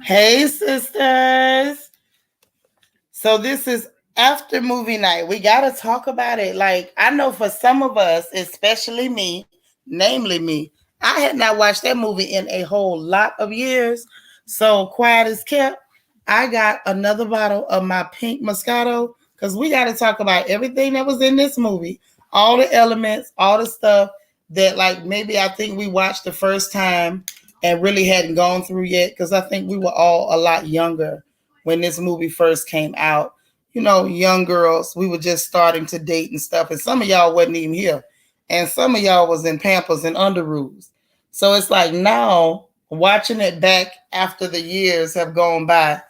Hey, sisters. So this is after movie night. We got to talk about it. Like, I know for some of us, especially me, namely me, I had not watched that movie in a whole lot of years. So, quiet as kept, I got another bottle of my pink Moscato because we got to talk about everything that was in this movie, all the elements, all the stuff that, like, maybe I think we watched the first time and really hadn't gone through yet because I think we were all a lot younger when this movie first came out. You know, young girls, we were just starting to date and stuff, and some of y'all wasn't even here, and some of y'all was in Pampers and Underoos. So it's like now watching it back after the years have gone by,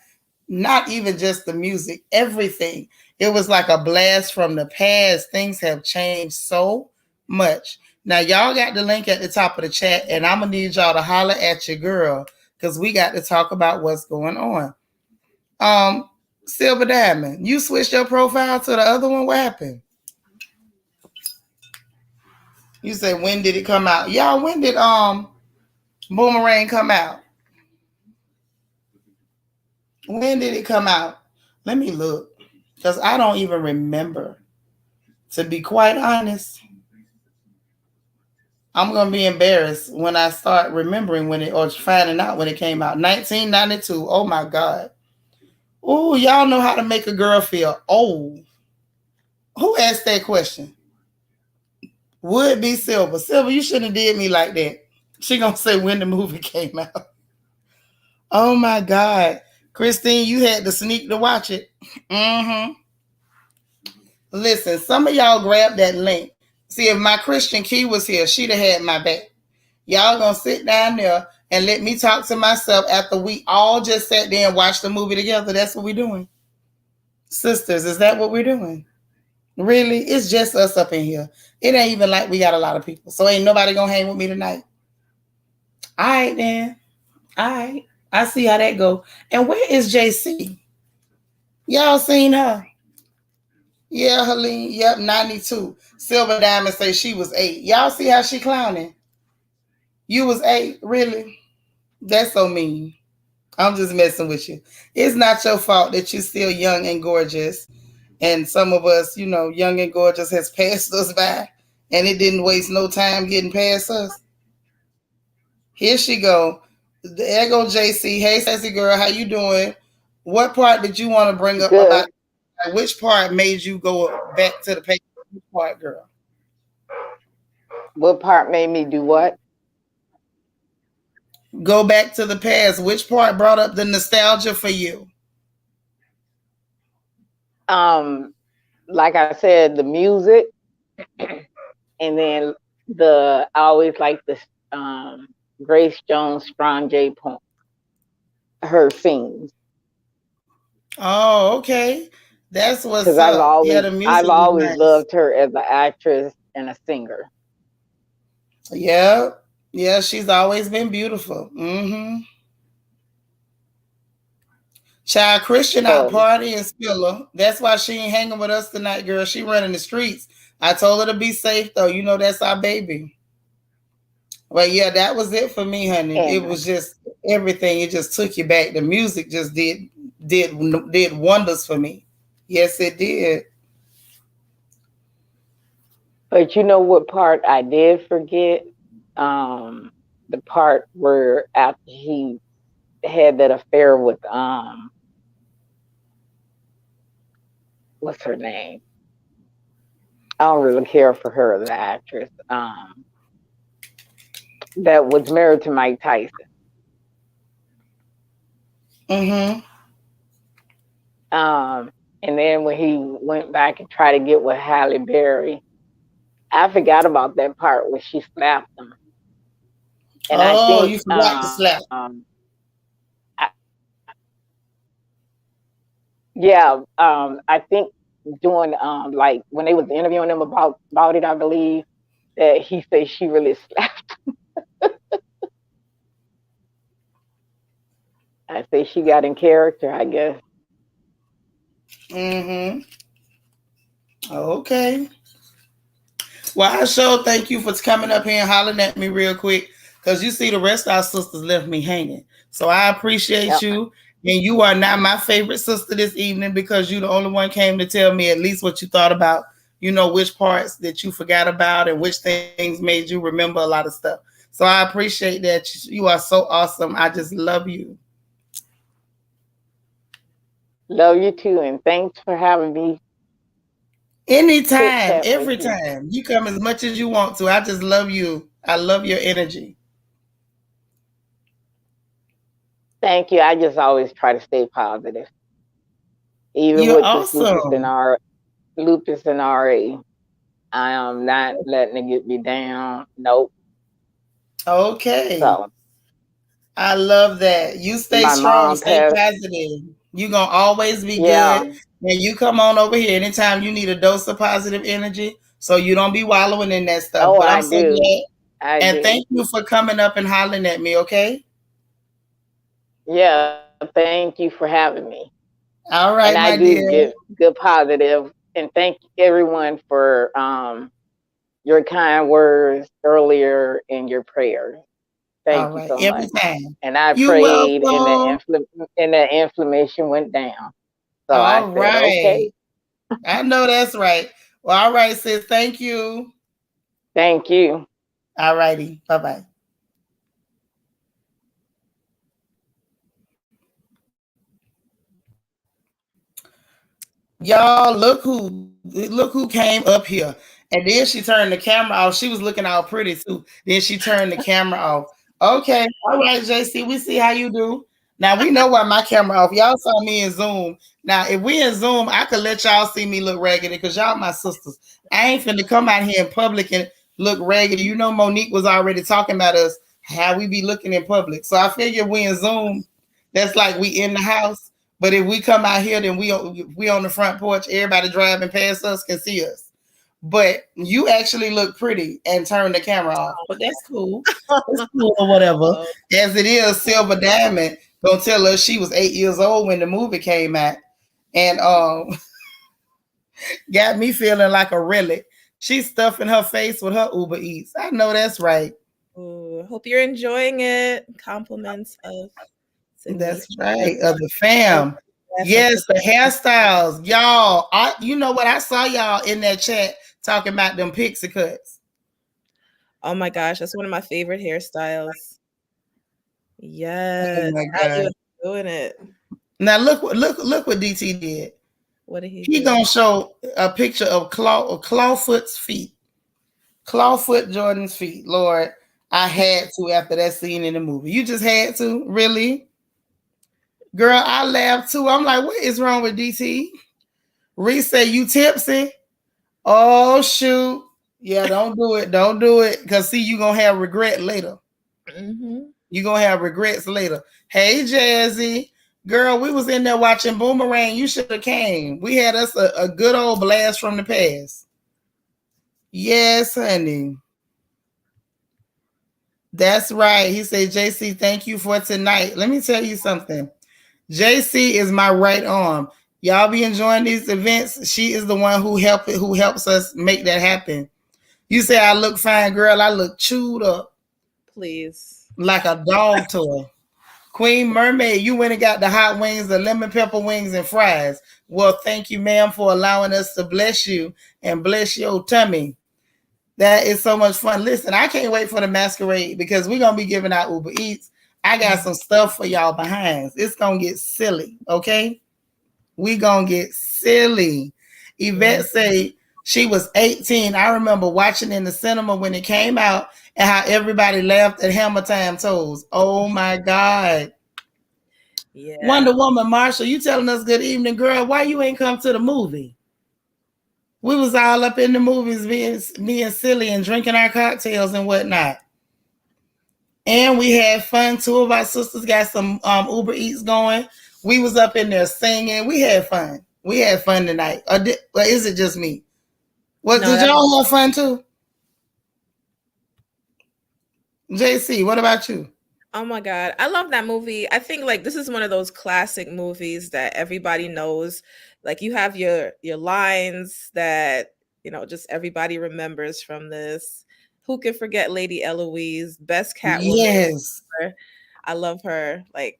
not even just the music, everything. It was like a blast from the past. Things have changed so much. Now, y'all got the link at the top of the chat, and I'm going to need y'all to holler at your girl because we got to talk about what's going on. Um, Silver Diamond, you switched your profile to the other one. What happened? You said, when did it come out? Y'all, when did Boomerang come out? When did it come out? Let me look. Because I don't even remember. To be quite honest, I'm gonna be embarrassed when I start remembering when it or finding out when it came out. 1992. Oh my God. Oh, y'all know how to make a girl feel old. Who asked that question? Would be Silver. Silver, you shouldn't have did me like that. She gonna say when the movie came out. Oh my God. Christine, you had to sneak to watch it. Mm-hmm. Listen, some of y'all grab that link. See, if my Christian Key was here, she'd have had my back. Y'all gonna sit down there and let me talk to myself after we all just sat there and watched the movie together. That's what we're doing. Sisters, is that what we're doing? Really? It's just us up in here. It ain't even like we got a lot of people. So ain't nobody gonna hang with me tonight. All right, then. All right. I see how that go. And where is JC? Y'all seen her? Yeah, Helene. Yep, 92. Silver Diamond say she was 8. Y'all see how she clowning? You was 8? Really? That's so mean. I'm just messing with you. It's not your fault that you're still young and gorgeous. And some of us, you know, young and gorgeous has passed us by. And it didn't waste no time getting past us. Here she go. There go JC. Hey, sassy girl, how you doing? What part did you want to bring up Good. about? Which part made you go back to the page? Which part, girl? What part made me do what? Go back to the past. Which part brought up the nostalgia for you? Um, like I said, the music, and then I always like the Grace Jones, Strong J. Point, her scenes, Oh, okay. That's what's because up. Yeah, the I've music was always nice. loved her as an actress and a singer. Yeah. Yeah, she's always been beautiful. Mm-hmm. Child Christian out So, partying Spiller. That's why she ain't hanging with us tonight, girl. She running the streets. I told her to be safe though. You know that's our baby. Well, yeah, that was it for me, honey. It and was just everything. It just took you back. The music just did did wonders for me. Yes, it did. but you know what part I did forget? Um, the part where after he had that affair with what's her name? I don't really care for her, the actress. That was married to Mike Tyson. Mm-hmm. Um, and then when he went back and tried to get with Halle Berry, I forgot about that part where she slapped him. And I Oh, think, you forgot to slap. yeah, I think doing like when they was interviewing him about it, I believe that he said she really slapped. I say she got in character, I guess. Mm-hmm. Okay. Well, I sure thank you for coming up here and hollering at me real quick. Because you see, the rest of our sisters left me hanging. So I appreciate Yep. you. And you are not my favorite sister this evening because you the only one came to tell me at least what you thought about, which parts that you forgot about and which things made you remember a lot of stuff. So I appreciate that. You are so awesome. I just love you. Love you too, and thanks for having me chit Anytime, chat with every you. time. You come as much as you want to. I just love you. I love your energy. Thank you. I just always try to stay positive, even You're with this awesome. lupus and RA. I am not letting it get me down. Nope. Okay. So I love that. You stay my strong, mom stay passed. positive. You're going to always be Yeah. good. And you come on over here anytime you need a dose of positive energy so you don't be wallowing in that stuff. Oh, But I I'm so do. glad. I And do. thank you for coming up and hollering at me, okay? Yeah. Thank you for having me. All And right, I my do dear. get good positive. And thank everyone for your kind words earlier in your prayers. All Thank you right. so Every much. time. And I You prayed, and welcome. the inflammation went down. So I All said, right. okay, I know that's right. Well, all right, sis. Thank you. thank you. All righty. Bye bye. Y'all, look who came up here. And then she turned the camera off. She was looking all pretty too. Then she turned the camera off. Okay. All right, JC. We see how you do. Now we know why my camera off. Y'all saw me in Zoom. Now, if we in Zoom, I could let y'all see me look raggedy because y'all my sisters. I ain't finna come out here in public and look raggedy. You know, Monique was already talking about us, how we be looking in public. So I figure we in Zoom, that's like we in the house. But if we come out here, then we on the front porch. Everybody driving past us can see us. But you actually look pretty and turn the camera off. But that's cool. It's cool or whatever. Oh, As it is, Silver Diamond gonna tell us she was 8 years old when the movie came out, and got me feeling like a relic. She's stuffing her face with her Uber Eats. I know that's right. ooh, hope you're enjoying it. Compliments of Sydney. That's right. Of the fam. Yes, I'm Yes, cooking. the hairstyles. Y'all, you know what? I saw y'all in that chat talking about them pixie cuts. Oh my gosh, that's one of my favorite hairstyles. Oh Yes, my how God. you doing it? Now look what DT did. What did he He do? gonna show a picture of Clawfoot's feet. Clawfoot Jordan's feet. Lord, I had to after that scene in the movie. You just had to? Really? Girl, I laughed too. I'm like, what is wrong with DT? Reese say you tipsy. Oh shoot. Yeah, don't do it. Don't do it. Cause see, you gonna have regret later. Mm-hmm. You gonna have regrets later. Hey Jazzy. Girl, we was in there watching Boomerang. You should have came. We had us a good old blast from the past. Yes, honey. That's right. He said, JC, thank you for tonight. Let me tell you something. JC is my right arm. Y'all be enjoying these events. She is the one who helps us make that happen. You say I look fine, girl. I look chewed up Please. like a dog toy. Queen Mermaid, you went and got the hot wings, the lemon pepper wings, and fries. Well, thank you, ma'am, for allowing us to bless you and bless your tummy. That is so much fun. Listen, I can't wait for the masquerade because we're gonna be giving out Uber Eats. I got some stuff for y'all behinds. It's gonna get silly, okay? We gonna get silly. Yvette say she was 18. I remember watching in the cinema when it came out and how everybody laughed at Hammer Time Toes. Oh my God. Yeah. Wonder Woman Marshall, you telling us good evening, girl. Why you ain't come to the movie? We was all up in the movies being silly and drinking our cocktails and whatnot. And we had fun. Two of our sisters got some Uber Eats going. We was up in there singing. We had fun. We had fun tonight. Or is it just me? Well, No, did that y'all have fun too? JC, what about you? oh my God. I love that movie. I think like this is one of those classic movies that everybody knows. Like you have your lines that, just everybody remembers from this. Who can forget Lady Eloise, best Catwoman Yes. ever. I love her. Like,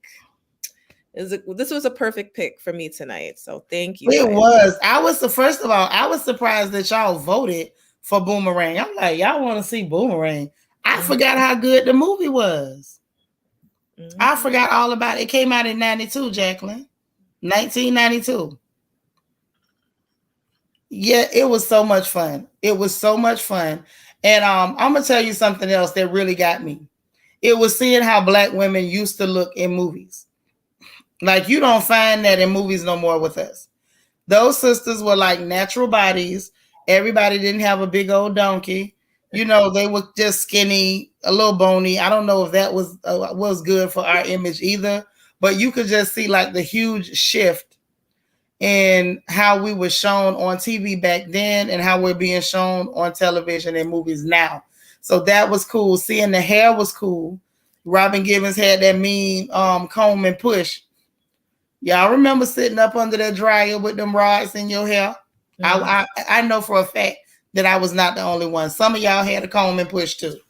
this was a perfect pick for me tonight. So thank you It guys. was. First of all, I was surprised that y'all voted for Boomerang. I'm like, y'all want to see Boomerang. I Mhm. forgot how good the movie was. I Mhm. forgot all about it. It came out in 92, Jacqueline. 1992. Yeah, it was so much fun. It was so much fun. And I'm gonna tell you something else that really got me. It was seeing how black women used to look in movies. Like you don't find that in movies no more with us. Those sisters were like natural bodies. Everybody didn't have a big old donkey. You know, they were just skinny, a little bony. I don't know if that was good for our image either, but you could just see like the huge shift in how we were shown on TV back then and how we're being shown on television and movies now. So that was cool. Seeing the hair was cool. Robin Givens had that mean comb and push. Y'all remember sitting up under that dryer with them rods in your hair? Mhm. I know for a fact that I was not the only one. Some of y'all had a comb and push too.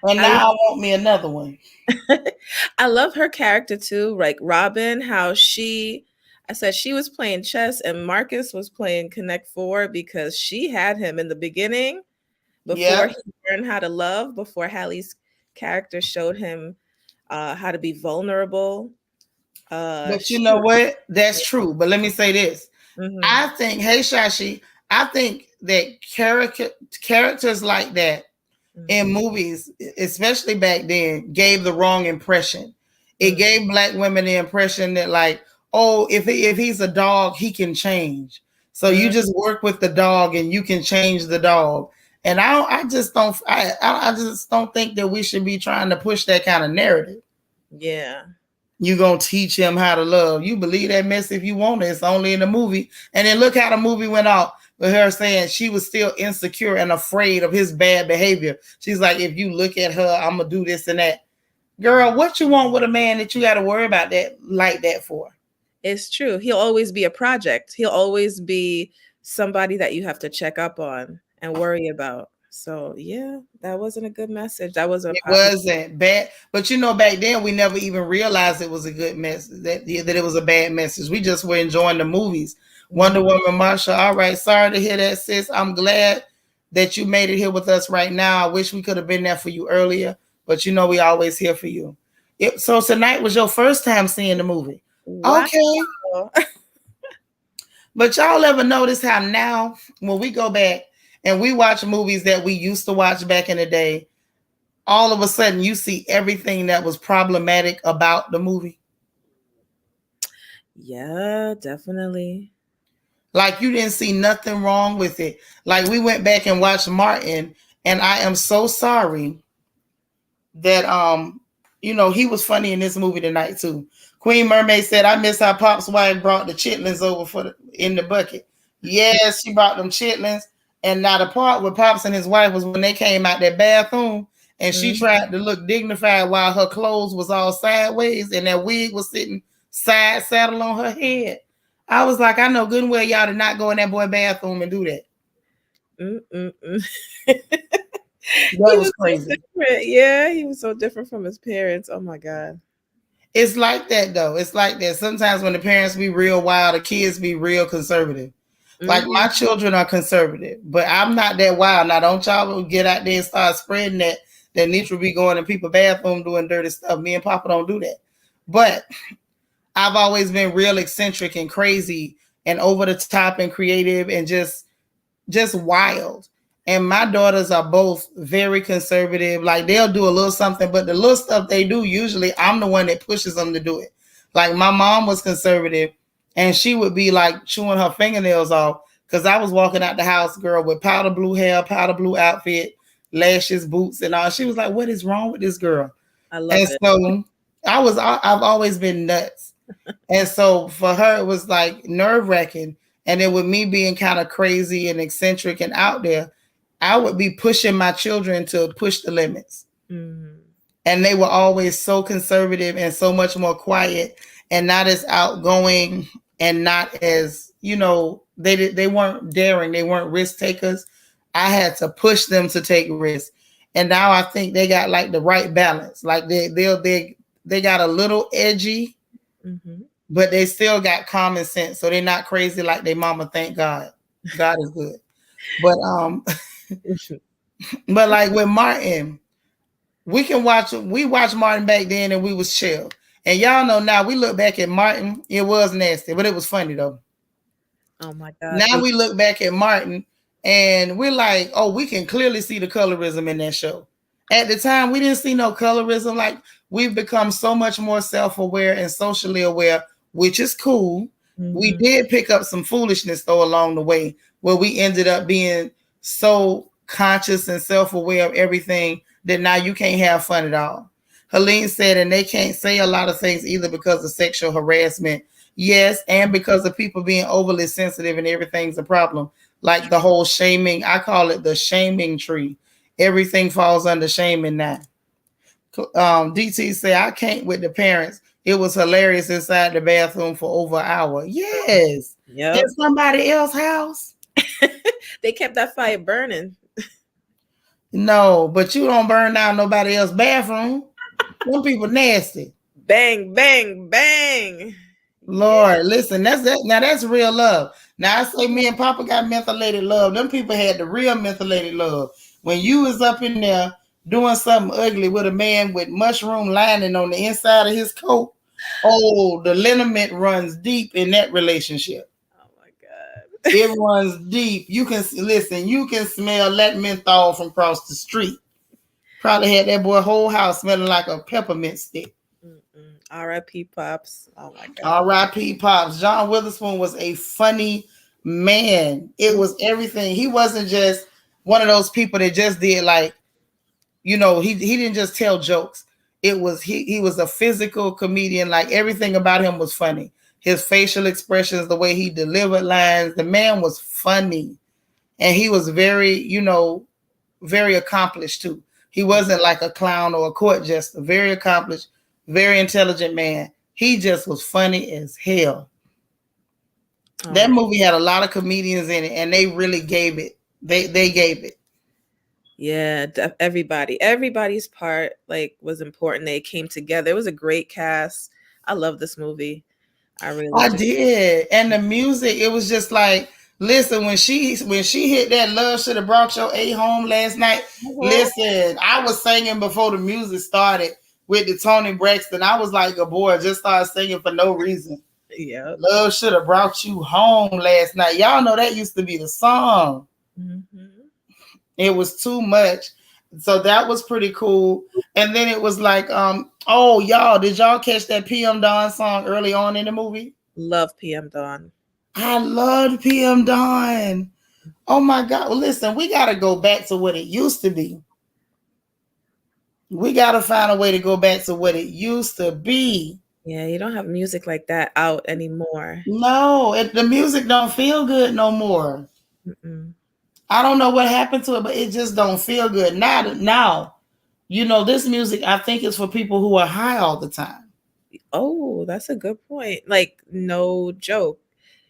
And I now I want me another one. I love her character too. Like Robin, how I said she was playing chess and Marcus was playing Connect Four because she had him in the beginning before Yep. he learned how to love, before Hallie's character showed him how to be vulnerable. But you She know what? That's true. But let me say this. Mhm. I think, hey Shashi, I think that characters like that in Mhm. movies, especially back then, gave the wrong impression. It Mhm. gave black women the impression that, like, oh, if he's a dog, he can change. So you Mhm. just work with the dog and you can change the dog. And I just don't think that we should be trying to push that kind of narrative. Yeah. You gonna teach him how to love. You believe that mess if you want it. It's only in the movie. And then look how the movie went off with her saying she was still insecure and afraid of his bad behavior. She's like, if you look at her, I'm gonna do this and that. Girl, what you want with a man that you got to worry about that like that for? It's true. He'll always be a project. He'll always be somebody that you have to check up on and worry about. So yeah, that wasn't a good message. That wasn't a It positive. wasn't bad, but you know, back then we never even realized it was a good message. That it was a bad message. We just were enjoying the movies. Wonder Mhm. Woman, Marsha. All right, sorry to hear that, sis. I'm glad that you made it here with us right now. I wish we could have been there for you earlier, but you know we always here for you. So tonight was your first time seeing the movie. Wow. Okay, but y'all ever notice how now when we go back and we watch movies that we used to watch back in the day, all of a sudden you see everything that was problematic about the movie. Yeah, definitely. Like you didn't see nothing wrong with it. Like we went back and watched Martin, and I am so sorry that he was funny in this movie tonight too. Queen Mermaid said, "I miss how Pop's wife brought the chitlins over in the bucket." Yes, she brought them chitlins. And now the part with Pops and his wife was when they came out that bathroom and she Mhm. tried to look dignified while her clothes was all sideways and that wig was sitting side saddle on her head. I was like, I know good and well y'all did not go in that boy bathroom and do that. Mm-mm-mm. That He was was so crazy. different. Yeah, he was so different from his parents. Oh my god. It's like that though. It's like that. Sometimes when the parents be real wild, the kids be real conservative. Like Mhm. my children are conservative, but I'm not that wild. Now don't y'all get out there and start spreading that Nitra be going in people's bathroom doing dirty stuff. Me and Papa don't do that. But I've always been real eccentric and crazy and over the top and creative and just wild. And my daughters are both very conservative. Like they'll do a little something, but the little stuff they do, usually I'm the one that pushes them to do it. Like my mom was conservative and she would be like chewing her fingernails off because I was walking out the house, girl, with powder blue hair, powder blue outfit, lashes, boots, and all. She was like, "What is wrong with this girl?" I love And it. so I've always been nuts. And so for her, it was like nerve wracking. And then with me being kind of crazy and eccentric and out there, I would be pushing my children to push the limits. Mhm. And they were always so conservative and so much more quiet and not as outgoing and not as, they weren't daring, they weren't risk takers. I had to push them to take risks. And now I think they got like the right balance. Like they got a little edgy, but they still got common sense. So they're not crazy like their mama. Thank God. God is good. But but like with Martin, we watched Martin back then and we was chill. And y'all know now we look back at Martin, it was nasty, but it was funny though. Oh my God. Now we look back at Martin and we're like, oh, we can clearly see the colorism in that show. At the time, we didn't see no colorism. Like, we've become so much more self-aware and socially aware, which is cool. We did pick up some foolishness though along the way, where we ended up being so conscious and self-aware of everything that now you can't have fun at all. Helene said, and they can't say a lot of things either because of sexual harassment. Yes, and because of people being overly sensitive and everything's a problem. Like the whole shaming, I call it the shaming tree. Everything falls under shaming now. DT say, I can't with the parents. It was hilarious inside the bathroom for over an hour. Yes. Yep. In somebody else's house. They kept that fire burning. No, but you don't burn down nobody else's bathroom. Some people nasty. Bang, bang, bang. Lord, listen, that's that. Now that's real love. Now I say me and Papa got mentholated love. Them people had the real mentholated love. When you was up in there doing something ugly with a man with mushroom lining on the inside of his coat, oh, the liniment runs deep in that relationship. Oh my God. It runs deep. You can listen, you can smell that menthol from across the street. Probably had that boy whole house smelling like a peppermint stick. R.I.P. Pops. Oh my God. R.I.P. Pops. John Witherspoon was a funny man. It was everything. He wasn't just one of those people that just did like, you know, he didn't just tell jokes. It was he was a physical comedian. Like everything about him was funny. His facial expressions, the way he delivered lines, the man was funny. And he was very, you know, very accomplished too. He wasn't like a clown or a court jester. Very accomplished, very intelligent man. He just was funny as hell. Oh. That movie had a lot of comedians in it, and they really gave it. They gave it. Yeah, everybody's part like was important. They came together. It was a great cast. I love this movie. I did. And the music, it was just like, listen, when she hit that Love Should Have Brought Your A Home last night, listen, I was singing before the music started with the Toni Braxton. I was like a boy, just started singing for no reason. Yeah. Love Should Have Brought You Home last night. Y'all know that used to be the song. It was too much. So that was pretty cool. And then it was like, oh, y'all, did y'all catch that PM Dawn song early on in the movie? Love PM Dawn. I loved PM Dawn. Oh my God. Well, listen, we got to go back to what it used to be. We got to find a way to go back to what it used to be. Yeah, you don't have music like that out anymore. No, the music don't feel good no more. I don't know what happened to it, but it just don't feel good. Now, you know, this music, I think, is for people who are high all the time. Oh, that's a good point. Like, no joke.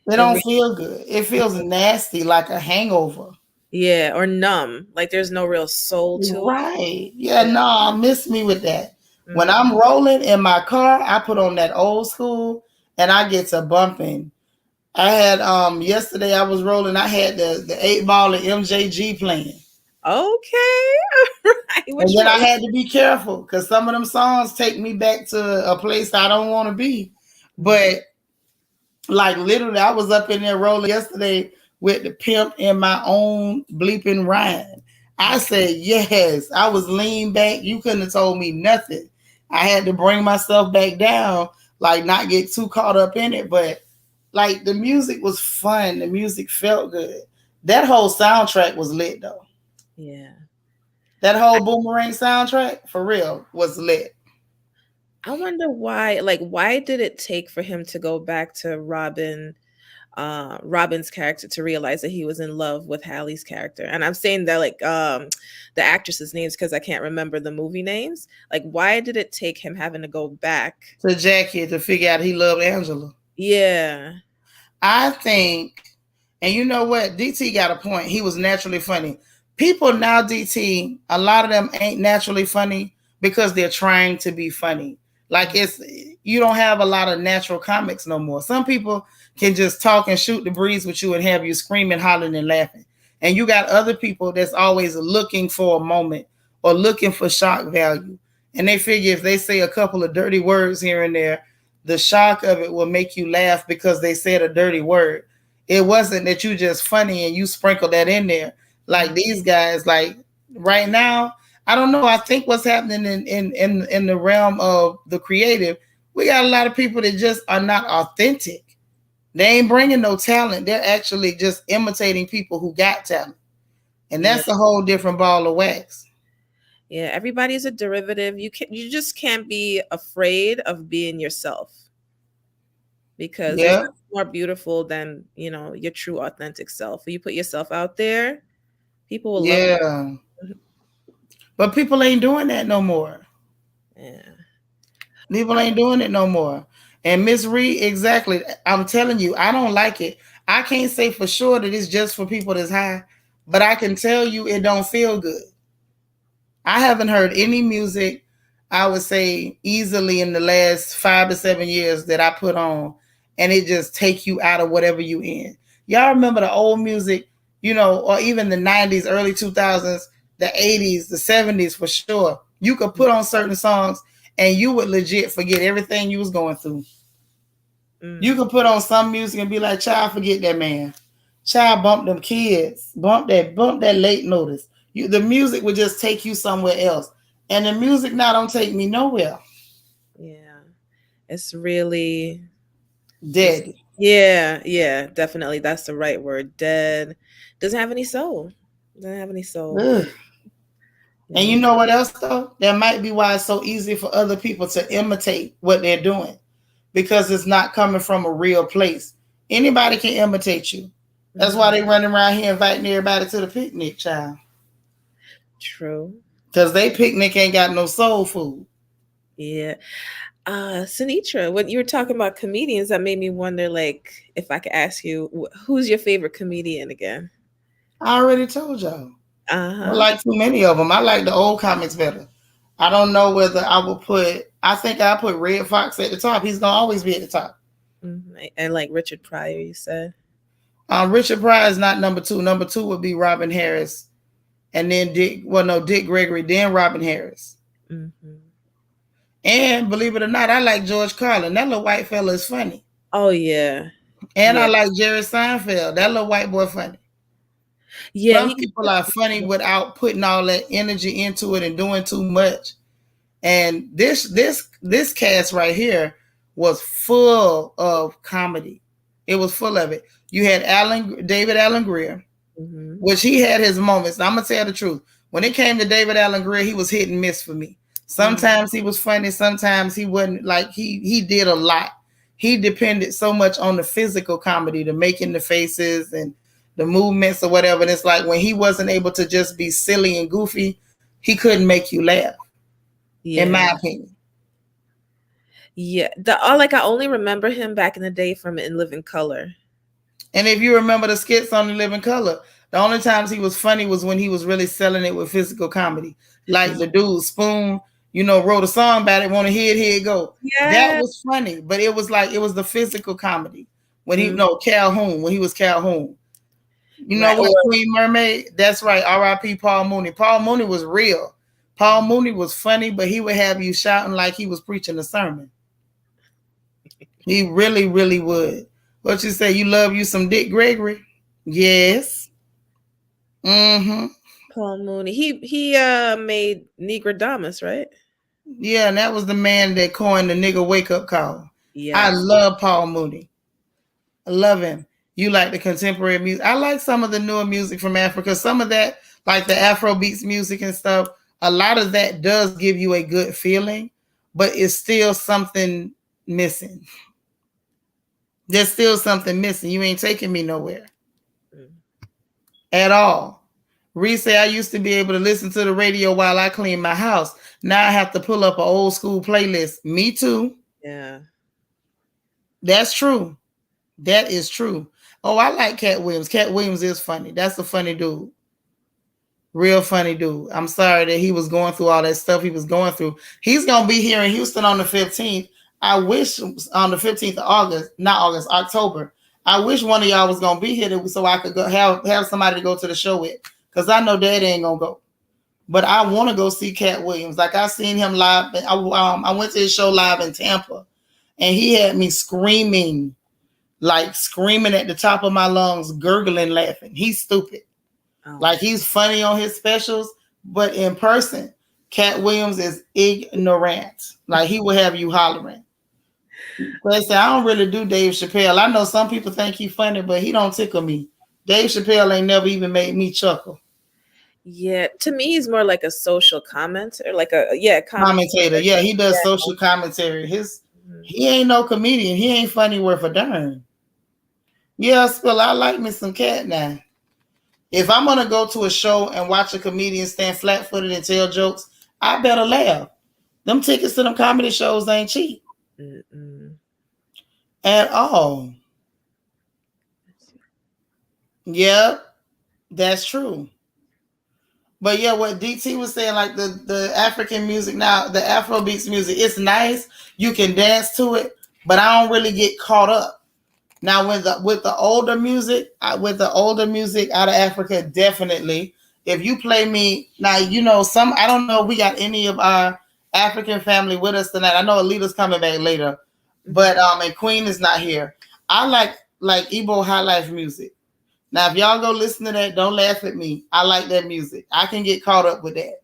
They don't feel good. It feels nasty, like a hangover. Yeah, or numb. Like there's no real soul to it. Right. Yeah, no, miss me with that. When I'm rolling in my car, I put on that old school and I get to bumping. I had yesterday I was rolling, I had the 8-ball of MJG playing. Okay. Right. And then I had to be careful because some of them songs take me back to a place I don't want to be. But like literally, I was up in there rolling yesterday with the pimp in my own bleeping rhyme. I said, yes, I was lean back. You couldn't have told me nothing. I had to bring myself back down, like not get too caught up in it. But like the music was fun. The music felt good. That whole soundtrack was lit though. Yeah. That whole Boomerang soundtrack for real was lit. I wonder why did it take for him to go back to Robin's character to realize that he was in love with Hallie's character? And I'm saying that like the actresses' names because I can't remember the movie names. Like, why did it take him having to go back to Jackie to figure out he loved Angela? Yeah. I think, and you know what? DT got a point. He was naturally funny. people now, DT, a lot of them ain't naturally funny because they're trying to be funny. Like it's you don't have a lot of natural comics no more. Some people can just talk and shoot the breeze with you and have you screaming, hollering, and laughing. And you got other people that's always looking for a moment or looking for shock value. And they figure if they say a couple of dirty words here and there, the shock of it will make you laugh because they said a dirty word. It wasn't that you just funny and you sprinkle that in there. Like these guys, like right now, I don't know. I think what's happening in the realm of the creative, we got a lot of people that just are not authentic. They ain't bringing no talent. They're actually just imitating people who got talent. And Yeah. that's a whole different ball of wax. Yeah, everybody's a derivative. You just can't be afraid of being yourself because there's Yeah. nothing more beautiful than, your true authentic self. When you put yourself out there, people will love Yeah. But people ain't doing that no more. you. Yeah. People ain't doing it no more. And Miss Reed, exactly. I'm telling you, I don't like it. I can't say for sure that it's just for people that's high, but I can tell you it don't feel good. I haven't heard any music, I would say easily in the last 5 to 7 years that I put on, and it just take you out of whatever you in. Y'all remember the old music, or even the 90s, early 2000s, the 80s, the 70s for sure. You could put on certain songs and you would legit forget everything you was going through. You could put on some music and be like, child, forget that man. Child, bump them kids. Bump that late notice. The music would just take you somewhere else. And the music now don't take me nowhere. Yeah. It's really Dead. yeah, definitely. That's the right word. Dead. Doesn't have any soul. Doesn't have any soul. Ugh. And Yeah. you know what else though? That might be why it's so easy for other people to imitate what they're doing. Because it's not coming from a real place. Anybody can imitate you. That's why they running around here inviting everybody to the picnic, child. True. Because they picnic ain't got no soul food. Yeah. Sinitra, when you were talking about comedians, that made me wonder, like, if I could ask you, who's your favorite comedian again? I already told y'all. I Uh-huh. like too many of them. I like the old comics better. I don't know whether I will put. I think I put Red Fox at the top. He's gonna always be at the top. And like Richard Pryor, you said. Richard Pryor is not number two. Number two would be Robin Harris, and then Dick. Well, no, Dick Gregory, then Robin Harris. Mm-hmm. And believe it or not, I like George Carlin. That little white fella is funny. Oh yeah. And Yeah. I like Jerry Seinfeld. That little white boy funny. Yeah, Some people are funny without putting all that energy into it and doing too much. And this cast right here was full of comedy. It was full of it. You had David Allen Greer, which he had his moments. I'm gonna tell the truth. When it came to David Allen Greer, he was hit and miss for me. Sometimes he was funny, sometimes he wasn't. Like he did a lot. He depended so much on the physical comedy, the making the faces and the movements or whatever. And it's like when he wasn't able to just be silly and goofy, he couldn't make you laugh. Yeah. In my opinion. Yeah. Like I only remember him back in the day from In Living Color. And if you remember the skits on In Living Color, the only times he was funny was when he was really selling it with physical comedy. Like the dude Spoon, wrote a song about it, want to hear it go. Yeah. That was funny, but it was the physical comedy. When Calhoun, when he was Calhoun. You know what, Queen Mermaid? That's right. R.I.P. Paul Mooney. Paul Mooney was real. Paul Mooney was funny, but he would have you shouting like he was preaching a sermon. He really, really would. What you say? You love you some Dick Gregory? Yes. Mm-hmm. Paul Mooney. He made Negrodamus, right? Yeah, and that was the man that coined the nigga wake up call. Yeah. I love Paul Mooney. I love him. You like the contemporary music. I like some of the newer music from Africa. Some of that, like the Afro beats music and stuff, a lot of that does give you a good feeling, but it's still something missing. There's still something missing. You ain't taking me nowhere. At all. Reese said I used to be able to listen to the radio while I clean my house. Now I have to pull up an old school playlist. Me too. Yeah. That's true. That is true. Oh, I like Cat Williams. Cat Williams is funny. That's a funny dude. Real funny dude. I'm sorry that he was going through all that stuff he was going through. He's gonna be here in Houston on the 15th. I wish on the 15th of August, not August, October. I wish one of y'all was gonna be here so I could go have somebody to go to the show with. Cause I know Daddy ain't gonna go. But I want to go see Cat Williams. Like I seen him live. I went to his show live in Tampa, and he had me screaming, like screaming at the top of my lungs, gurgling, laughing. He's stupid. Oh. Like he's funny on his specials, but in person, Cat Williams is ignorant. Like he will have you hollering. I don't really do Dave Chappelle. I know some people think he's funny, but he don't tickle me. Dave Chappelle ain't never even made me chuckle. Yeah, to me, he's more like a social commentator, like commentator. Yeah, he does social commentary. He ain't no comedian. He ain't funny worth a darn. Yeah, Spill, I like me some Cat now. If I'm gonna go to a show and watch a comedian stand flat-footed and tell jokes, I better laugh. Them tickets to them comedy shows ain't cheap. At all. Yeah, that's true. But yeah, what DT was saying, like the African music now, the Afrobeats music, it's nice. You can dance to it, but I don't really get caught up. Now with the older music out of Africa, definitely. If you play me now, I don't know if we got any of our African family with us tonight. I know Alita's coming back later, but and Queen is not here. I like Igbo high life music. Now, if y'all go listen to that, don't laugh at me. I like that music. I can get caught up with that.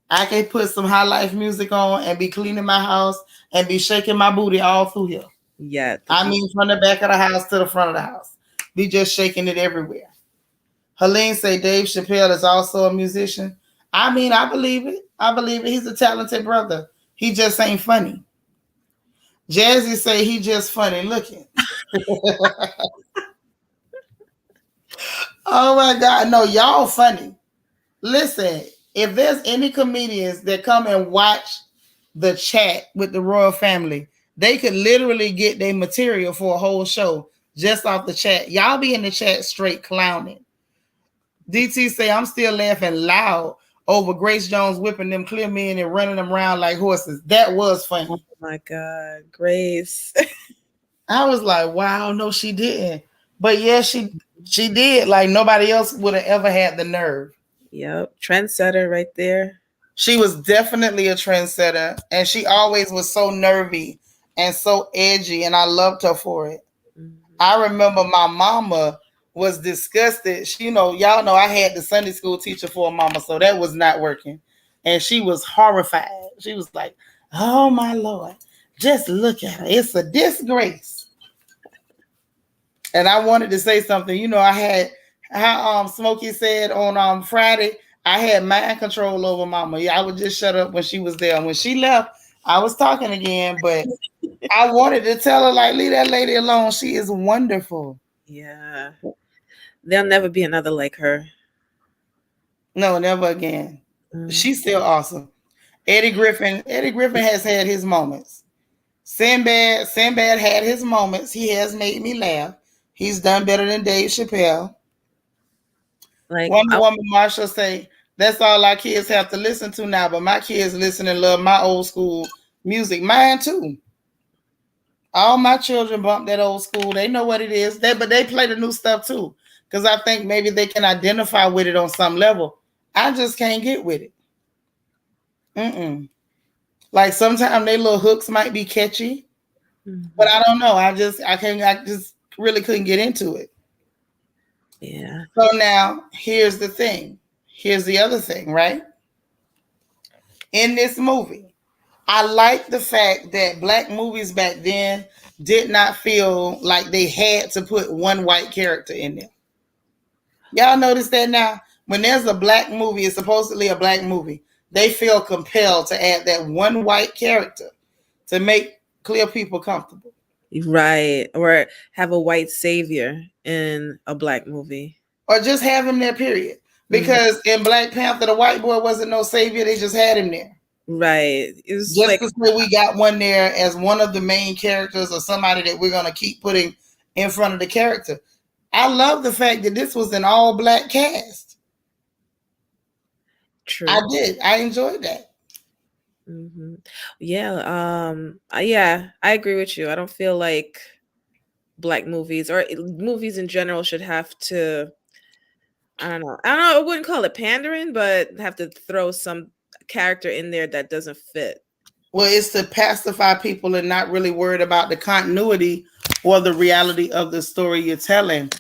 I can put some high life music on and be cleaning my house and be shaking my booty all through here. Yeah. I mean, from the back of the house to the front of the house. Be just shaking it everywhere. Helene say Dave Chappelle is also a musician. I mean, I believe it. He's a talented brother. He just ain't funny. Jazzy say he just funny looking. Oh my God. No, y'all funny. Listen, if there's any comedians that come and watch the chat with the royal family, they could literally get their material for a whole show just off the chat. Y'all be in the chat straight clowning. DT say, I'm still laughing loud over Grace Jones whipping them clear men and running them around like horses. That was funny. Oh my God, Grace. I was like, wow, no, she didn't. But yeah, she did. Like nobody else would have ever had the nerve. Yep. Trendsetter right there. She was definitely a trendsetter, and she always was so nervy and so edgy, and I loved her for it. Mm-hmm. I remember my mama was disgusted. Y'all know I had the Sunday school teacher for a mama, so that was not working. And she was horrified. She was like, oh my Lord, just look at her. It's a disgrace. And I wanted to say something. I had how Smokey said on Friday, I had mind control over mama. Yeah, I would just shut up when she was there. When she left, I was talking again, but I wanted to tell her, like, leave that lady alone. She is wonderful. Yeah. There'll never be another like her. No, never again. Mm-hmm. She's still awesome. Eddie Griffin has had his moments. Sinbad had his moments. He has made me laugh. He's done better than Dave Chappelle. Like Wonder Woman Marshall say, that's all our kids have to listen to now, but my kids listen and love my old school music. Mine too. All my children bump that old school. They know what it is. But they play the new stuff too. Because I think maybe they can identify with it on some level. I just can't get with it. Like sometimes their little hooks might be catchy. Mm-hmm. But I don't know. I just really couldn't get into it. Yeah. So now here's the thing. Here's the other thing, right? In this movie, I like the fact that Black movies back then did not feel like they had to put one white character in there. Y'all notice that now? When there's a Black movie, it's supposedly a Black movie, they feel compelled to add that one white character to make clear people comfortable. Right. Or have a white savior in a Black movie. Or just have him there, period. Because in Black Panther, the white boy wasn't no savior. They just had him there. Right. It was just to say we got one there as one of the main characters or somebody that we're going to keep putting in front of the character. I love the fact that this was an all Black cast. I True. did. I enjoyed that. Hmm. Yeah. Yeah, I agree with you. I don't feel like black movies or movies in general should have to. I don't know. I don't know. I wouldn't call it pandering, but have to throw some character in there that doesn't fit. Well, it's to pacify people and not really worried about the continuity or the reality of the story you're telling.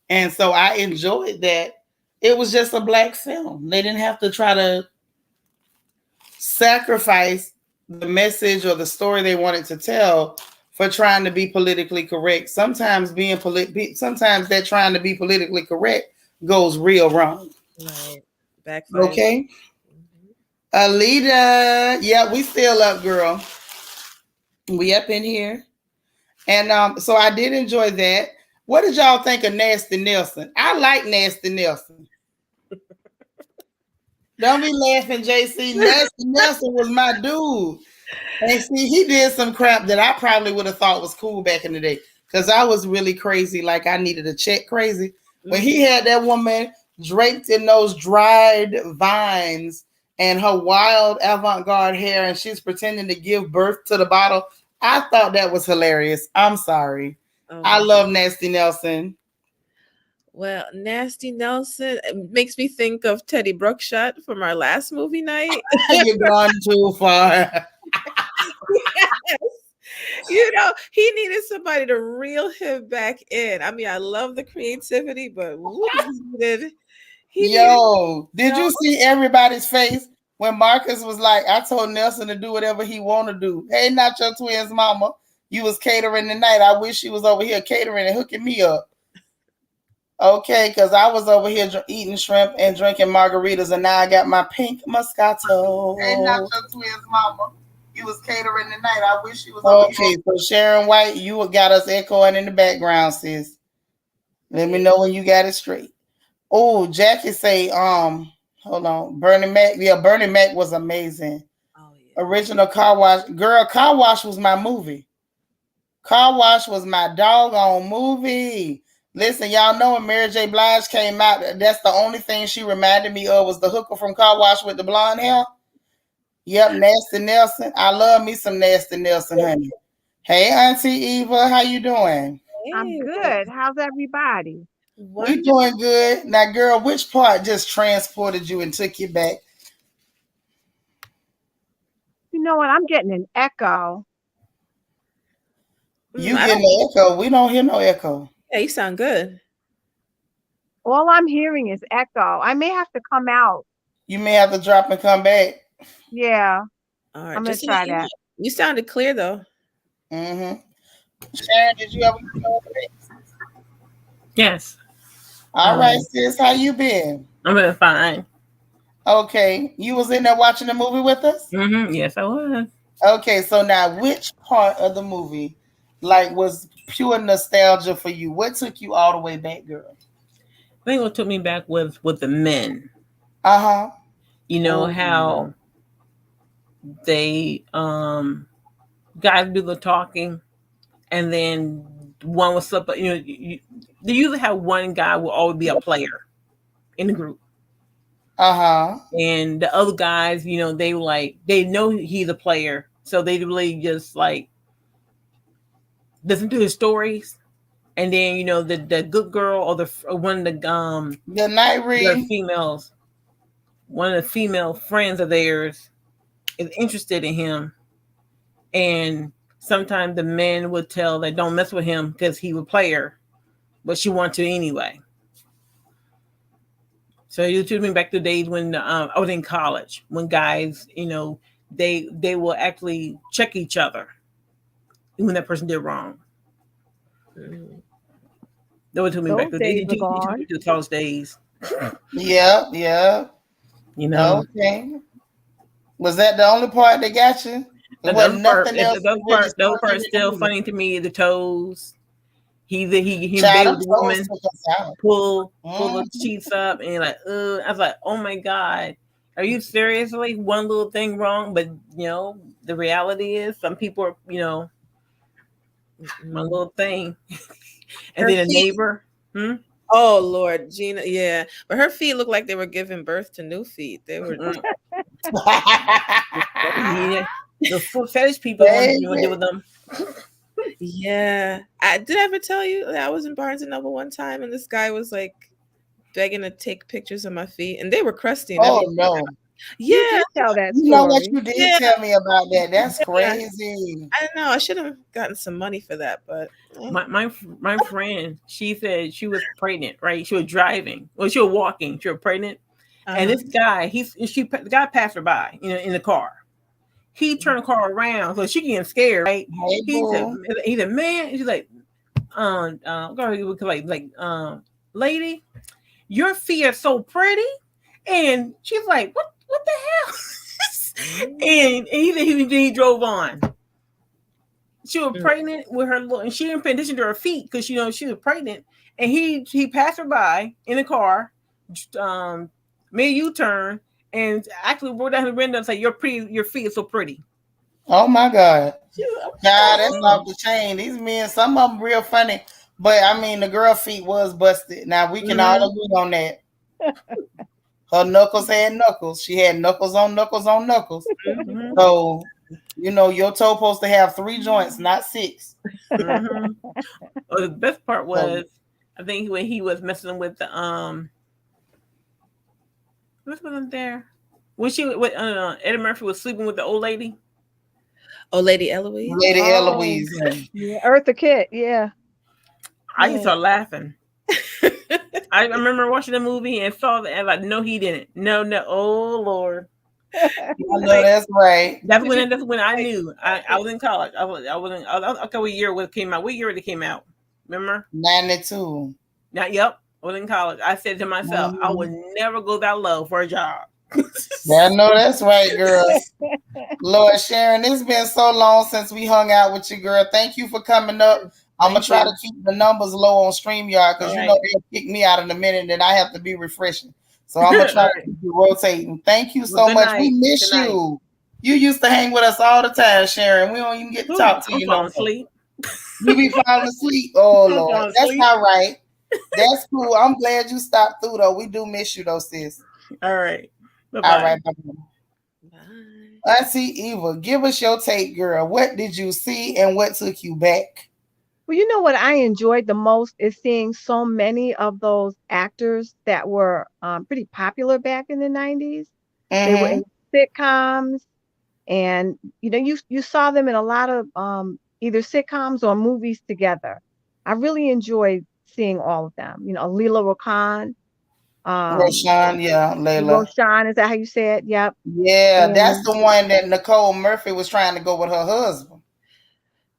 And so I enjoyed that. It was just a black film. They didn't have to try to sacrifice the message or the story they wanted to tell for trying to be politically correct. Sometimes sometimes that trying to be politically correct goes real wrong. Right. Backfires. Okay. Mhm. Alita, yeah, we still up, girl. We up in here. And so I did enjoy that. What did y'all think of Nasty Nelson? I like Nasty Nelson. Don't be laughing, JC. Nasty Nelson was my dude. And see, he did some crap that I probably would have thought was cool back in the day. Because I was really crazy, like I needed a check crazy. When he had that woman draped in those dried vines and her wild avant-garde hair, and she's pretending to give birth to the bottle, I thought that was hilarious. I'm sorry. Oh I my love Nasty Nelson. Well, Nasty Nelson makes me think of Teddy Brookshot from our last movie night. You're gone too far. Yes. You know, he needed somebody to reel him back in. I mean, I love the creativity, but woo, he needed, Yo, you did know, you see everybody's face when Marcus was like, I told Nelson to do whatever he want to do. Hey, not your twins, mama. You was catering tonight. I wish she was over here catering and hooking me up. Okay, because I was over here eating shrimp and drinking margaritas, and now I got my pink Moscato. Hey, not your twins, mama. You was catering tonight. I wish she was over here. Okay, so Sharon White, you got us echoing in the background, sis. Let me know when you got it straight. Oh, Jackie say, hold on. Bernie Mac. Yeah, Bernie Mac was amazing. oh yeah. Original Car Wash. Girl, Car Wash was my movie. Car Wash was my doggone movie. Listen, y'all know when Mary J. Blige came out, that's the only thing she reminded me of was the hooker from Car Wash with the blonde hair. Yep, Nasty Nelson. I love me some Nasty Nelson, honey. Hey, Auntie Eva, how you doing? I'm Hey, good. How's everybody? We wonderful. doing good. Now, girl, which part just transported you and took you back? You know what? I'm getting an echo. You I getting don't. the echo? We don't hear no echo. Yeah, you sound good. All I'm hearing is echo. I may have to come out. You may have to drop and come back. Yeah, All right, I'm gonna just to let try you know, that. you sounded clear though. Mm-hmm. Sharon, did you ever get over it? Yes. All right, sis. How you been? I'm doing fine. Okay. You was in there watching the movie with us? Yes, I was. Okay, so now which part of the movie like was pure nostalgia for you? What took you all the way back, girl? I think what took me back was with the men. Uh-huh. You know how they guys do the talking, and then one will slip. You know, they usually have one guy will always be a player in the group, Uh-huh. and the other guys, you know, they know he's a player, so they really just like listen to his stories, and then you know the good girl or one of the night the read. females, one of the female friends of theirs is interested in him, and sometimes the men would tell that don't mess with him because he would play her, but she wanted to anyway. So it took me back to the days when I was in college, when guys, you know, they will actually check each other when that person did wrong. Mm. That would take me back Those to days are gone. the college days. Yeah, yeah. You know, Okay. Was that the only part that got you? There and wasn't nothing else really the other stuck part in is the still movie. funny to me. The toes. He Child, bathed them with the toes woman, took us out. pull the sheets up, and you're like, I was like, oh my god, are you seriously one little thing wrong? But you know, the reality is, some people are, you know, one little thing, and Her then a feet. neighbor. Oh Lord, Gina, yeah, but her feet looked like they were giving birth to new feet. They were. Yeah, the foot fetish people want to Baby. deal with them. Yeah, I did I ever tell you that I was in Barnes and Noble one time, and this guy was like begging to take pictures of my feet, and they were crusty and Oh everything. no. Yeah, You did tell that You know what story. you did yeah, tell me about that? That's yeah. crazy. I don't know. I should have gotten some money for that, but My friend, she said she was pregnant, right? She was driving, well, she was walking, she was pregnant, and this guy, the guy passed her by, in the car. He turned the car around, so she getting scared, right? Hey, boo. He said, man, she's like, lady, your feet are so pretty, and she's like, what the hell? and he drove on. She was pregnant with her little, and she didn't pay attention to her feet because she was pregnant. And he passed her by in the car, made a U-turn, and actually rolled down the window and said, your feet are so pretty. Oh my God. God, that's Mm. off the chain. These men, some of them real funny. But I mean, the girl feet was busted. Now we can all agree on that. Her knuckles had knuckles. She had knuckles on knuckles on knuckles. Mhm. So, your toe supposed to have 3 joints, not 6. Mhm. Well, the best part was, I think when he was messing with the what was there? When Eddie Murphy was sleeping with the old lady. oh, Lady Eloise. Lady Oh, Eloise. yeah, Eartha Kitt, yeah. I used to start laughing. I remember watching the movie and saw that, and like, no, he didn't. No, oh Lord. I know that's right. That's when I knew. I was in college. I wasn't. I forgot what year it came out. What year it came out? Remember? 92. Now, yep. I was in college. I said to myself, I would never go that low for a job. I know that's right, girl. Lord Sharon, it's been so long since we hung out with you, girl. Thank you for coming up. I'm going to try to keep the numbers low on StreamYard because they'll kick me out in a minute and I have to be refreshing. So I'm going to try to keep you rotating. Thank you so much. We miss you. You used to hang with us all the time, Sharon. We don't even get to talk to you no more. Asleep. You be falling asleep. Oh, Lord. That's all right. That's cool. I'm glad you stopped through, though. We do miss you, though, sis. All right. Bye-bye. All right. Bye. Auntie Eva, give us your take, girl. What did you see and what took you back? Well, you know what I enjoyed the most is seeing so many of those actors that were pretty popular back in the 90s. They were in sitcoms, and you saw them in a lot of either sitcoms or movies together. I really enjoyed seeing all of them. Leela Rakan. Roshan, yeah, Layla. Roshan, is that how you say it? Yep. Yeah, that's the one that Nicole Murphy was trying to go with her husband.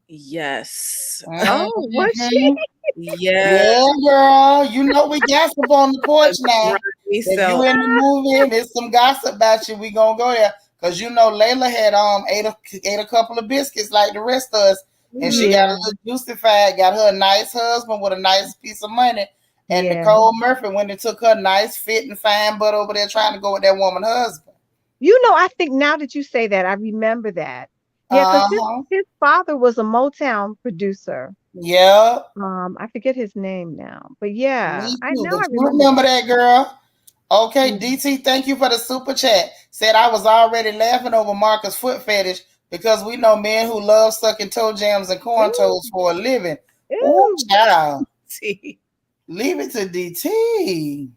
Yes. Oh, was she? Yeah, girl. You know we gossip on the porch now. If So you in the movie and there's some gossip about you, we gonna go there. Cause Layla had ate a couple of biscuits like the rest of us, and she got a little juicified, got her a nice husband with a nice piece of money. And Nicole Murphy went and took her nice fit and fine butt over there trying to go with that woman's husband. I think now that you say that, I remember that. Yeah, because his father was a Motown producer. Yeah. I forget his name now, but yeah, I remember that, girl. Okay, DT, thank you for the super chat. Said I was already laughing over Marcus' foot fetish because we know men who love sucking toe jams and corn toes for a living. Ooh, child. Leave it to DT.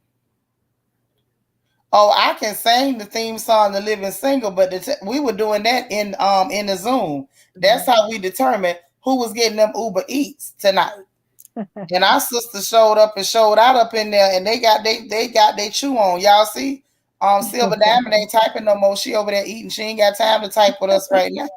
Oh, I can sing the theme song "The Living Single," but we were doing that in the Zoom. That's how we determined who was getting them Uber Eats tonight. And our sister showed up and showed out up in there, and they got they chew on. Y'all see? Silver Diamond ain't typing no more. She over there eating. She ain't got time to type with us right now.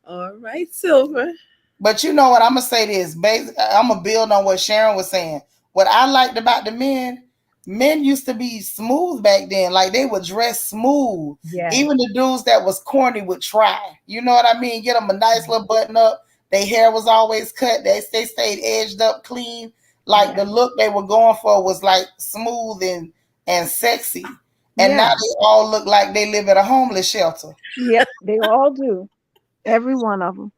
All right, Silver. But you know what? I'm gonna say this. I'm gonna build on what Sharon was saying. What I liked about the men used to be smooth back then. Like they would dress smooth. Yeah. Even the dudes that was corny would try. You know what I mean? Get them a nice little button up. Their hair was always cut. They stayed edged up, clean. Like the look they were going for was like smooth and sexy. And now they all look like they live at a homeless shelter. Yep, they all do. Every one of them.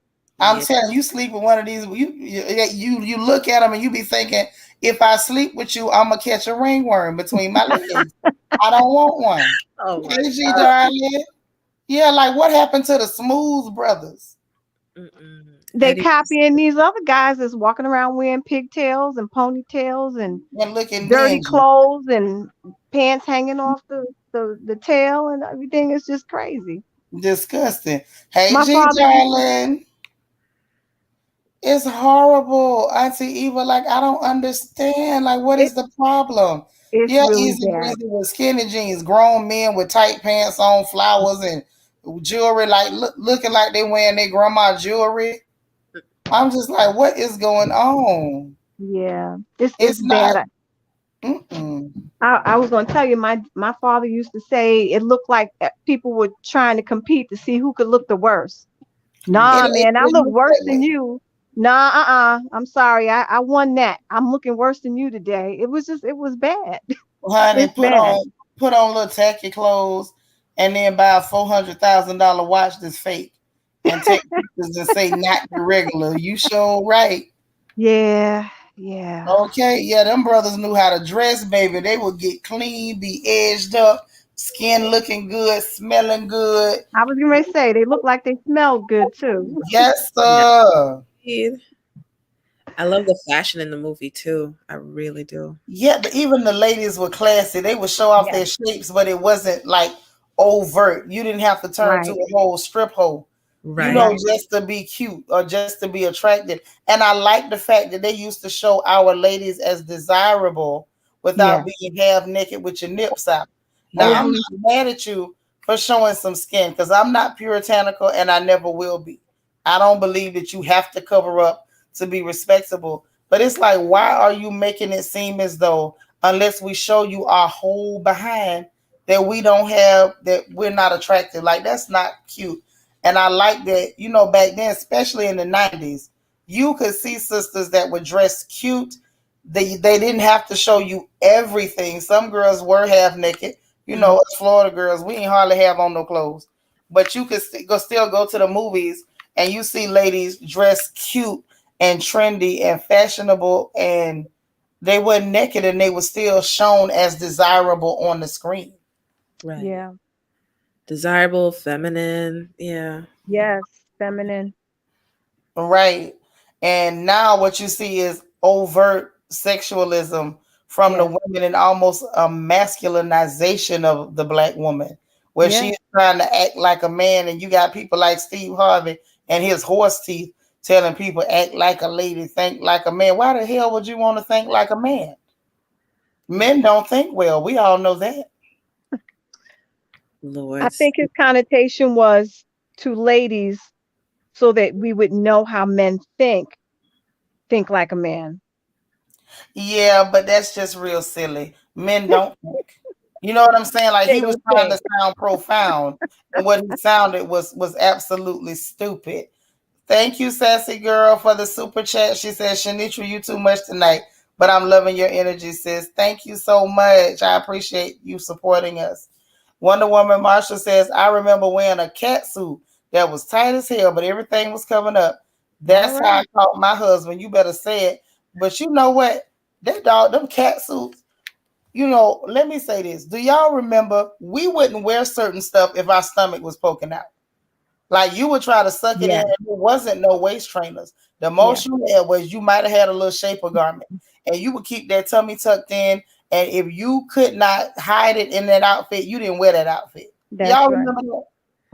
I'm Yeah. telling you, sleep with one of these. You look at them and you be thinking, if I sleep with you, I'm gonna catch a ringworm between my legs. I don't want one. Oh my Hey, G God. darling. Yeah, like what happened to the Smooth Brothers Mm-mm. They Eddie. copying these other guys that's walking around wearing pigtails and ponytails and and looking dirty dingy? clothes and pants hanging off the tail and everything. Is just crazy. Disgusting. Hey, My G father used to. darling. It's horrible, Auntie Eva. Like, I don't understand. Like, what It is the problem? it's Yeah, really Easy bad. Breezy with skinny jeans, grown men with tight pants on, flowers and jewelry, like looking like they wearing their grandma jewelry. I'm just like, what is going on? Yeah, it's It's bad. not. Mm-mm. I was going to tell you, my father used to say it looked like people were trying to compete to see who could look the worst. It, Nah, it man, I didn't look look worse that than way. you. Nah, I'm sorry. I won that. I'm looking worse than you today. It was bad. Honey, It's bad. put on little tacky clothes, and then buy a $400,000 watch that's fake, and take pictures and say not the regular. You sure right. Yeah, yeah. Okay, yeah, them brothers knew how to dress, baby. They would get clean, be edged up, skin looking good, smelling good. I was gonna say they look like they smelled good too. Yes, Yeah. sir. I love the fashion in the movie too. I really do. Yeah, even the ladies were classy. They would show off Yes, their shapes, but it wasn't like overt. You didn't have to turn to right, a whole strip hole, Right. right. just to be cute or just to be attractive. And I like the fact that they used to show our ladies as desirable without Yeah. being half naked with your nips out. Now, I'm Mhm. not mad at you for showing some skin because I'm not puritanical and I never will be. I don't believe that you have to cover up to be respectable. But it's like, why are you making it seem as though unless we show you our whole behind that we don't have that we're not attractive? Like that's not cute. And I like that, back then, especially in the 90s, you could see sisters that were dressed cute. They didn't have to show you everything. Some girls were half naked. Mhm. Us Florida girls, we ain't hardly have on no clothes. But you could still go to the movies and you see ladies dressed cute and trendy and fashionable, and they were naked and they were still shown as desirable on the screen. Right. Yeah. Desirable, feminine. Yeah. Yes. Feminine. Right. And now what you see is overt sexualism from the Yes. women and almost a masculinization of the black woman, where Yeah. she's trying to act like a man. And you got people like Steve Harvey and his horse teeth telling people, act like a lady, think like a man. Why the hell would you want to think like a man? Men don't think well. We all know that. I Lord. think his connotation was to ladies so that we would know how men think like a man. Yeah, but that's just real silly. Men don't think. You know what I'm saying? Like They he was don't trying to think. sound profound, and what he sounded was absolutely stupid. Thank you, sassy girl, for the super chat. She says, Shanitra, you too much tonight, but I'm loving your energy, sis. Thank you so much. I appreciate you supporting us. Wonder Woman Marshall says, I remember wearing a cat suit that was tight as hell, but everything was coming up. All That's how right. I caught my husband. You better say it. But you know what? That dog, them cat suits, let me say this. Do y'all remember we wouldn't wear certain stuff if our stomach was poking out? Like you would try to suck it in, Yeah. and there wasn't no waist trainers. The Yeah. most you had was you might have had a little shaper garment, and you would keep that tummy tucked in. And if you could not hide it in that outfit, you didn't wear that outfit. That's Y'all right. remember that?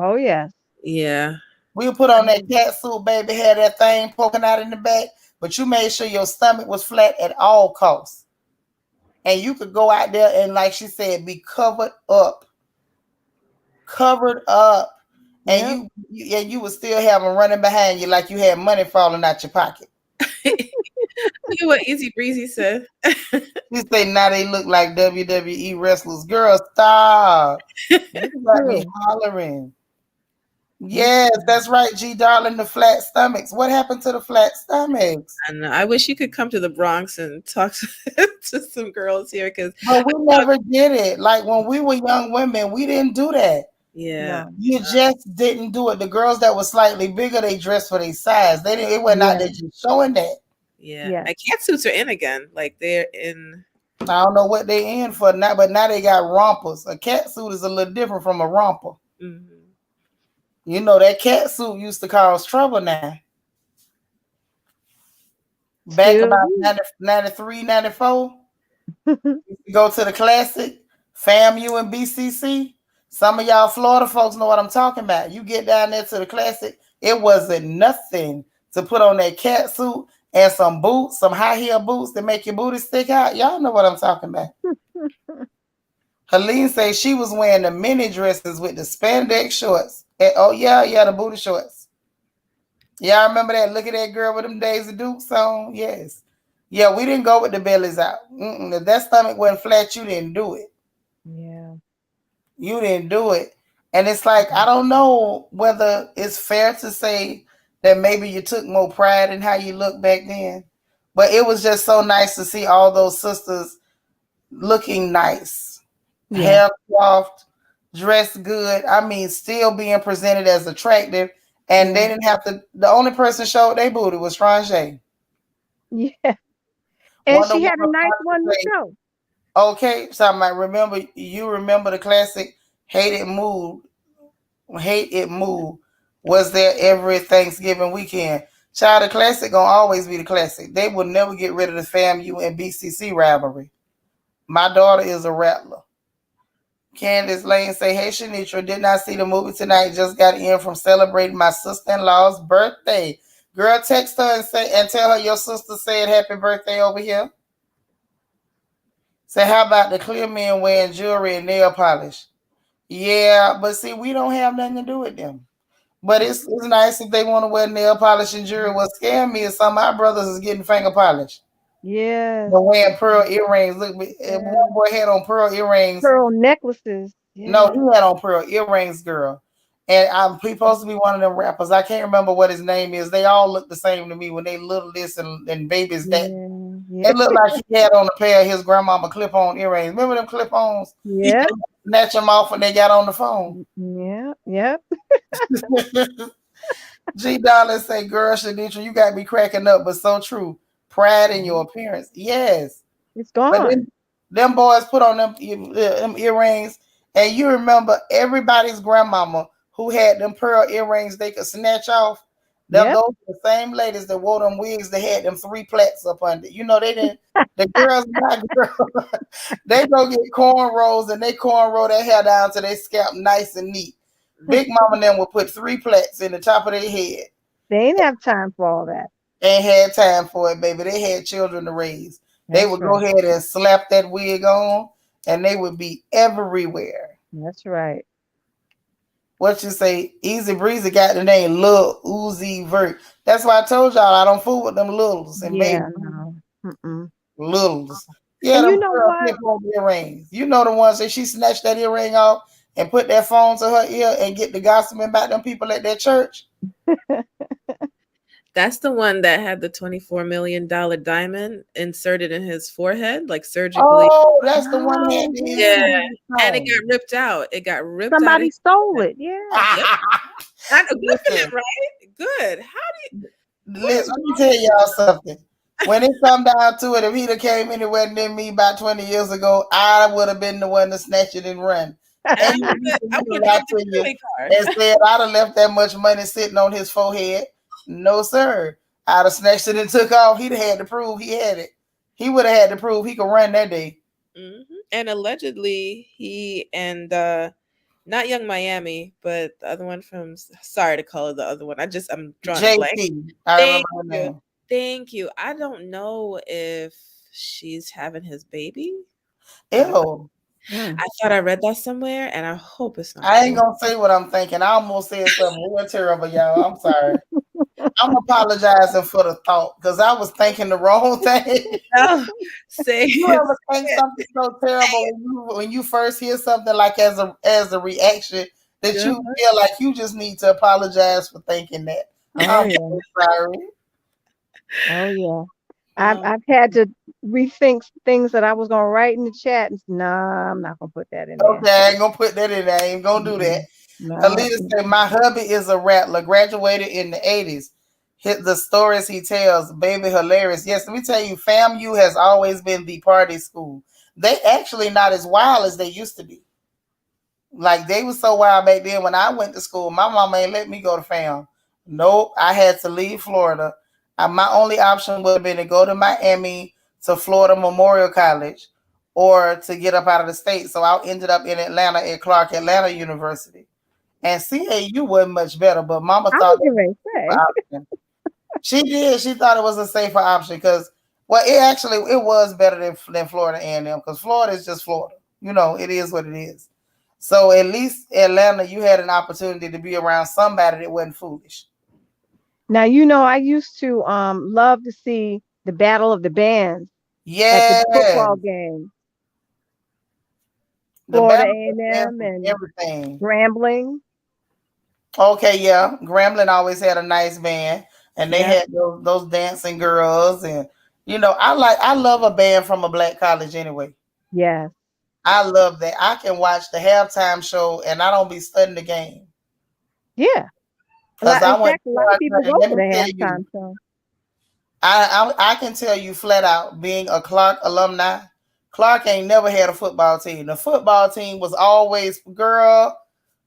Oh yes. Yeah. We would put on that cat suit, baby, had that thing poking out in the back, but you made sure your stomach was flat at all costs. And you could go out there and, like she said, be covered up, and Yep. you would still have them running behind you like you had money falling out your pocket. Look at what Easy Breezy said. You say now they look like WWE wrestlers. Girl, stop. You got me True. hollering. It's Yes, that's right, G darling. The flat stomachs. What happened to the flat stomachs? And I wish you could come to the Bronx and talk to some girls here because But we never did it. Like when we were young women, we didn't do that. Yeah. No. You just didn't do it. The girls that were slightly bigger, they dressed for their size. They didn't. It went out Yeah. there just showing that. Yeah. Yes. And catsuits are in again. Like they're in. I don't know what they in for now, but now they got rompers. A cat suit is a little different from a romper. Mhm. You know that cat suit used to cause trouble now. Back Still about do. 90, 93, 94. You go to the classic, FAMU and BCC. Some of y'all Florida folks know what I'm talking about. You get down there to the classic, it wasn't nothing to put on that cat suit and some boots, some high heel boots that make your booty stick out. Y'all know what I'm talking about. Helene says she was wearing the mini dresses with the spandex shorts. And, oh yeah, yeah, the booty shorts. Y'all remember that? Look at that girl with them Daisy Dukes on. Yes. Yeah, we didn't go with the bellies out. If that stomach wasn't flat, you didn't do it. Yeah. You didn't do it. And it's like, I don't know whether it's fair to say that maybe you took more pride in how you looked back then. But it was just so nice to see all those sisters looking nice, Yeah. hair coiffed, dressed good. I mean, still being presented as attractive. And Yeah. they didn't have to, the only person showed their booty was Strange. Yeah. And Wonder she had a Woman nice one to say, show. okay, so I might remember, you remember the classic Hate It Move. Hate It Move was there every Thanksgiving weekend. Child, the classic gonna always be the classic. They will never get rid of the FAMU and BCC rivalry. My daughter is a rattler. Candace Lane say, hey Shanitra, did not see the movie tonight. Just got in from celebrating my sister-in-law's birthday. Girl, text her and say and tell her your sister said happy birthday over here. Say, how about the clear men wearing jewelry and nail polish? Yeah, but see, we don't have nothing to do with them. But it's nice if they want to wear nail polish and jewelry. What scared me is some of my brothers is getting finger polish. Yes. They're wearing pearl earrings. Look, Yeah. one boy had on pearl earrings. Pearl necklaces. No, Yeah. he had on pearl earrings, girl. And he's supposed to be one of them rappers. I can't remember what his name is. They all look the same to me when they little this and babies that. Yeah. Yeah. It looked like he had on a pair of his grandmama clip-on earrings. Remember them clip-ons? Yep. Snatch them off when they got on the phone. Yeah. Yep. G Dollar say, girl, Shaditra, you got me cracking up, but so true. Pride in your appearance. Yes. It's But gone. then them boys put on them earrings, and you remember everybody's grandmama who had them pearl earrings they could snatch off. Them Yep. those were the same ladies that wore them wigs that had them three plaits up under. You know, they didn't the girls not girls. They go get cornrows and they cornrow their hair down to their scalp nice and neat. Big mama and them would put three plaits in the top of their head. They ain't have time for all that. Ain't had time for it, baby. They had children to raise. They That's would go right. ahead and slap that wig on, and they would be everywhere. That's right. What you say? Easy Breezy got the name Lil Uzi Vert. That's why I told y'all I don't fool with them littles and baby Yeah. No. Mm-mm. littles. Yeah, And you them know girl what? clip on earrings. You know the ones that she snatched that earring off and put that phone to her ear and get the gossiping about them people at their church. That's the one that had the $24 million diamond inserted in his forehead, like surgically. Oh, that's the one that had Oh, the Yeah. yeah. earring. And it got ripped out. It got ripped out. Somebody stole it. Yeah. Yep. Good for Listen, him, right? Good. How let me tell y'all something. When it come down to it, if he'd have came anywhere near me about 20 years ago, I would have been the one to snatch it and run. And you I to would lie have to you the card. and said I'd have left that much money sitting on his forehead. No, sir. I'd have snatched it and took off. He'd have had to prove he had it. He would have had to prove he could run that day. And allegedly, he and not Young Miami, but the other one from. Sorry to call it the other one. I'm drawing a blank. JT. I Thank remember her you. name. Thank you. I don't know if she's having his baby. Ew. I thought I read that somewhere, and I hope it's not I ain't true. gonna say what I'm thinking. I almost said something real terrible, y'all. I'm sorry. I'm apologizing for the thought because I was thinking the wrong thing. No, say You ever think something so terrible when you first hear something like as a reaction that you feel like you just need to apologize for thinking that. Oh I'm yeah. so sorry. Oh yeah. I've had to rethink things that I was gonna write in the chat. And nah, I'm not gonna put that in there. Okay, I ain't gonna put that in there. I ain't gonna do that. No. Alita said, "My hubby is a rattler. Graduated in the '80s. Hit the stories he tells, baby, hilarious. Yes, let me tell you, FAMU has always been the party school. They actually not as wild as they used to be. Like they was so wild back then. When I went to school, my mama ain't let me go to FAM. Nope, I had to leave Florida. My only option would have been to go to Miami to Florida Memorial College, or to get up out of the state. So I ended up in Atlanta at Clark Atlanta University. And CAU wasn't much better, but Mama I thought was that going to was say. an option. She did. She thought it was a safer option because, well, it was better than Florida A&M, because Florida is just Florida. You know, it is what it is. So at least Atlanta, you had an opportunity to be around somebody that wasn't foolish. Now, I used to love to see the Battle of the Bands at the Yeah, football game. the Florida battle of the A&M was and everything. Grambling. Okay, yeah, Gremlin always had a nice band, and they Yep. had those dancing girls, and I love a band from a black college anyway. Yes. I love that. I can watch the halftime show and I don't be studying the game. Yeah. Because In I went fact, a lot of people and go let to me the tell you, halftime show. I can tell you flat out, being a Clark alumni, Clark ain't never had a football team. The football team was always, girl,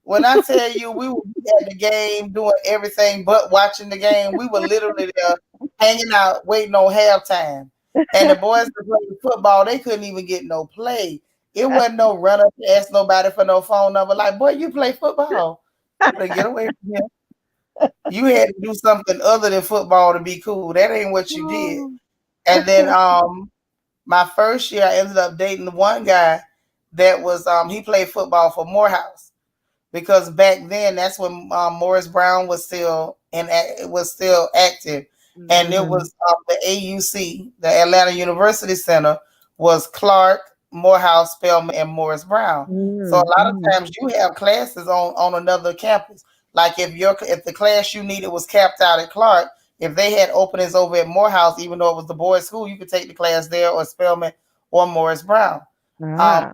when I tell you we would be at the game doing everything but watching the game, we were literally there hanging out, waiting on halftime. And the boys that played football, they couldn't even get no play. It wasn't no run up to ask nobody for no phone number. Like, boy, you play football. You better get away from here. You had to do something other than football to be cool. That ain't what you did. Oh. And then my first year I ended up dating the one guy that was he played football for Morehouse, because back then that's when Morris Brown was still active, and it Mhm. was the AUC, the Atlanta University Center, was Clark, Morehouse, Spelman, and Morris Brown. So a Mm, lot of mm. times you have classes on another campus. Like if the class you needed was capped out at Clark, if they had openings over at Morehouse, even though it was the boys' school, you could take the class there, or Spelman, or Morris Brown. Um, Ah.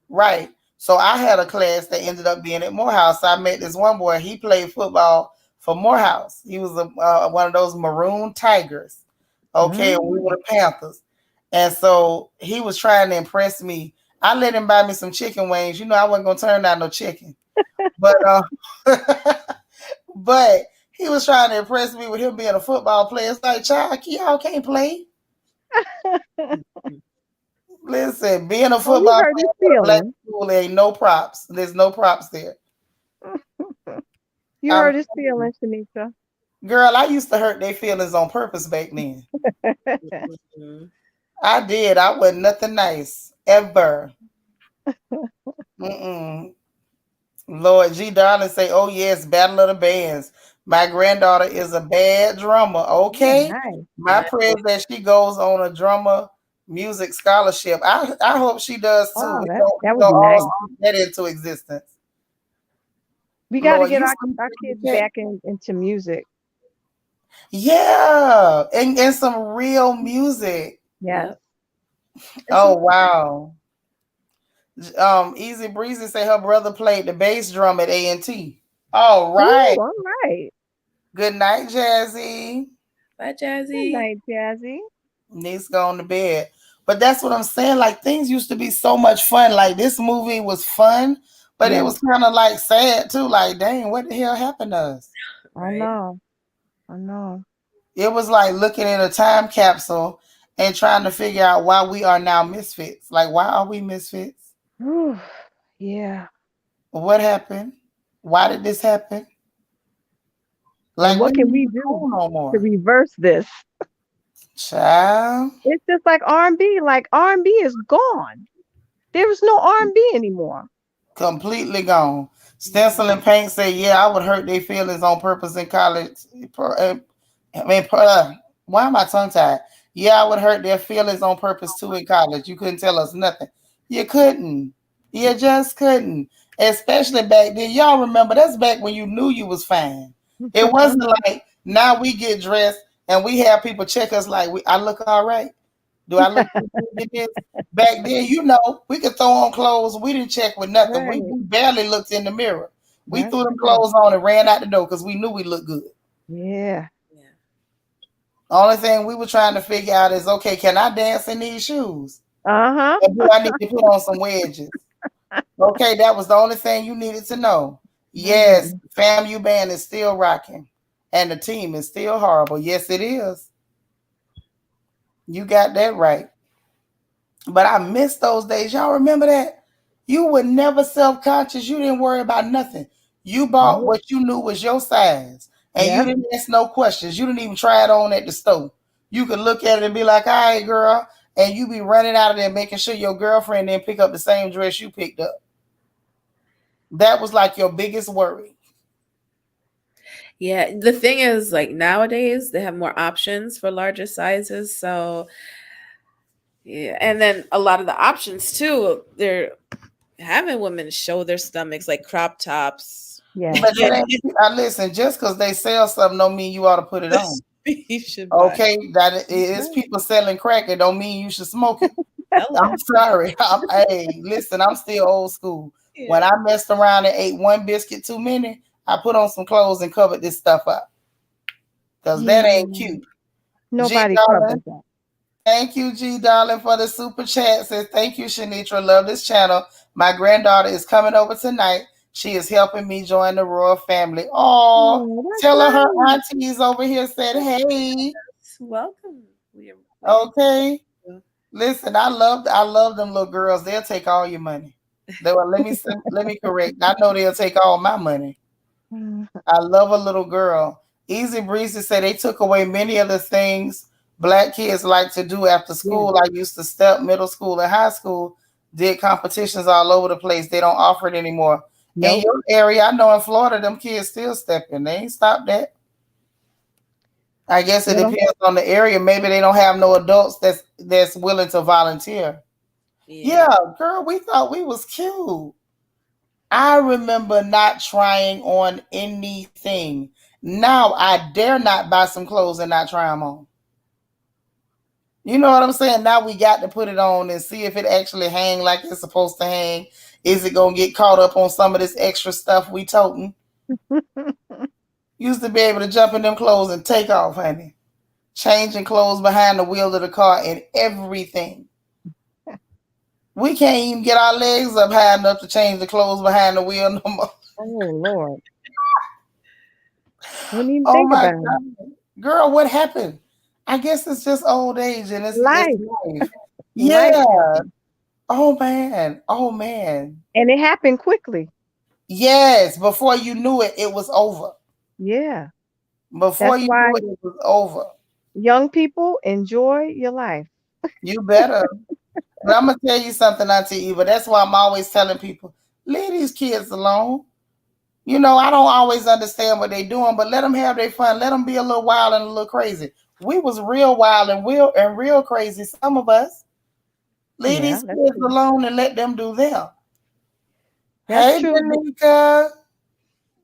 Right. So I had a class that ended up being at Morehouse. I met this one boy. He played football for Morehouse. He was one of those maroon tigers. Okay, and we Mm. were the Panthers. And so he was trying to impress me. I let him buy me some chicken wings. I wasn't gonna turn down no chicken, but but he was trying to impress me with him being a football player. It's like, child, y'all can't play. Listen, being a Oh, you football hurt his player at a black feelings. school, there ain't no props. There's no props there. You I'm hurt his feelings, Shanika. Girl, I used to hurt their feelings on purpose back then. Mhm. I did. I wasn't nothing nice ever. Mm-mm. Lord G. Darling say, "Oh yes, Battle of the Bands. My granddaughter is a bad drummer. Oh, Okay, nice. my Nice. prayer is that she goes on a drummer music scholarship. I hope she does too. Oh, We that don't we that would don't be all nice. speak that into existence. We got to Lord, get you our sleep in kids the chat. back into music. Yeah, and some real music. Yes. Yep. And Oh some wow. Easy Breezy say her brother played the bass drum at A&T. All Ooh, right. all right. Good night, Jazzy. Bye, Good Jazzy. night, Jazzy. Needs going to bed. But that's what I'm saying. Like, things used to be so much fun. Like, this movie was fun, but it Yes, was kind of like sad too. Like, dang, what the hell happened to us? I Right. know. I know. It was like looking in a time capsule and trying to figure out why we are now misfits. Like, why are we misfits? Whew. Yeah. What happened? Why did this happen? And Like, what we can ain't we even do cool no to more. reverse this? Child. It's just like R&B. Like R&B is gone. There is no R&B anymore. Completely gone. Stencil and Paint say, "Yeah, I would hurt their feelings on purpose in college." Why am I tongue tied? Yeah, I would hurt their feelings on purpose too in college. You couldn't tell us nothing. You couldn't. You just couldn't. Especially back then. Y'all remember that's back when you knew you was fine. It wasn't like now we get dressed and we have people check us like I look all right. Do I look too good in this? Back then, we could throw on clothes. We didn't check with nothing. We Right. barely looked in the mirror. We That's threw them true. clothes on and ran out the door because we knew we looked good. Yeah. Yeah. Only thing we were trying to figure out is, okay, can I dance in these shoes? Uh-huh. Or do I need to put on some wedges? Okay, that was the only thing you needed to know. My Yes, goodness. FAMU band is still rocking. And the team is still horrible. Yes, it is. You got that right. But I miss those days. Y'all remember that? You were never self-conscious. You didn't worry about nothing. You bought Nope. what you knew was your size. And you Yep. didn't ask no questions. You didn't even try it on at the store. You could look at it and be like, all right, girl. And you be running out of there making sure your girlfriend didn't pick up the same dress you picked up. That was like your biggest worry. Yeah, the thing is, like nowadays, they have more options for larger sizes. So, yeah, and then a lot of the options too, they're having women show their stomachs, like crop tops. Yeah. But that ain't, listen, just because they sell something don't mean you ought to put it on. You should buy. Okay, that That's is right. people selling crack. It don't mean you should smoke it. Hello. I'm sorry. Hey, listen, I'm still old school. When Yeah. I messed around and ate one biscuit too many, I put on some clothes and covered this stuff up. Because that Yeah. ain't cute. G Nobody Darling, covers that. thank you, G Darling, for the super chat. Says thank you, Shanitra. Love this channel. My granddaughter is coming over tonight. She is helping me join the royal family. Oh, Oh, that's tell her her right. aunties over here said hey. Welcome. We Okay. Listen, I love them little girls. They'll take all your money. Let me correct. I know they'll take all my money. Mm. I love a little girl. Easy Breezy said they took away many of the things black kids like to do after Yeah. school. I used to step middle school and high school, did competitions all over the place. They don't offer it anymore. In Nope. your area, I know in Florida, them kids still stepping. They ain't stopped that. I guess it Well, depends on the area. Maybe they don't have no adults that's willing to volunteer. Yeah. Yeah, girl, we thought we was cute. I remember not trying on anything. Now I dare not buy some clothes and not try them on. You know what I'm saying? Now we got to put it on and see if it actually hang like it's supposed to hang. Is it gonna get caught up on some of this extra stuff we toting? Used to be able to jump in them clothes and take off, honey. Changing clothes behind the wheel of the car and everything. We can't even get our legs up high enough to change the clothes behind the wheel no more. oh Lord. Wouldn't even Oh think my about it. God. Girl, what happened? I guess it's just old age and it's Life. life. Life Yeah. happened. Oh man. Oh man. And it happened quickly. Yes. Before you knew it, it was over. Yeah. Before That's you why knew it, it was over. young people enjoy your life. You better. But I'm gonna tell you something, Auntie Eva. That's why I'm always telling people, leave these kids alone. You know, I don't always understand what they're doing, but let them have their fun. Let them be a little wild and a little crazy. We was real wild and real crazy. Some of us leave Yeah, these that's kids true. alone and let them do them. That's Hey, true. Danica.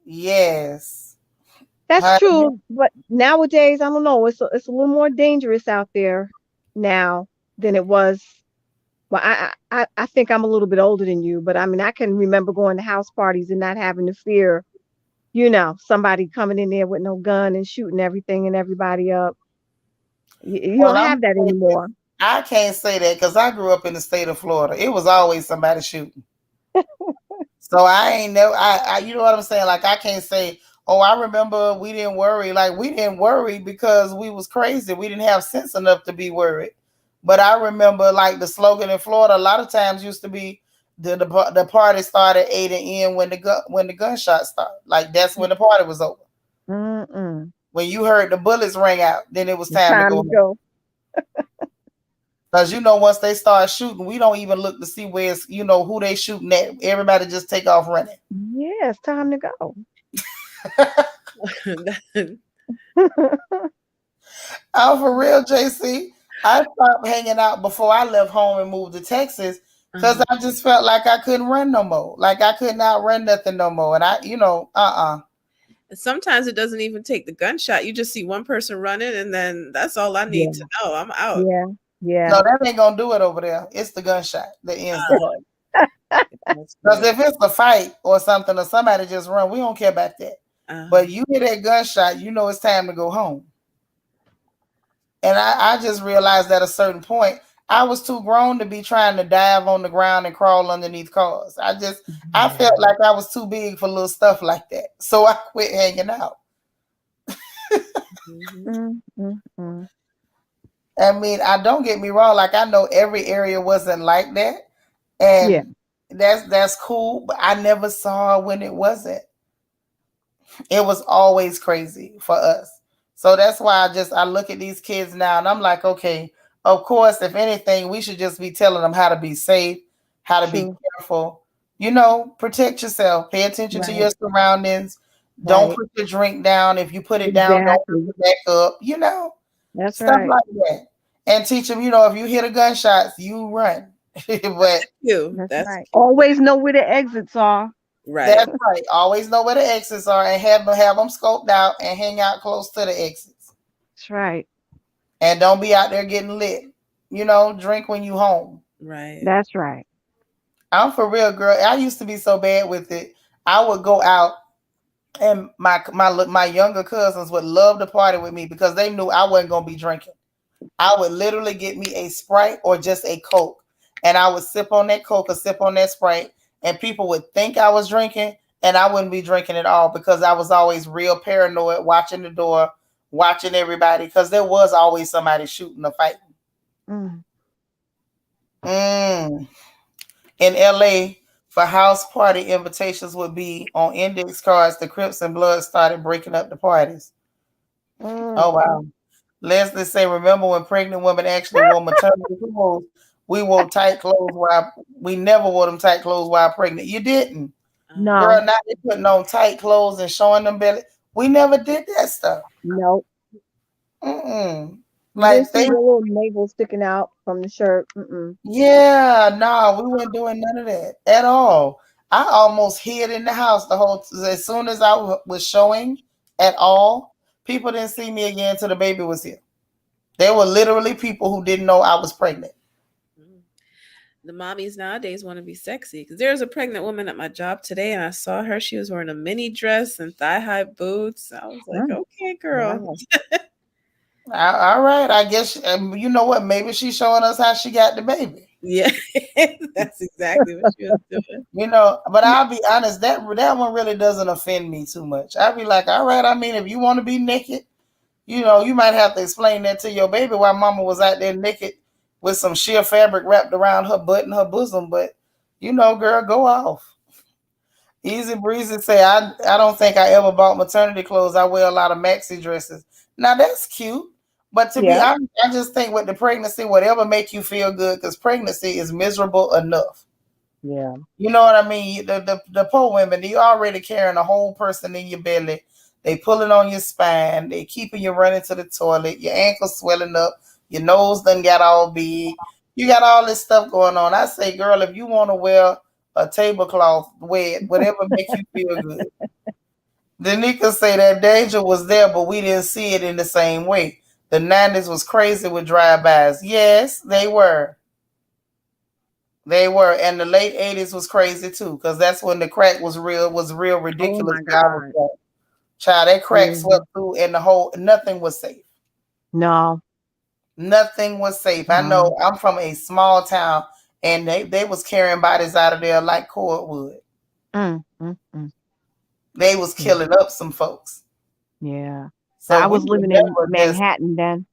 Yes. That's Honey. true. But nowadays, I don't know. It's a little more dangerous out there now than it was. Well, I think I'm a little bit older than you, but I mean, I can remember going to house parties and not having to fear, somebody coming in there with no gun and shooting everything and everybody up. You Well, don't have that anymore. I can't say that because I grew up in the state of Florida. It was always somebody shooting. So I ain't know. You know what I'm saying? Like I can't say, oh, I remember we didn't worry. Like we didn't worry because we was crazy. We didn't have sense enough to be worried. But I remember like the slogan in Florida a lot of times used to be the party started 8 a.m. when the gunshots started. Like that's when the party was over. Mm-mm. When you heard the bullets ring out, then it was It's time to time go to home. go. Because once they start shooting, we don't even look to see where it's, who they shooting at. Everybody just take off running. Yeah, it's time to go. Oh, for real, JC. I stopped hanging out before I left home and moved to Texas because I just felt like I couldn't run no more. Like I could not run nothing no more. And Sometimes it doesn't even take the gunshot. You just see one person running, and then that's all I need Yeah, to know. I'm out. yeah, yeah. No, that ain't gonna do it over there. It's the gunshot that ends the party. That's Because great. if it's a fight or something or somebody just run, we don't care about that. Uh-huh. But you hear that gunshot, you know it's time to go home. And I just realized at a certain point, I was too grown to be trying to dive on the ground and crawl underneath cars. I felt Yeah. like I was too big for little stuff like that. So I quit hanging out. Mhm. Mm, mm, mm. I mean, I don't get me wrong. Like I know every area wasn't like that, Yeah, and that's cool. But I never saw when it wasn't. It was always crazy for us. So that's why I look at these kids now and I'm like, okay, of course, if anything, we should just be telling them how to be safe, how to be true. careful. Protect yourself, pay attention to your Right, surroundings. Don't right. put your drink down. If you put it down, don't put Exactly. it back up, That's stuff right. like that. And teach them, if you hear the gunshots, you run. But You. That's That's right. cute. Always know where the exits are. Right. that's right. Always know where the exits are and have them scoped out and hang out close to the exits. That's right. And don't be out there getting lit. Drink when you home. Right. That's right. I'm for real, girl. I used to be so bad with it. I would go out, and my younger cousins would love to party with me because they knew I wasn't gonna be drinking. I would literally get me a Sprite or just a Coke, and I would sip on that Coke or sip on that Sprite, and people would think I was drinking, and I wouldn't be drinking at all because I was always real paranoid, watching the door, watching everybody, because there was always somebody shooting or fighting. Mm. Mm. In LA, for house party invitations would be on index cards. The Crips and Bloods started breaking up the parties. Mm, Oh mm. wow. Leslie say, remember when pregnant women actually wore maternity clothes? We wore tight clothes while we never wore them tight clothes while pregnant. You didn't. Uh-huh. Girl, No, now they putting on tight clothes and showing them belly. We never did that stuff. no. Mm-mm. You didn't Like see they, your little navel sticking out from the shirt. Mm-mm. yeah, no, we weren't doing none of that at all. I almost hid in the house the whole. As soon as was showing at all, people didn't see me again until the baby was here. There were literally people who didn't know I was pregnant. Mm. The mommies nowadays want to be sexy because there was a pregnant woman at my job today and I saw her. She was wearing a mini dress and thigh high boots. I was like, Mm. okay, girl. Wow. All right, I guess you know what? Maybe she's showing us how she got the baby. Yeah, that's exactly what she was doing. But I'll be honest, that one really doesn't offend me too much. I'd be like, all right, I mean, if you want to be naked, you might have to explain that to your baby why mama was out there naked with some sheer fabric wrapped around her butt and her bosom. But girl, go off. Easy Breezy say, I don't think I ever bought maternity clothes. I wear a lot of maxi dresses. Now that's cute. But to be Yeah, honest, I just think with the pregnancy, whatever make you feel good, because pregnancy is miserable enough. yeah. You know what I mean? The poor women, you already carrying a whole person in your belly. They pulling on your spine. They keeping you running to the toilet. Your ankles swelling up. Your nose done got all big. You got all this stuff going on. I say, girl, if you want to wear a tablecloth, wear it. Whatever makes you feel good. Danica say that danger was there, but we didn't see it in the same way. The 90s was crazy with drive-bys. Yes, they were. They were, and the late 80s was crazy too, because that's when the crack was real Oh ridiculous my to our God. point. Child, that crack Hmm. swept through and the whole nothing was safe. No, Nothing was safe. I no. know I'm from a small town and they was carrying bodies out of there like cordwood. Mm, mm, mm. They was Yeah, killing up some folks. yeah. So I we was would living in never just Manhattan then,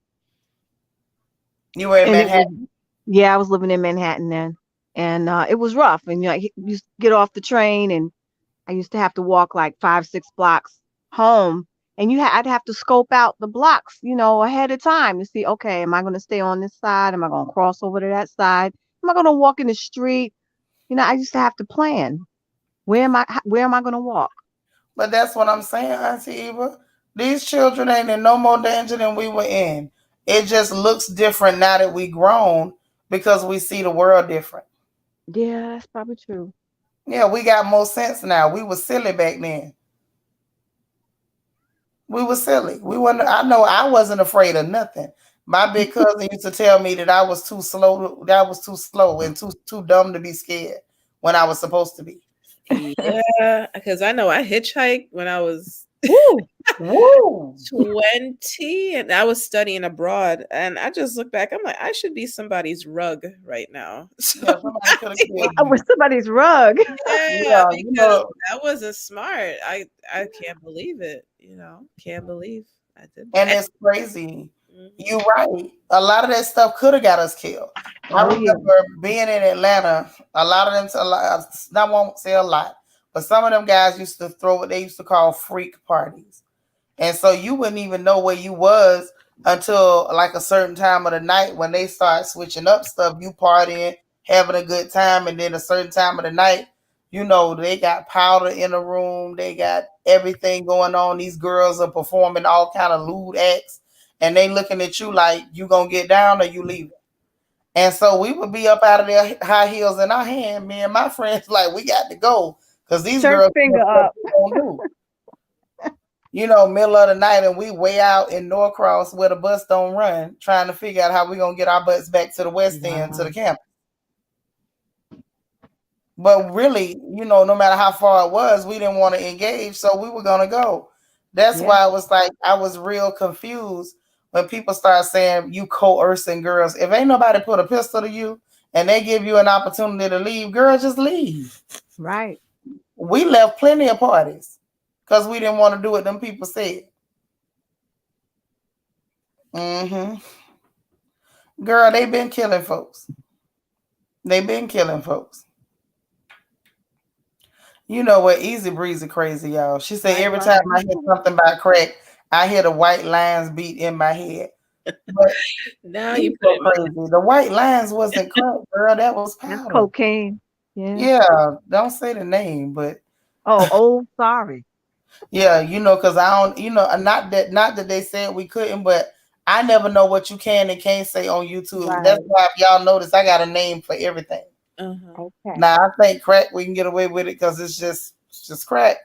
you were in and it was, Manhattan. yeah, I was living in Manhattan then, and it was rough. And you used to get off the train, and I used to have to walk like 5, 6 blocks home, and I'd have to scope out the blocks, ahead of time to see, okay, am I going to stay on this side? Am I going to cross over to that side? Am I going to walk in the street? I used to have to plan. Where am I going to walk? But that's what I'm saying, Auntie Eva. These children ain't in no more danger than we were in. It just looks different now that we grown because we see the world different. Yeah, that's probably true. Yeah, we got more sense now. We were silly back then. We were silly. We weren't. I know I wasn't afraid of nothing. My big cousin used to tell me that I was too slow. That I was too slow and too dumb to be scared. when I was supposed to be. Yeah, because I know I hitchhiked when I was Woo. Woo! 20 and I was studying abroad. And I just look back, I'm like, I should be somebody's rug right now. Yeah, somebody could have killed I was you. somebody's rug. Yeah, Yeah, because that wasn't smart. I can't believe it. Can't believe I did and that. it's crazy. Mhm. You're right. A lot of that stuff could have got us killed. I Oh yeah. remember being in Atlanta. A lot of them, I won't say a lot, but some of them guys used to throw what they used to call freak parties. And so you wouldn't even know where you was until like a certain time of the night when they start switching up stuff. You partying, having a good time, and then a certain time of the night, they got powder in the room. They got everything going on. These girls are performing all kind of lewd acts, and they looking at you like you gonna get down or you leaving. And so we would be up out of there, high heels in our hand. Me and my friends like we got to go because these Church girls finger doing stuff up. we don't do. Middle of the night, and we way out in Norcross where the bus don't run, trying to figure out how we gonna get our butts back to the West End to the campus. But really, no matter how far it was, we didn't want to engage, so we were gonna go. That's Yeah. why I was like, I was real confused when people start saying you coercing girls. If ain't nobody put a pistol to you and they give you an opportunity to leave, girl, just leave. Right. We left plenty of parties because we didn't want to do what them people said. Mm-hmm. Girl, they been killing folks. They been killing folks. You know what? Easy breezy crazy, y'all. She said Right. every Right. time I hear something about crack, I hear the white lines beat in my head. But Now you she's put so it in crazy. The white lines wasn't crack, girl. That was That's powder. cocaine. Yeah. Yeah, don't say the name, but Oh, sorry. yeah, because I don't, not that they said we couldn't, but I never know what you can and can't say on YouTube. That's Right. why if y'all notice, I got a name for everything. uh-huh. Okay. Now I think crack we can get away with it because it's just crack.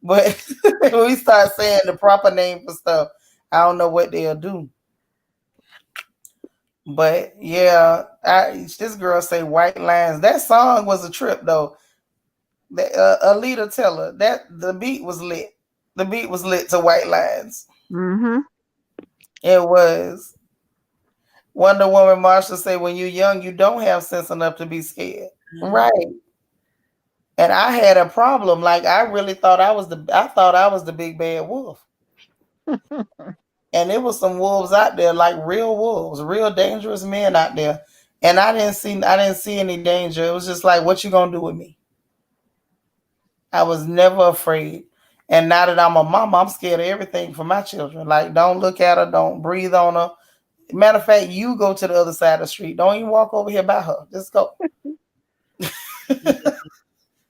But when we start saying the proper name for stuff, I don't know what they'll do. But yeah, this girl say white lines. That song was a trip though. Alita Teller, that the beat was lit. The beat was lit to white lines. Mm-hmm. It was. Wonder Woman Marshall say, when you're young, you don't have sense enough to be scared. Right. And I had a problem. Like I really thought I was the big bad wolf. And there was some wolves out there, like real wolves, real dangerous men out there. And I didn't see any danger. It was just like, what you gonna do with me? I was never afraid. And now that I'm a mama, I'm scared of everything for my children. Like, don't look at her, don't breathe on her. Matter of fact, you go to the other side of the street. Don't even walk over here by her. Just go.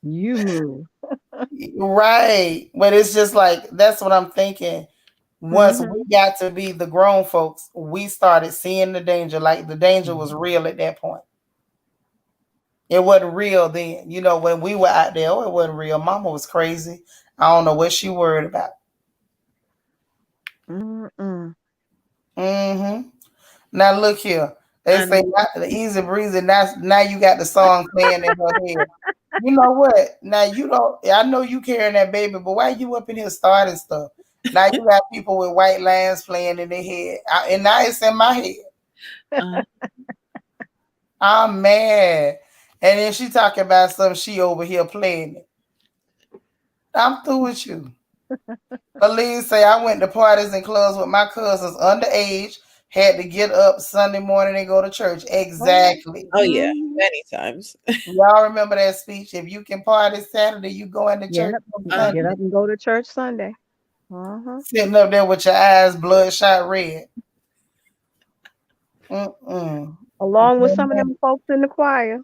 You move. Right. But it's just like, that's what I'm thinking. Once Mm-hmm. we got to be the grown folks, we started seeing the danger. Like the danger was real at that point. It wasn't real then. When we were out there, it wasn't real. Mama was crazy. I don't know what she worried about. Mm-mm. Mm-hmm. Now look here. They say And not the easy breezy. Now you got the song playing in her head. You know what? Now you don't. I know you carrying that baby, but why you up in here starting stuff? Now you got people with white lines playing in their head, and now it's in my head. uh, I'm mad. And then she talking about something she over here playing it. I'm through with you. Believe say I went to parties and clubs with my cousins underage. Had to get up Sunday morning and go to church. Exactly. oh yeah, Mm-hmm. many times. Y'all remember that speech? If you can party Saturday, you go into church Yep. on Uh, Get Sunday. up and go to church Sunday. Uh-huh. Sitting up there with your eyes bloodshot red. Mm-mm. Along with some of them folks in the choir.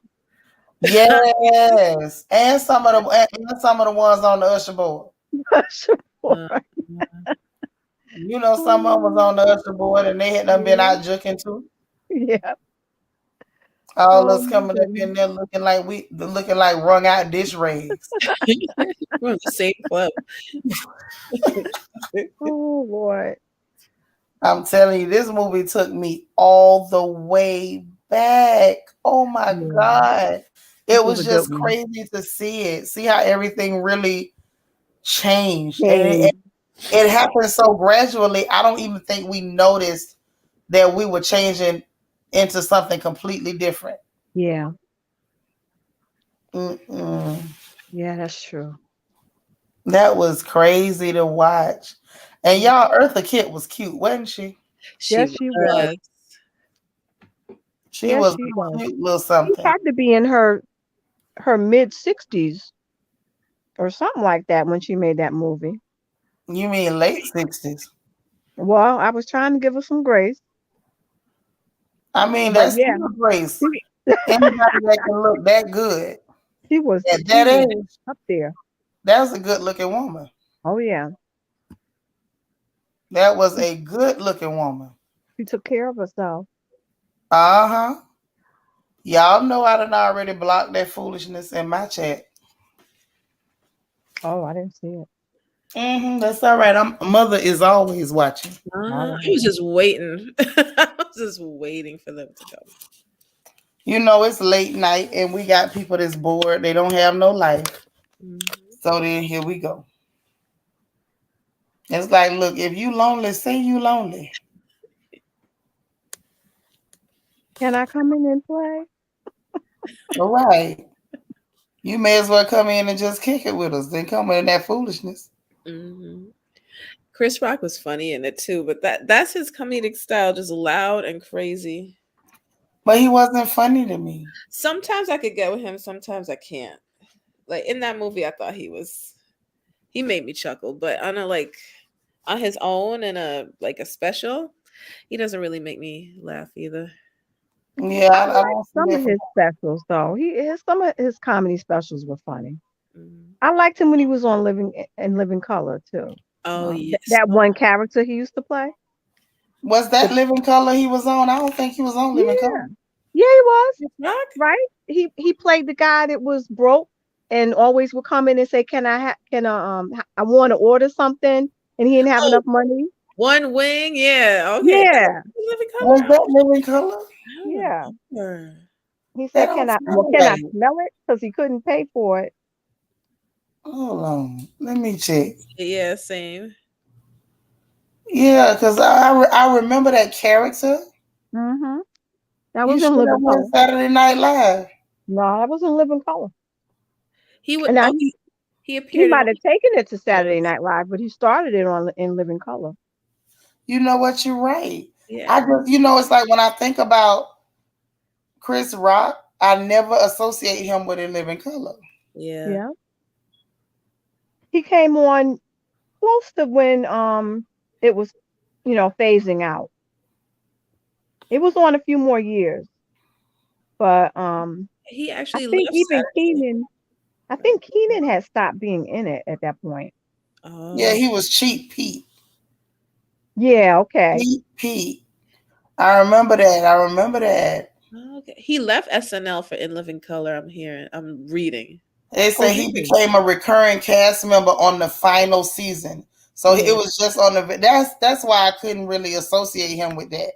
Yes, and some of the ones on the usher board. Sure. uh, Some of them was on the usher board and they had done been out juking too. Yeah. All Oh us my coming up goodness. in there looking like wrung out dish rags. from the same club. Oh boy. I'm telling you, this movie took me all the way back. Oh my Yeah. God. It was was a good just one. crazy to see it, see how everything really changed. And Hey, it happened so gradually. I don't even think we noticed that we were changing into something completely different. yeah, Mm-mm. yeah, that's true. That was crazy to watch. And Mm. y'all, Eartha Kitt was cute, wasn't she? She Yes, she was. was. She Yes, was she a was. cute little She something. had to be in her mid 60s or something like that when she made that movie. You mean late 60s? Well, I was trying to give her some grace, I mean, but that's yeah, still grace. she, Anybody that can look that good she was at she that was age, up there. that's a good looking woman. Oh yeah, That was a good looking woman. she took care of herself. Uh huh. Y'all know I done already blocked that foolishness in my chat. Oh, I didn't see it. That's all right. Mother is always watching. All I right. was just waiting. I was just waiting for them to go. You know it's late night and we got people that's bored. They don't have no life. Mhm. So then here we go. It's like, look, if you lonely, say you lonely. Can I come in and play? All right. You may as well come in and just kick it with us. Then come in that foolishness. Mhm. Chris Rock was funny in it too, but that's his comedic style, just loud and crazy. But he wasn't funny to me. Sometimes I could get with him, sometimes I can't. Like in that movie, I thought he made me chuckle, but on a like on his own in a like a special, he doesn't really make me laugh either. Yeah, I I like don't see some that of from. his specials though. Some of his comedy specials were funny. Mhm. I liked him when he was on Living Color too. Oh yes. That one character he used to play. Was The, that Living Color he was on? I don't think he was on Living yeah, Color. yeah, he was Chris Rock? right. He played the guy that was broke and always would come in and say, I want to order something," and he didn't have Oh, enough money. One Wing. Yeah. Okay. That's Yeah, Living Was Color. that Living Color? I don't yeah. remember. He That said, don't sound can I right. smell it?" Because he couldn't pay for it. Hold on. Let me check. Yeah, same. Yeah, because I remember that character. Hmm. That You was should in have Living went Color. Saturday Night Live. No, that was in Living Color. He would. And now Oh, he he appeared in might all have taken it to those. Saturday Night Live, but he started it on in Living Color. You know what? You're right. I Yeah. just, it's like when I think about Chris Rock, I never associate him with a Living Color. Yeah. Yeah. He came on close to when it was, phasing out. It was on a few more years, but He I actually think left even Saturday. Keenan had stopped being in it at that point. Yeah, Oh, he was Cheap Pete. Yeah, okay. Cheap Pete. I remember that. I remember that. okay. He left SNL for In Living Color. I'm hearing. I'm reading. They Oh, say did he he? became a recurring cast member on the final season. So it Yeah. was just on the. That's why I couldn't really associate him with that.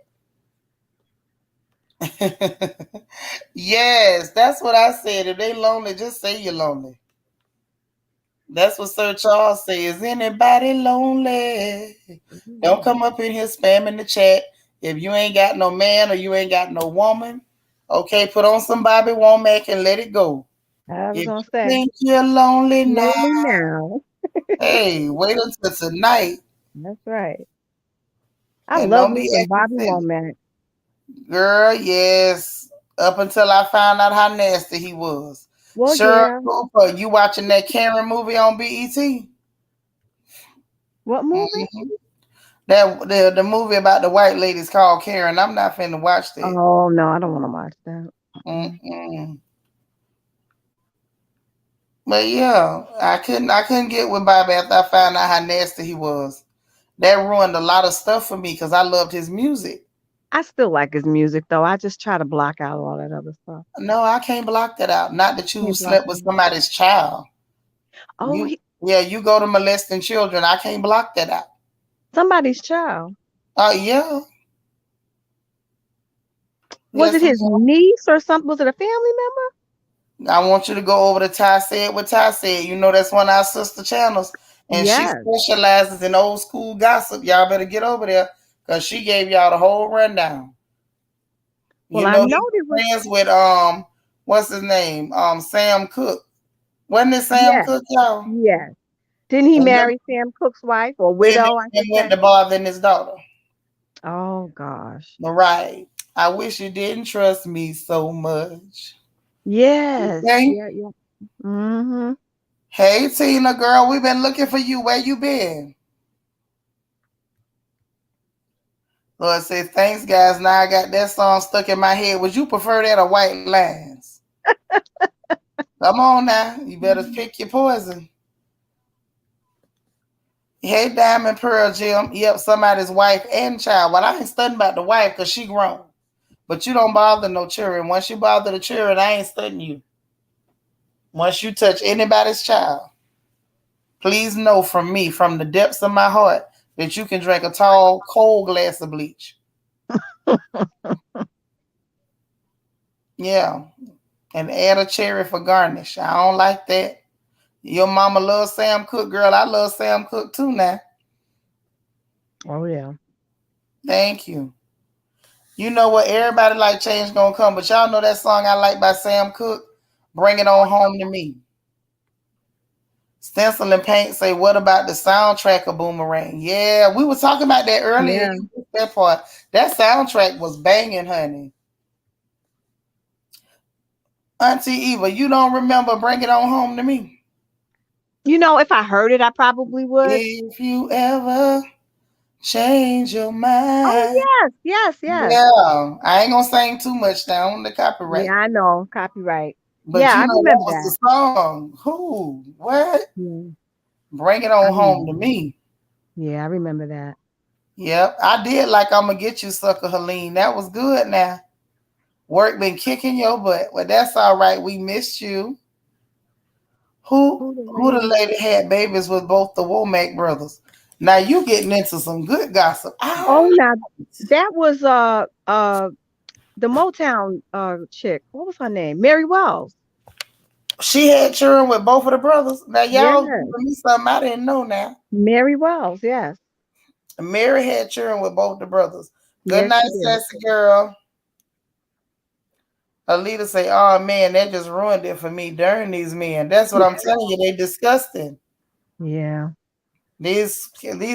Yes, that's what I said. If they lonely, just say you're lonely. That's what Sir Charles says. Is anybody lonely? Don't Mhm. come up in here spamming the chat. If you ain't got no man or you ain't got no woman, okay, put on some Bobby Womack and let it go. I was If gonna you say, think you're lonely now, lonely now. hey, wait until tonight That's right. I and love don't me be some acting Bobby silly. Womack. Girl, yes. Up until I found out how nasty he was. Well, Sure, yeah. Cooper, you watching that Karen movie on BET? What movie? Mhm. That the movie about the white ladies called Karen. I'm not finna watch that. Oh no, I don't want to watch that. Mm-mm. Mm-mm. But yeah, I couldn't get with Bobby after I found out how nasty he was. That ruined a lot of stuff for me because I loved his music. I still like his music though. I just try to block out all that other stuff. No, I can't block that out. Not that you Can't block slept with it. somebody's child. Oh, You yeah, you go to molesting children. I can't block that out. somebody's child. Yeah. Was Yes, it ma'am. his niece or something? Was it a family member? I want you to go over to Ty Said what Ty Said. You know that's one of our sister channels. And she Yes. specializes in old school gossip. Y'all better get over there because she gave y'all the whole rundown. Well, You I know know he there was. friends with what's his name? Sam Cooke. Wasn't it Sam Yes. Cooke, y'all? Yes. Didn't he And marry Sam Cooke's wife or then widow, I they should went say? to bothering his daughter. Oh gosh. Right. I wish you didn't trust me so much. Yes. Okay. Yeah, yeah. Mm-hmm. Hey Tina, girl, we've been looking for you. Where you been? Lord say, thanks, guys. Now I got that song stuck in my head. Would you prefer that or White Lines? Come on now. You better pick your poison. Hey, Diamond Pearl Jim. Yep, somebody's wife and child. Well, I ain't studying about the wife because she grown. But you don't bother no children. Once you bother the children, I ain't studying you. Once you touch anybody's child, please know from me, from the depths of my heart, that you can drink a tall, cold glass of bleach. Yeah. And add a cherry for garnish. I don't like that. Your mama loves Sam Cooke, girl. I love Sam Cooke too now. Oh yeah. Thank you. You know what? Everybody like change gonna come, but y'all know that song I like by Sam Cooke? Bring It On Home to Me. Stencil and Paint say, what about the soundtrack of Boomerang? Yeah, we were talking about that earlier. Yeah. That part. That soundtrack was banging, honey. Auntie Eva, you don't remember Bring It On Home to Me? You know, if I heard it, I probably would. If you ever change your Oh mind. yes, yes, yes. Yeah, I ain't gonna sing too much down the Yeah, copyright. I know. Copyright. But Yeah, you I know that remember was that. the song. Who? What? Yeah, Bring it I on home remember to that. me. Yeah, I remember that. Yep, I did like I'm gonna get you, sucker Helene. That was good now. Work been kicking your butt. Well, that's all right. We missed you. Who the Who the lady? lady had babies with both the Womack brothers? Now you getting into some good gossip. Oh, Ow. now that was the Motown chick. What was her name? Mary Wells. She had children with both of the brothers. Now y'all giving Yes, me something I didn't know now. Mary Wells. Yes, Mary had children with both the brothers. Good yes, night, she did. sassy girl. Alita say, oh man, that just ruined it for me. Darn these men. That's what I'm telling you. They disgusting. Yeah. These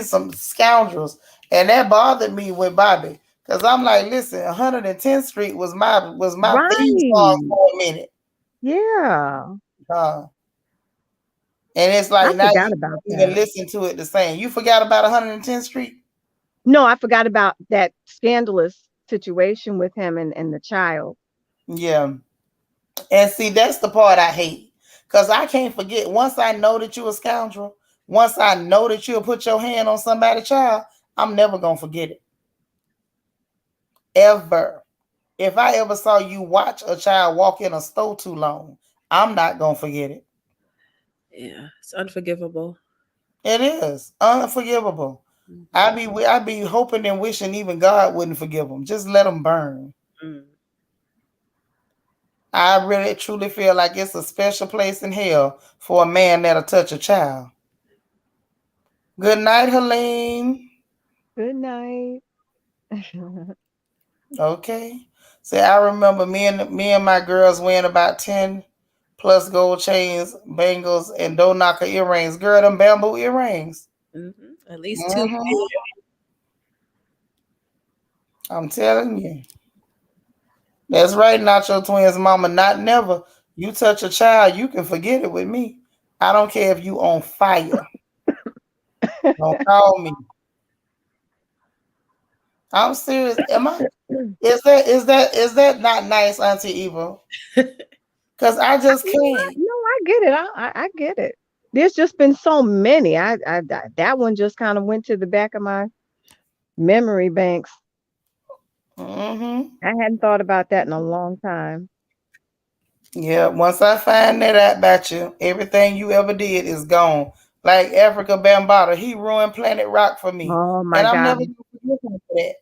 some scoundrels. And that bothered me with Bobby. Because I'm like, listen, 110th Street was my theme song Right. for a minute. Yeah. Uh, and it's I like now forgot you about don't even that. listen to it the same. You forgot about 110th Street? No, I forgot about that scandalous situation with him and the child. Yeah. And see, that's the part I hate. Because I can't forget, once I know that you're a scoundrel, once I know that you'll put your hand on somebody's child, I'm never going to forget it. Ever. If I ever saw you watch a child walk in a store too long, I'm not going to forget it. Yeah, it's unforgivable. It is unforgivable. Mhm. I be hoping and wishing even God wouldn't forgive them. Just let them burn. Mm. I really truly feel like it's a special place in hell for a man that'll touch a child. Good night, Helene. Good night. Okay. See, I remember me and my girls wearing about 10 plus gold chains, bangles, and door knocker earrings. Girl, them bamboo earrings. At least two. Hmm. I'm telling you. That's right, Nacho Twins mama. Not never. You touch a child, you can forget it with me. I don't care if you on fire. Don't call me. I'm serious. Am I? Is that not nice, Auntie Eva? Because I just can't. No, I get it. I get it. There's just been so many. That one just kind of went to the back of my memory banks. Hmm. I hadn't thought about that in a long time. Yeah, once I find that out about you, everything you ever did is gone. Like Africa Bambaataa, he ruined Planet Rock for me. Oh my And I'm God. never going to forgive him for that.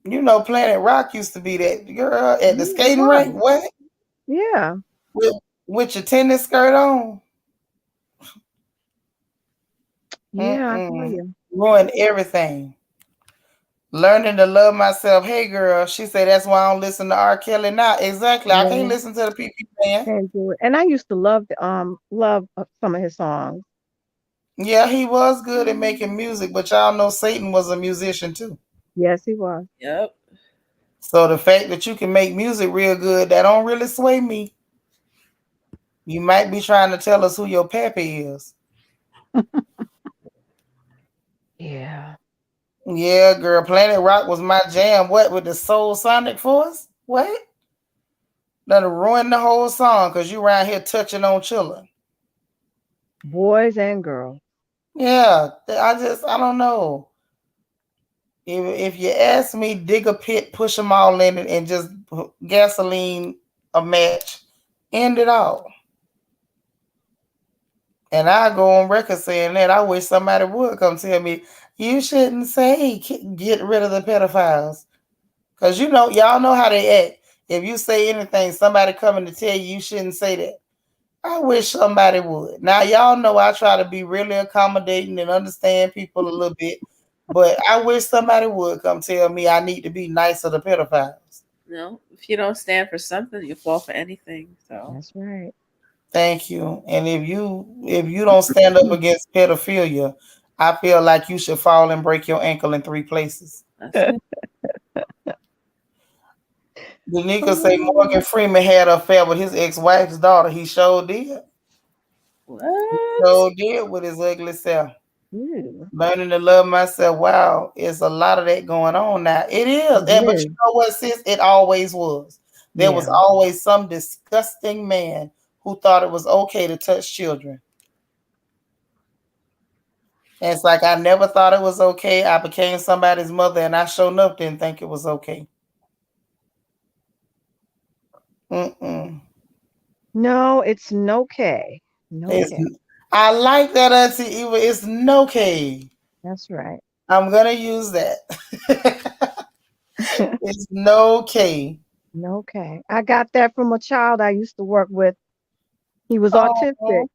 You know, Planet Rock used to be that girl at the Yeah, it skating rink. was. What? Yeah. With, with your tennis skirt on? Yeah, I tell Mm-mm. you. Ruined everything. Learning to love myself. Hey, girl. She said that's why I don't listen to R. Kelly now. Exactly. I can't Yeah, listen to the PP man. can't do it. And I used to love some of his songs. Yeah, he was good at making music, but y'all know Satan was a musician too. Yes, he was. Yep. So the fact that you can make music real good, that don't really sway me. You might be trying to tell us who your pappy is. Yeah. Yeah, girl, Planet Rock was my jam. What with the Soul Sonic Force? What? That'll ruin the whole song because you around here touching on children. Boys and girls. Yeah, I don't know. If you ask me, dig a pit, push them all in it, and just gasoline a match, end it all. And I go on record saying that I wish somebody would come tell me you shouldn't say get rid of the pedophiles because you know y'all know how they act. If you say anything, somebody coming to tell you you shouldn't say that. I wish somebody would. Now y'all know I try to be really accommodating and understand people a little bit, but I wish somebody would come tell me I need to be nicer to pedophiles. No, if you don't stand for something, you fall for anything. So That's right. Thank you. And if you don't stand up against pedophilia, I feel like you should fall and break your ankle in 3 places. that's it. Danica say Morgan Oh, Freeman had an affair with his ex-wife's daughter. He sure did. What? Sure did with his ugly self. ew. Learning to love myself. Wow, it's a lot of that going on now. It is. It But you is. know what, sis? It always was. There was Yeah. always some disgusting man who thought it was okay to touch children. And it's like I never thought it was okay. I became somebody's mother and I sure enough didn't think it was okay. Mm-mm. No, it's no K. No It's, K. I like that, Auntie Eva. It's no K. That's right. I'm gonna use that. It's no K. No K. I got that from a child I used to work with. He was Oh, autistic,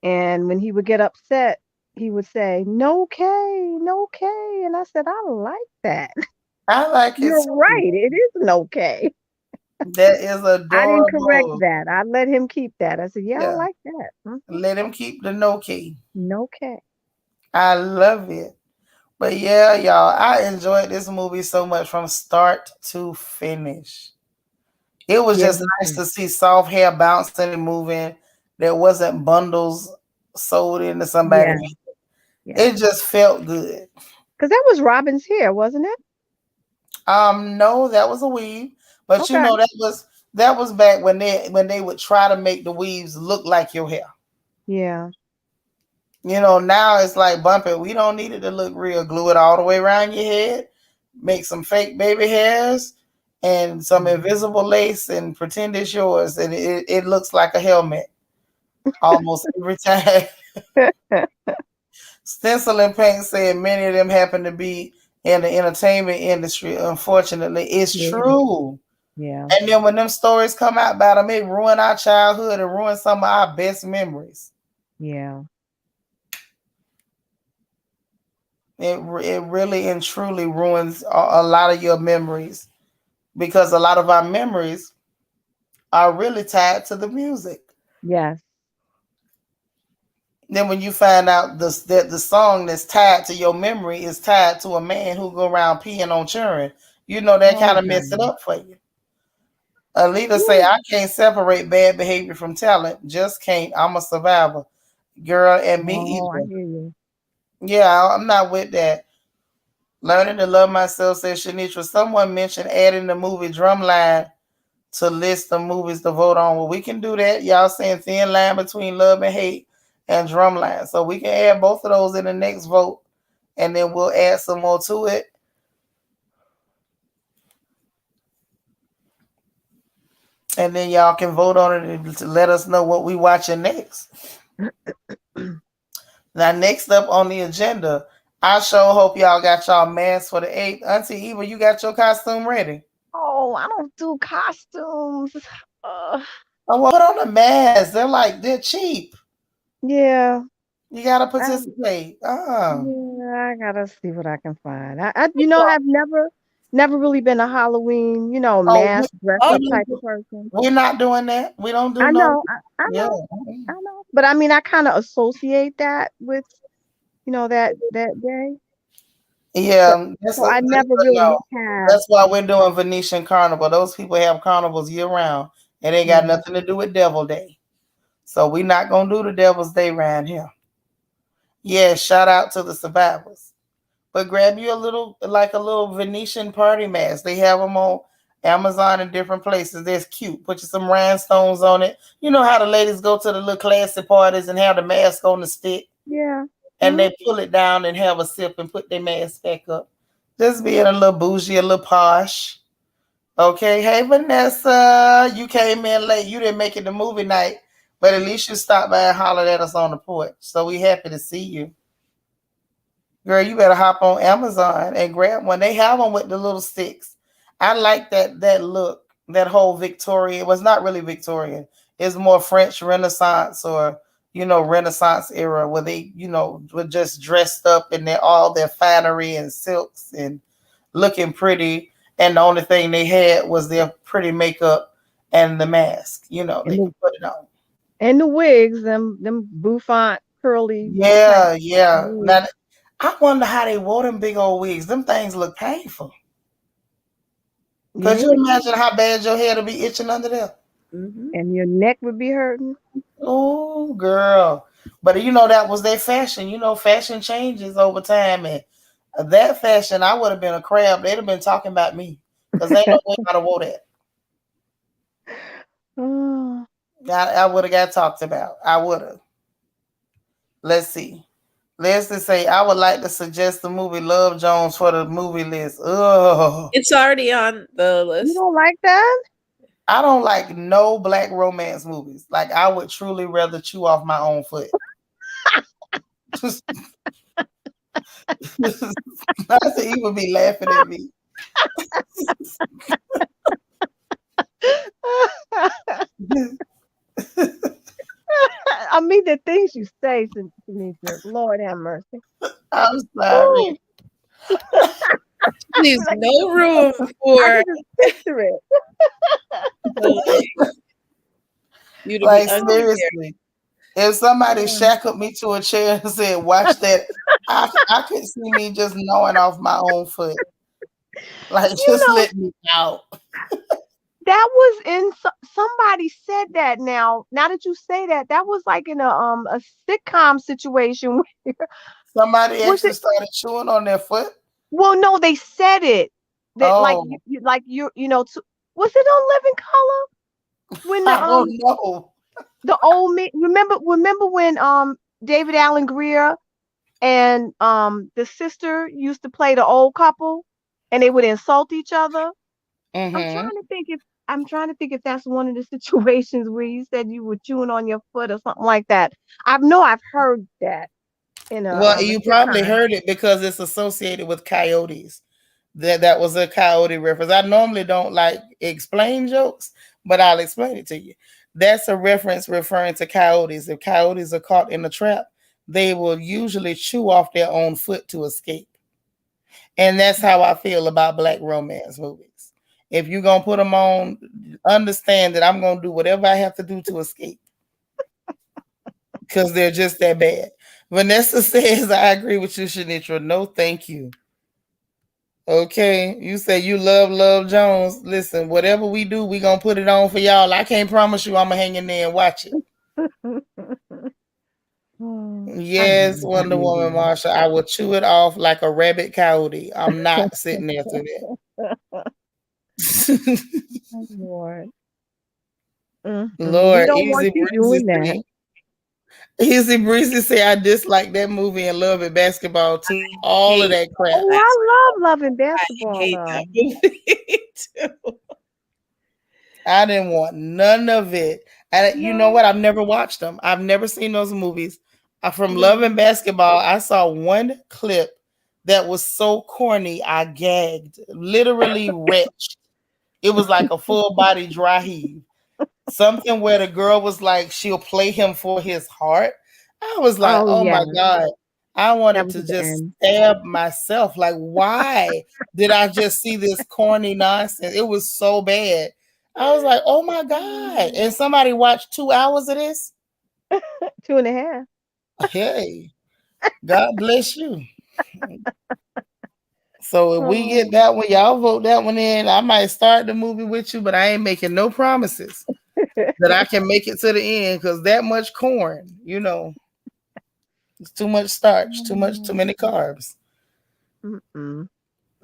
and when he would get upset, he would say, "No K, no K," and I said, "I like that." I like it You're too. right. It is no K. That is I didn't correct adorable. that. I let him keep that. I said, "Yeah, I Yeah. like that." Let him keep the no K. No K. I love it. But yeah, y'all, I enjoyed this movie so much from start to finish. It was Yeah, just me nice too. to see soft hair bouncing and moving. There wasn't bundles sewed into somebody. Yeah, yeah. It just felt good. Because that was Robin's hair, wasn't it? No, that was a weave, but you Okay. know that was back when they would try to make the weaves look like your hair. Yeah. You know, now it's like bump it. We don't need it to look real. Glue it all the way around your head. Make some fake baby hairs and some invisible lace and pretend it's yours, and it looks like a helmet almost every time. Stencil and Paint said many of them happen to be in the entertainment industry. Unfortunately, it's Yeah. true. Yeah. And then when them stories come out about them, it ruin our childhood and ruin some of our best memories. Yeah. It really and truly ruins a lot of your memories because a lot of our memories are really tied to the music. Yes. Then when you find out that the song that's tied to your memory is tied to a man who go around peeing on children, you know that Oh kind of mess it God. up for you. Alita say, Woo. I can't separate bad behavior from talent. Just can't. I'm a survivor. Girl, and me Oh, I either. hear you. Yeah, I'm not with that. Learning to love myself, says Shanitra. Someone mentioned adding the movie Drumline to list of movies to vote on. Well, we can do that. Y'all saying thin line between love and hate and Drumline. So we can add both of those in the next vote and then we'll add some more to it. And then y'all can vote on it and to let us know what we watching next. Now, next up on the agenda, I sure hope y'all got y'all masks for the 8th. Auntie Eva, you got your costume ready? Oh, I don't do costumes. Uh, Oh, well, put on a mask. They're cheap. yeah. You gotta I, participate. yeah, I gotta see what I can find. I've never really been a Halloween, Oh, mask dress we up don't type of do- person. we're not doing that. We don't do I no. know, I Yeah. know, I know. But I mean, I kind of associate that with, that day. But Yeah. That's so a, I that's never a really no. have. That's why we're doing Venetian Carnival. Those people have carnivals year round. It ain't got Yeah, nothing to do with Devil Day. So we're not gonna do the Devil's Day around here. Yeah, shout out to the survivors. But grab you a little Venetian party mask. They have them on Amazon and different places. They're cute. Put you some rhinestones on it. You know how the ladies go to the little classy parties and have the mask on the stick, yeah. and Hmm. they pull it down and have a sip and put their mask back up. Just being a little bougie, a little posh. Okay, hey Vanessa, you came in late. You didn't make it to movie night, but at least you stopped by and hollered at us on the porch. So we happy to see you. Girl, you better hop on Amazon and grab one. They have them with the little sticks. I like that look, that whole Victorian. It was not really Victorian. It's more French Renaissance or Renaissance era where they were just dressed up in all their finery and silks and looking pretty. And the only thing they had was their pretty makeup and the mask. And They the could put it on. and the wigs, them bouffant curly type Yeah, yeah. wigs. Now I wonder how they wore them big old wigs. Them things look painful. Could Yeah, you imagine how bad your head would be itching under there? Hmm. and your neck would be hurting. Oh, girl. But that was their fashion. Fashion changes over time. And that fashion, I would have been a crab. They'd have been talking about me. Because ain't no way I'd have wore that. Oh, I would have got talked about. I would have. Let's see. Let's just say I would like to suggest the movie Love Jones for the movie list. Ugh. It's already on the you list. don't like that? I don't like no black romance movies. Like I would truly rather chew off my own foot. I said he would be laughing at me. I mean, the things you say, Tanisha, Lord have mercy. I'm Oh, sorry. Leaves like no room I for can just picture it. you to be Like unprepared. seriously, if somebody Oh, shackled me to a chair and said, "Watch that," I could see me just gnawing off my own foot. Like you just know, let me out. that was in somebody said that. Now that you say that, that was like in a sitcom situation. Somebody Was actually it? started chewing on their foot. Well, no, they said it. That like Oh, like was it on Living Color when I don't know. the old man remember when David Allen Greer and the sister used to play the old couple and they would insult each other. I'm Mm-hmm. trying to think if that's one of the situations where you said you were chewing on your foot or something like that. I've heard that in Well, a you probably sitcom. heard it because it's associated with coyotes. That was a coyote reference. I normally don't like explain jokes, but I'll explain it to you. That's a reference referring to coyotes. If coyotes are caught in a trap, they will usually chew off their own foot to escape. And that's how I feel about black romance movies. If you're gonna put them on, understand that I'm gonna do whatever I have to do to escape because they're just that bad. Vanessa says, I agree with you, Shanitra. No, thank you. Okay, you say you love Jones. Listen, whatever we do, we gonna put it on for y'all. I can't promise you I'm gonna hang in there and watch it. I know Yes, you Wonder Woman do. Marsha, I will chew it off like a rabbit coyote. I'm not sitting there through that. Oh, Lord. Mm-mm. We Lord, don't want you doing that. Easy Breezy say I dislike that movie and love it basketball too. All of Hate that crap. Oh, I love loving I basketball hate that though. movie too. I didn't want none of it. And you know No, what? I've never watched them. I've never seen those movies. From Love no. and Basketball, I saw one clip that was so corny, I gagged, literally retched. It was like a full body dry heave. Something where the girl was like, she'll play him for his heart. I was like, Oh oh yeah, my God. I that wanted was to at the just end. stab myself. Like, why did I just see this corny nonsense? It was so bad. I was like, oh my God. And somebody watched 2 hours of this? 2.5. Hey, God bless you. So if we get Oh. that one, y'all vote that one in. I might start the movie with you, but I ain't making no promises that I can make it to the end because that much corn, it's too much starch, too many carbs. Mm-mm.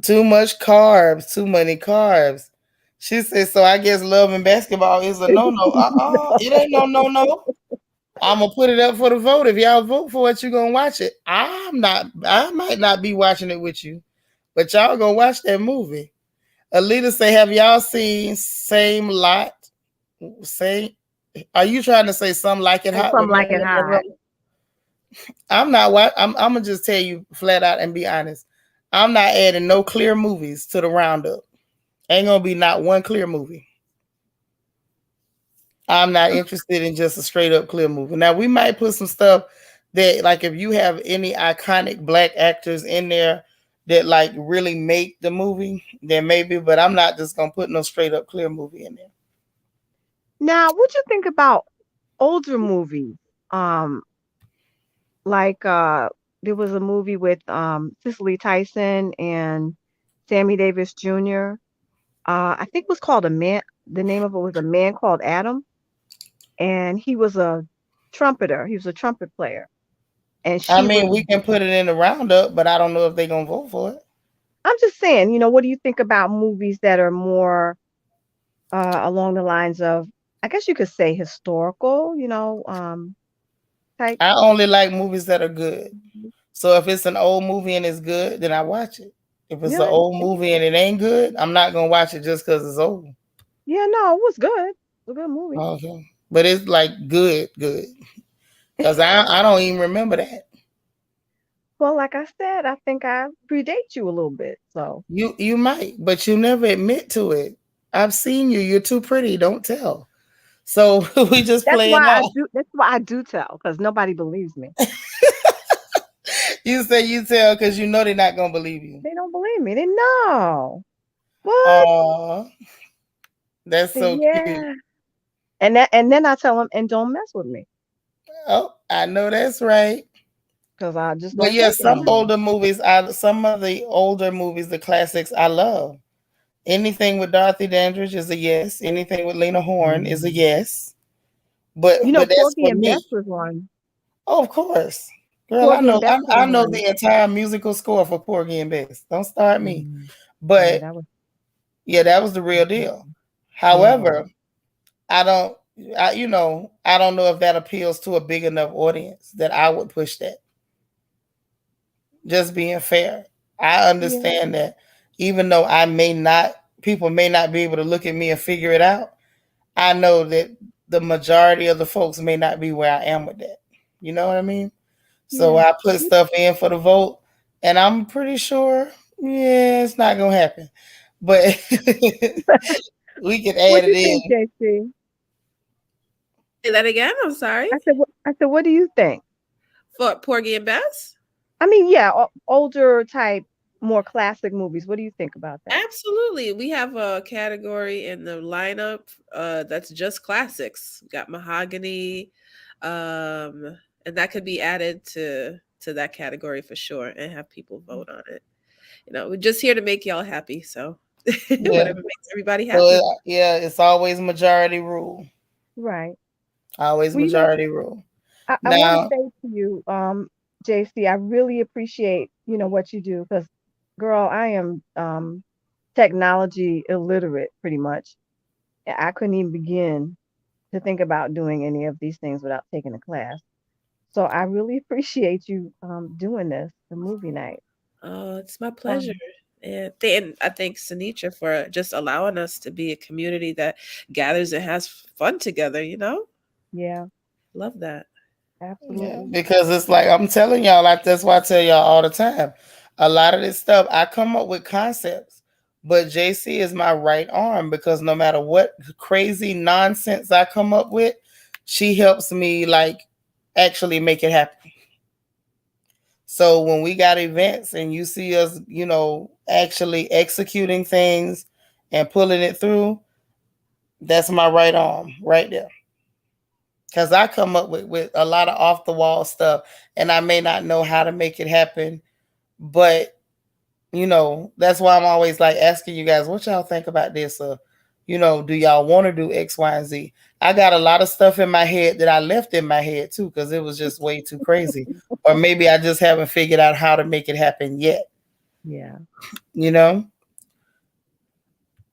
Too much carbs, too many carbs. She said, so I guess love and basketball is a no-no. It ain't no. I'm gonna put it up for the vote. If y'all vote for it, you gonna watch it. I might not be watching it with you, but y'all gonna watch that movie. Alita say, have y'all seen Same Lot? Say, are you trying to say Some Like It Oh, Hot with something like it Marilyn Monroe? hot. I'm not. I'm gonna just tell you flat out and be honest. I'm not adding no clear movies to the roundup. Ain't gonna be not one clear movie. I'm not interested in just a straight up clear movie. Now we might put some stuff that, like, if you have any iconic black actors in there that like really make the movie, then maybe. But I'm not just gonna put no straight up clear movie in there. Now, what you think about older movies? Um, like there was a movie with Cicely Tyson and Sammy Davis Jr. I think it was called A Man. The name of it was A Man Called Adam, and he was a trumpeter. He was a trumpet player, and I she was. mean, we can put it in the roundup, but I don't know if they're gonna vote for it. I'm just saying, what do you think about movies that are more along the lines of, I guess you could say historical, type. I only like movies that are good. So if it's an old movie and it's good, then I watch it. If it's Yeah, an old movie and it ain't good, I'm not gonna watch it just because it's old. yeah, no, it was good. It was a good movie. Okay, but it's like good, because I don't even remember that. Well, like I said, I think I predate you a little bit. So You might, but you never admit to it. I've seen you. You're too pretty. Don't tell. So we just that's playing why I off. do. That's why I do tell, because nobody believes me. You say you tell because you know they're not gonna believe you. They don't believe me. They know what? Oh, that's Say, so cute. yeah, and then I tell them, and don't mess with me, Oh, I know that's right. because I just But don't yeah, take it some anymore. older movies, some of the older movies, the classics, I love. Anything with Dorothy Dandridge is a yes. Anything with Lena Horne is a yes. But that's Porgy for and Bess me. was one. Oh, of course, girl. I Porgy and know. Bess was I know one. the entire musical score for Porgy and Bess. Don't start me. Mm, yeah, But that was. yeah, that was the real deal. Yeah, it was. However, I don't. I don't know if that appeals to a big enough audience that I would push that. Just being fair. I Yeah, understand that even though people may not be able to look at me and figure it out, I know that the majority of the folks may not be where I am with that. You know what I mean? So yeah. I put You- stuff in for the vote, and I'm pretty sure, yeah, it's not gonna happen. But we can What add do it you think, in. JC? Say that again. I'm sorry. I said, what do you think? For Porgy and Bess? I mean, yeah, older type, more classic movies. What do you think about that? Absolutely. We have a category in the lineup that's just classics. We got Mahogany, and that could be added to that category for sure and have people vote on it. We're just here to make y'all happy. So Yeah. whatever makes everybody So happy. yeah, it's always majority rule. Right. Always Well, majority rule. I want to Now, say to you, JC, I really appreciate, what you do, because, girl, I am technology illiterate pretty much. I couldn't even begin to think about doing any of these things without taking a class. So I really appreciate you doing this, the movie night. Oh, it's my pleasure. Um, And I thank Sanitra for just allowing us to be a community that gathers and has fun together. yeah, Love that. yeah, absolutely. because it's like I'm telling y'all, like that's why I tell y'all all the time. A lot of this stuff, I come up with concepts, but JC is my right arm because no matter what crazy nonsense I come up with, she helps me like actually make it happen. So when we got events and you see us, actually executing things and pulling it through, that's my right arm right there. Because I come up with a lot of off the wall stuff and I may not know how to make it happen. But, that's why I'm always like asking you guys, what y'all think about this? Or, do y'all want to do X, Y, and Z? I got a lot of stuff in my head that I left in my head too, because it was just way too crazy. Or maybe I just haven't figured out how to make it happen yet. Yeah. You know?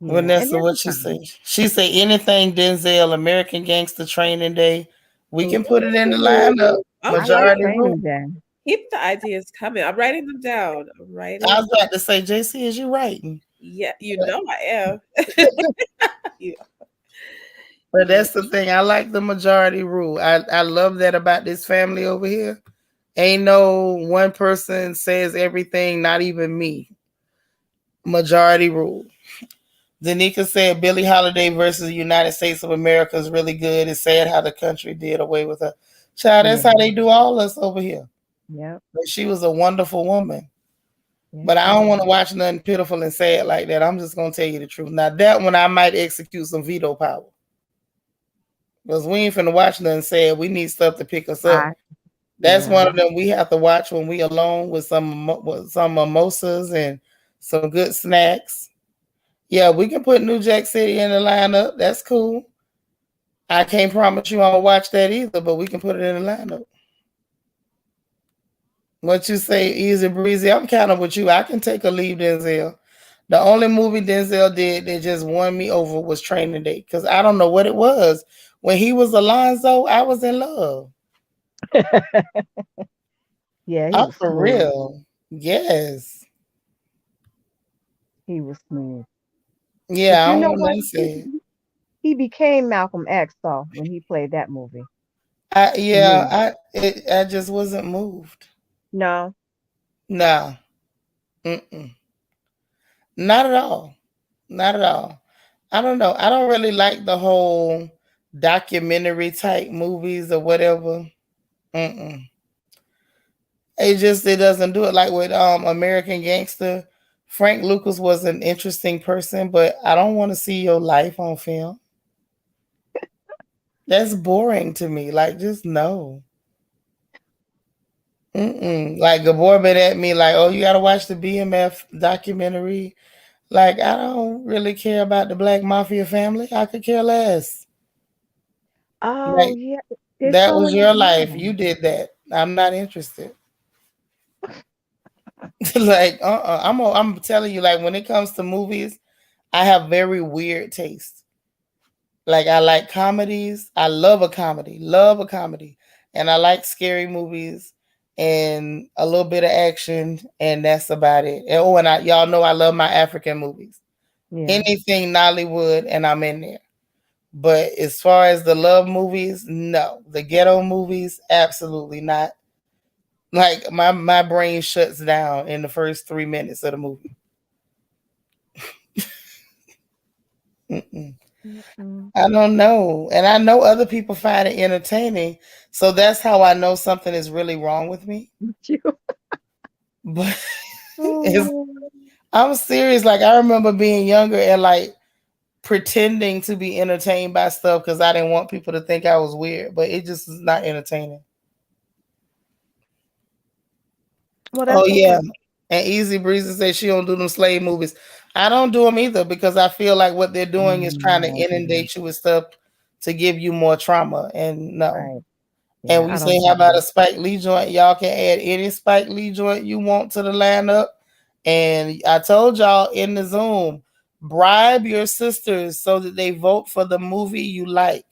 Yeah. And Vanessa, that's what she fine. say? She say anything Denzel, American Gangster Training Day. We can put it in the lineup. Ooh, I like Majority Okay. rule. Training Day. Keep the ideas coming. I'm writing them down. I'm I writing. was about to say, JC, is you writing? Yeah, I am. Yeah. But Yeah. that's the thing. I like the majority rule. I love that about this family over here. Ain't no one person says everything, not even me. Majority rule. Danica said Billie Holiday versus the United States of America is really good. It's sad how the country did away with her. Child, that's how Yeah. they do all us over here. Yep. But she was a wonderful woman. Yes, But I she don't want was. to watch nothing pitiful and sad like that. I'm just gonna tell you the truth. Now that one I might execute some veto power. Because we ain't finna watch nothing sad. We need stuff to pick us up. Right. That's one Yeah. of them we have to watch when we alone with some mimosas and some good snacks. Yeah, we can put New Jack City in the lineup. That's cool. I can't promise you I'm gonna watch that either, but we can put it in the lineup. What you say, easy breezy? I'm kind of with you. I can take a leave, Denzel. The only movie Denzel did that just won me over was Training Day because I don't know what it was. When he was Alonzo, I was in love. Yeah, he I'm was for smooth. real. Yes. He was smooth. But Yeah, I you don't know want what? nothing said. He became Malcolm X though when he played that movie. I To me. yeah, I just wasn't moved. No. No, mm-mm. Not at all. Not at all. I don't know. I don't really like the whole documentary type movies or whatever. Mm-mm. It doesn't do it like with American Gangster. Frank Lucas was an interesting person, but I don't want to see your life on film. That's boring to me. Like, just no. Mm-mm. Like Gabor been at me like, oh, you gotta watch the BMF documentary. Like, I don't really care about the Black Mafia family. I could care less. Oh Like, yeah. It's that was going your life. on. You did that. I'm not interested. Like, I'm telling you, like, when it comes to movies, I have very weird taste. Like, I like comedies. I love a comedy, and I like scary movies and a little bit of action, and that's about it. And, oh, and y'all know I love my African movies. Yeah. Anything Nollywood, and I'm in there. But as far as the love movies, no. The ghetto movies, absolutely not. Like my brain shuts down in the first 3 minutes of the movie. Mm-mm. Mm-mm. I don't know, and I know other people find it entertaining, so that's how I know something is really wrong with me. You. But it's, Oh. I'm serious. Like I remember being younger and like pretending to be entertained by stuff because I didn't want people to think I was weird, but it just is not entertaining. Well, Oh that's yeah. okay. And Easy Breezy says she don't do them slave movies. I don't do them either because I feel like what they're doing is trying to No, I don't. inundate you with stuff to give you more trauma. And no. Right. And Yeah, we I say, don't how do about a them. Spike Lee joint? Y'all can add any Spike Lee joint you want to the lineup. And I told y'all in the Zoom, bribe your sisters so that they vote for the movie you like.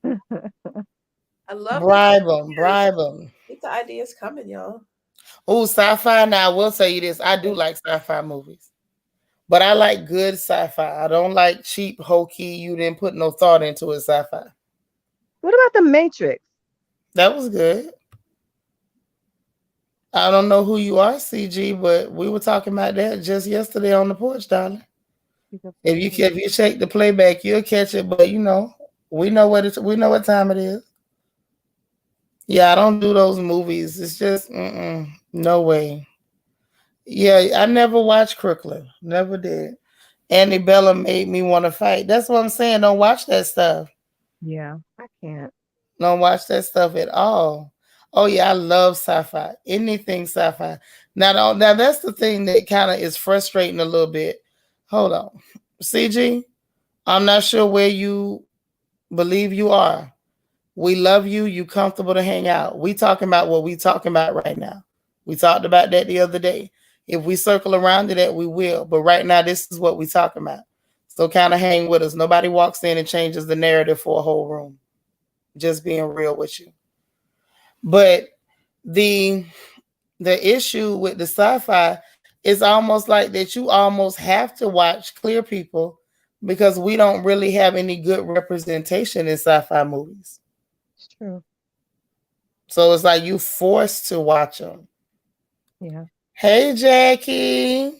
I love these Bribe them, ideas. bribe them. Keep the ideas coming, y'all. Oh, sci-fi. Now I will tell you this: I do Okay. like sci-fi movies. But I like good sci-fi. I don't like cheap, hokey. You didn't put no thought into it sci-fi. What about the Matrix? That was good. I don't know who you are, CG, but we were talking about that just yesterday on the porch, darling. Pick up the If you check the playback, you'll catch it. But you know, we know what time it is. Yeah, I don't do those movies. It's just no way. Yeah, I never watched Crooklyn. Never did. Annie Bella made me want to fight. That's what I'm saying. Don't watch that stuff. Yeah, I can't. Don't watch that stuff at all. Oh yeah, I love sci-fi. Anything sci-fi. Now that's the thing that kind of is frustrating a little bit. Hold on, CG. I'm not sure where you believe you are. We love you. You comfortable to hang out. We talking about what we talking about right now. We talked about that the other day. If we circle around to that, we will. But right now, this is what we talking about. So kind of hang with us. Nobody walks in and changes the narrative for a whole room. Just being real with you. But the issue with the sci-fi is almost like that you almost have to watch Clear People because we don't really have any good representation in sci-fi movies. It's true. So it's like you forced to watch them. Yeah. Hey, Jackie.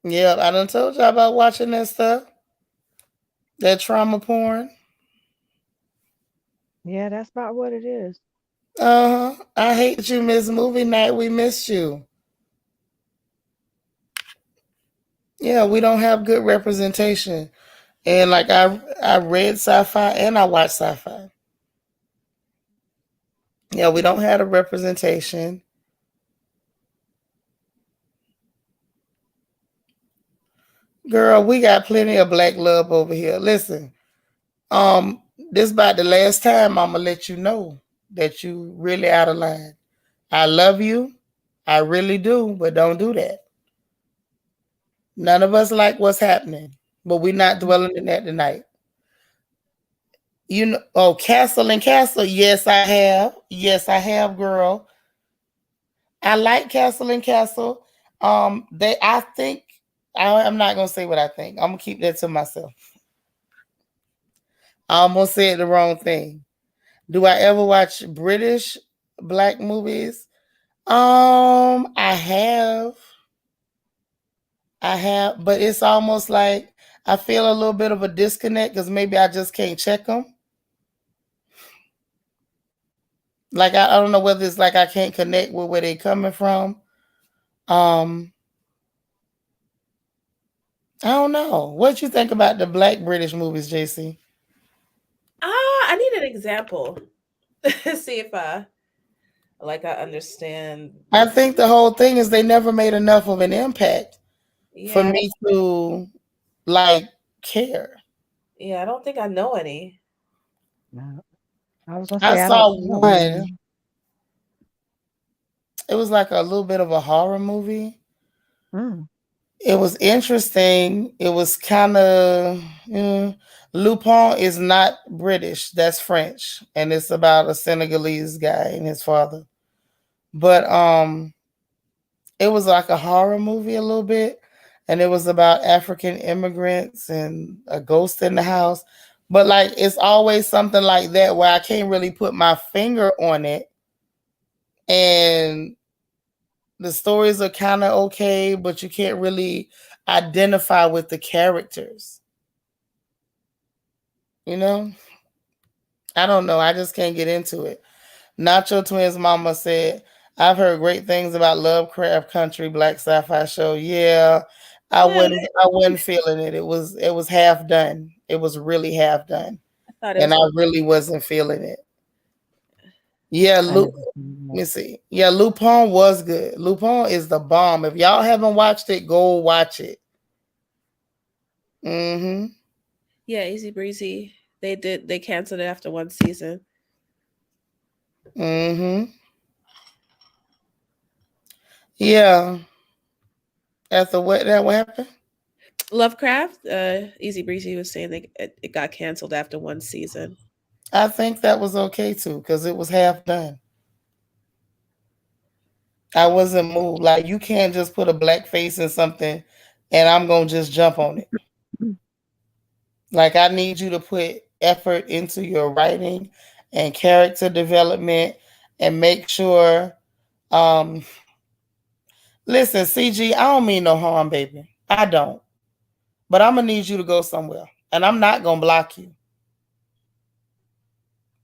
Yeah, I done told y'all about watching that stuff. That trauma porn. Yeah, that's about what it is. Uh-huh. I hate you missed movie night. We missed you. Yeah, we don't have good representation. And like I read sci-fi and I watch sci-fi. Yeah, we don't have a representation. Girl, we got plenty of black love over here. Listen, this about the last time I'm gonna let you know that you really out of line. I love you. I really do, but don't do that. None of us like what's happening, but we're not dwelling in that tonight. You know, oh, Castle and Castle. Yes, I have. Yes, I have, girl. I like Castle and Castle. I think I'm not gonna say what I think. I'm gonna keep that to myself. I almost said the wrong thing. Do I ever watch British black movies? I have. I have, but it's almost like I feel a little bit of a disconnect because maybe I just can't check them. Like I don't know whether it's like I can't connect with where they're coming from. Um, I don't know. What you think about the black British movies, JC? I need an example. See if I understand. I think the whole thing is they never made enough of an impact for Yeah, me to like care. yeah. I don't think I know any. No. I was gonna I say saw I don't either. one. It was like a little bit of a horror movie. Mm. It was interesting. It was kind of Lupin is not British. That's French, and it's about a Senegalese guy and his father. But it was like a horror movie a little bit, and it was about African immigrants and a ghost in the house. But like it's always something like that where I can't really put my finger on it, and the stories are kind of okay, but you can't really identify with the characters. You know, I don't know. I just can't get into it. Nacho Twins mama said, I've heard great things about Lovecraft Country Black Sci-Fi show. Yeah, Yeah, I wasn't feeling it. It was half done. It was really half done. I thought it And was I okay. really wasn't feeling it. Yeah, I never seen let that. me see. Yeah, Lupin was good. Lupin is the bomb. If y'all haven't watched it, go watch it. Mm-hmm. Yeah, easy breezy. They canceled it after one season. Mm-hmm. Yeah. After what happened? Lovecraft, Easy Breezy was saying it got canceled after one season. I think that was okay too, because it was half done. I wasn't moved. Like you can't just put a black face in something and I'm gonna just jump on it. Like I need you to put effort into your writing and character development and make sure um listen, CG, I don't mean no harm, baby. I don't. But I'm gonna need you to go somewhere. And I'm not gonna block you.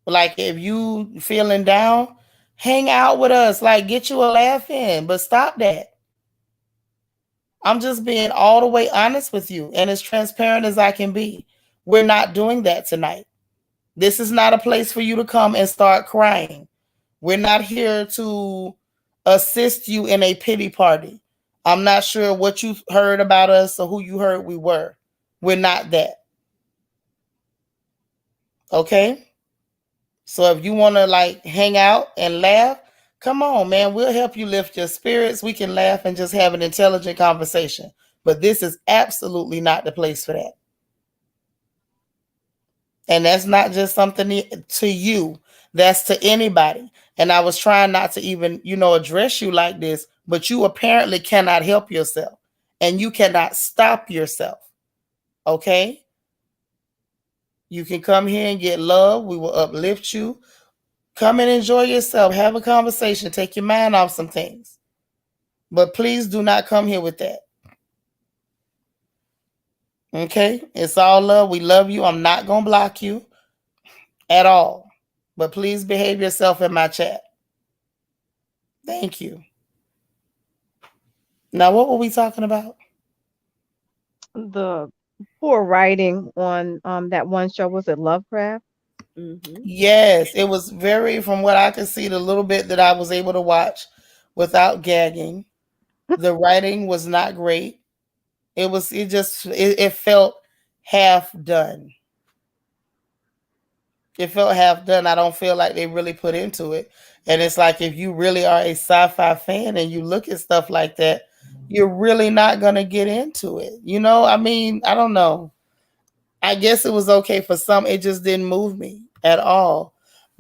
Like if you feeling down, hang out with us. Like get you a laugh in. But stop that. I'm just being all the way honest with you and as transparent as I can be. We're not doing that tonight. This is not a place for you to come and start crying. We're not here to assist you in a pity party. I'm not sure what you heard about us or who you heard we were. We're not that. Okay? So if you want to like hang out and laugh, come on, man. We'll help you lift your spirits. We can laugh and just have an intelligent conversation. But this is absolutely not the place for that. And that's not just something to you, that's to anybody. And I was trying not to even, address you like this, but you apparently cannot help yourself and you cannot stop yourself. Okay? You can come here and get love. We will uplift you. Come and enjoy yourself. Have a conversation. Take your mind off some things. But please do not come here with that. Okay? It's all love. We love you. I'm not going to block you at all. But please behave yourself in my chat. Thank you. Now, what were we talking about? The poor writing on that one show, was it Lovecraft? Mm-hmm. Yes, it was very, from what I could see, the little bit that I was able to watch without gagging. The writing was not great. It felt half done. It felt half done. I don't feel like they really put into it. And it's like if you really are a sci-fi fan and you look at stuff like that, you're really not going to get into it. I don't know. I guess it was okay for some. It just didn't move me at all.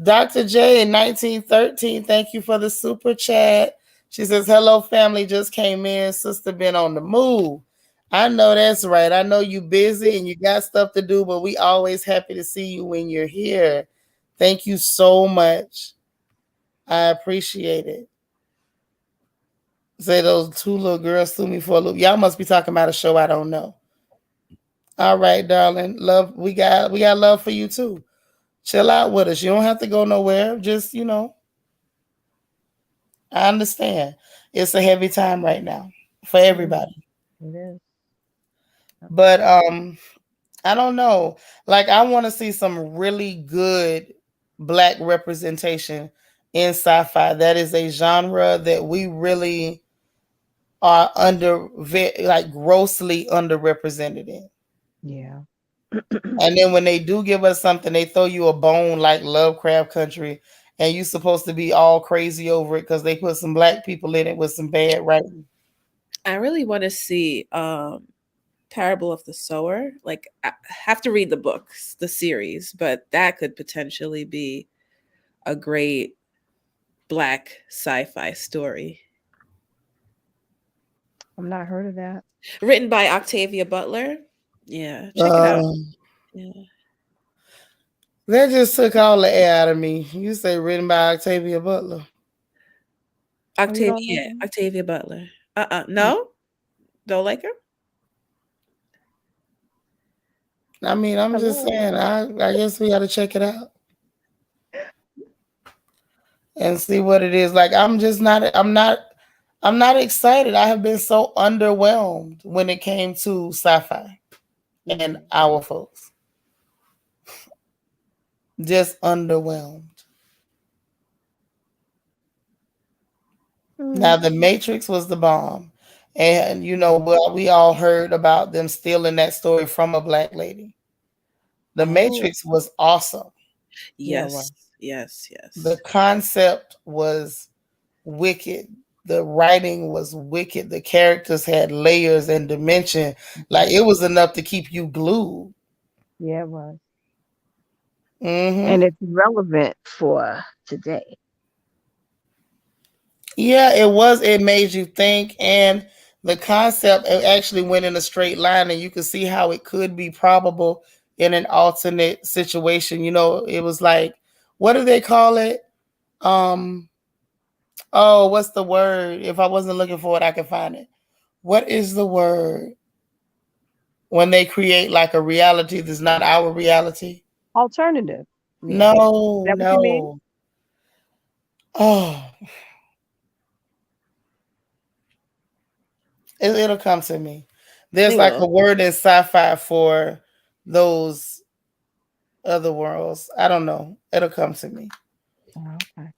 Dr. J in 1913, thank you for the super chat. She says, hello, family. Just came in. Sister been on the move. I know that's right. I know you busy and you got stuff to do, but we always happy to see you when you're here. Thank you so much. I appreciate it. Say those two little girls threw me for a loop. Y'all must be talking about a show I don't know. All right, darling. Love, we got love for you too. Chill out with us. You don't have to go nowhere. Just, I understand. It's a heavy time right now for everybody. It is. But I don't know. Like I want to see some really good Black representation in sci-fi. That is a genre that we really are grossly underrepresented in. Yeah. And then when they do give us something, they throw you a bone like Lovecraft Country, and you're supposed to be all crazy over it because they put some Black people in it with some bad writing. I really want to see Parable of the Sower. Like, I have to read the books, the series, but that could potentially be a great Black sci-fi story. I've not heard of that. Written by Octavia Butler. Yeah, check it out. Yeah. That just took all the air out of me. You say written by Octavia Butler. Octavia Butler. No? Don't like her? I mean, I'm just saying, I guess we got to check it out and see what it is. Like, I'm not excited. I have been so underwhelmed when it came to sci-fi and our folks. Just underwhelmed. Now, The Matrix was the bomb. And, we all heard about them stealing that story from a Black lady. The Matrix was awesome. Yes. The concept was wicked. The writing was wicked. The characters had layers and dimension. Like, it was enough to keep you glued. Yeah, it was. Mm-hmm. And it's relevant for today. Yeah, it was. It made you think, and the concept, it actually went in a straight line, and you could see how it could be probable in an alternate situation. It was like what do they call it? Um, oh, what's the word? If I wasn't looking for it, I could find it. What is the word when they create like a reality that's not our reality? Alternative reality. Is No, that what you mean? no. Oh, it'll come to me. There's It like a will. word in sci-fi for those other worlds. I don't know. It'll come to me. Oh, okay.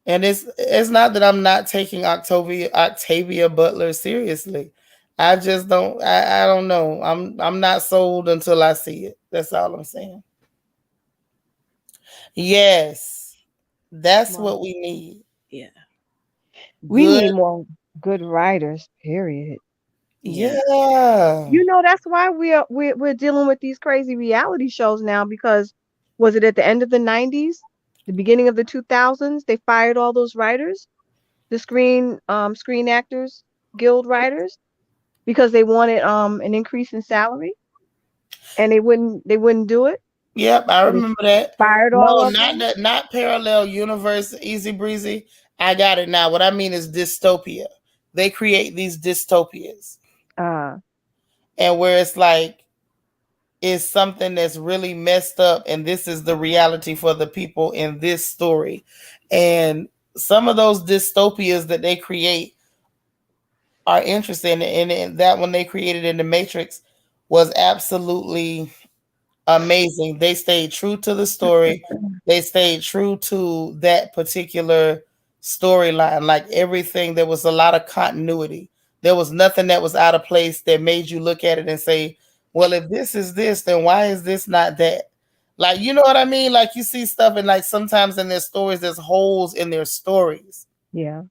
And it's not that I'm not taking Octavia Butler seriously. I just don't. I don't know. I'm not sold until I see it. That's all I'm saying. Yes, that's Well, what we need. Yeah. we Good. need more good writers, period. Yeah. Yeah. You know, that's why we're dealing with these crazy reality shows now because was it at the end of the 90s, the beginning of the 2000s, they fired all those writers, the Screen Actors Guild writers because they wanted an increase in salary and they wouldn't do it. Yep, I So they remember that. fired all No, of not them. that. Not parallel universe. Easy breezy. I got it now. What I mean is dystopia. They create these dystopias, Uh, and where it's like is something that's really messed up and this is the reality for the people in this story. And some of those dystopias that they create are interesting, and that one they created in the Matrix was absolutely amazing. They stayed true to the story. They stayed true to that particular storyline. Like everything, there was a lot of continuity. There was nothing that was out of place that made you look at it and say, well, if this is this, then why is this not that? Like, you know what I mean? Like you see stuff and like sometimes in their stories, there's holes in their stories. yeah.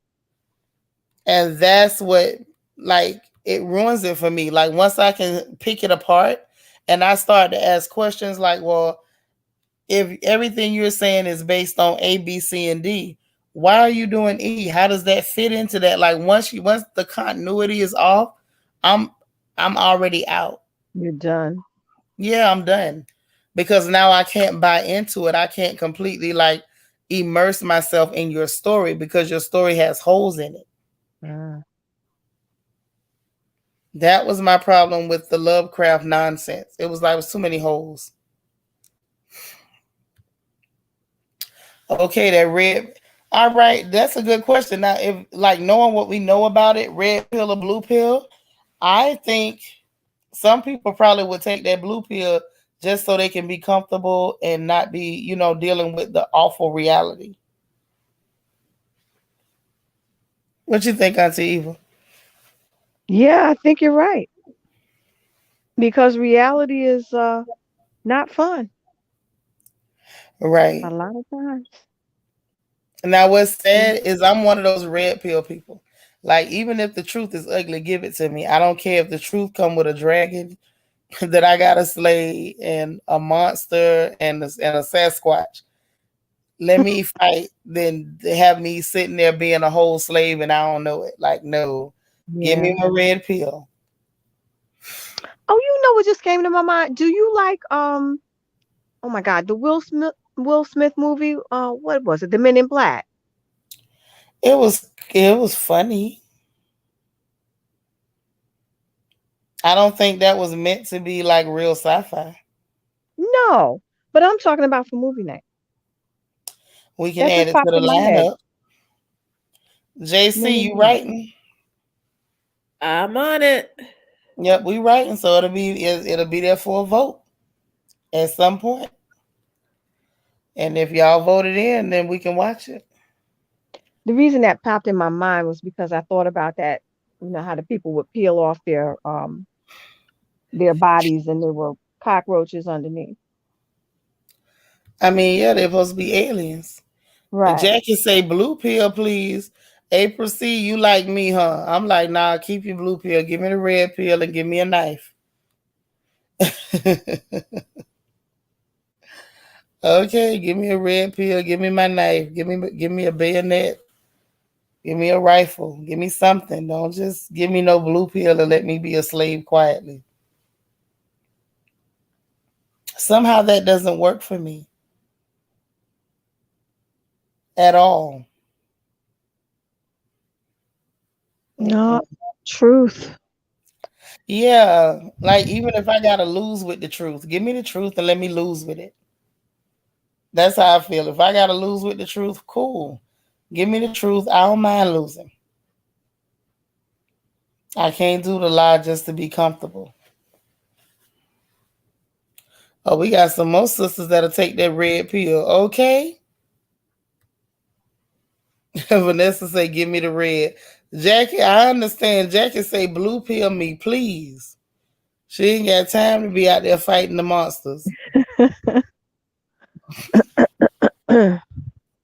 And that's what like it ruins it for me. Like once I can pick it apart and I start to ask questions like, well, if everything you're saying is based on A, B, C, and D, why are you doing E? How does that fit into that? Like once the continuity is off, I'm I'm already out. You're done. Yeah, I'm done. Because now I can't buy into it. I can't completely like immerse myself in your story because your story has holes in it. Uh, That was my problem with the Lovecraft nonsense. It was like it was too many holes. Okay, that red. All right, that's a good question. Now, if like knowing what we know about it, red pill or blue pill, I think some people probably would take that blue pill just so they can be comfortable and not be, dealing with the awful reality. What you think, Auntie Eva? yeah, I think you're right because reality is not fun a Right. lot of times. Now, what's Yeah. sad is I'm one of those red pill people. Like, even if the truth is ugly, give it to me. I don't care if the truth come with a dragon that I gotta slay and a monster and a Sasquatch. Let me fight than to have me sitting there being a whole slave and I don't know it. Like, no, give Yeah. me my red pill. Oh, you know what just came to my mind? Do you like oh my God, the Will Smith movie? What was it? The Men in Black. It was funny. I don't think that was meant to be like real sci-fi. No, but I'm talking about for movie night. We can That add just it to popped the in my head. lineup. Men JC, in you Black. writing? I'm on it. Yep, we writing. So it'll be there for a vote at some point. And if y'all voted in, then we can watch it. The reason that popped in my mind was because I thought about that. You know how the people would peel off their bodies and there were cockroaches underneath. I mean, yeah, they're supposed to be aliens. Right. Jackie say blue pill, please. April C, you like me, huh? I'm like, nah, keep your blue pill. Give me the red pill and give me a knife. Okay, give me a red pill. Give me my knife. Give me a bayonet. Give me a rifle. Give me something. Don't just give me no blue pill and let me be a slave quietly. Somehow that doesn't work for me. at all. No, Mm-mm. truth. Yeah, like even if I gotta lose with the truth, give me the truth and let me lose with it. That's how I feel. If I gotta lose with the truth, cool. Give me the truth. I don't mind losing. I can't do the lie just to be comfortable. Oh, we got some more sisters that'll take that red pill. Okay. Vanessa say, give me the red. Jackie, I understand. Jackie say, blue pill me, please. She ain't got time to be out there fighting the monsters.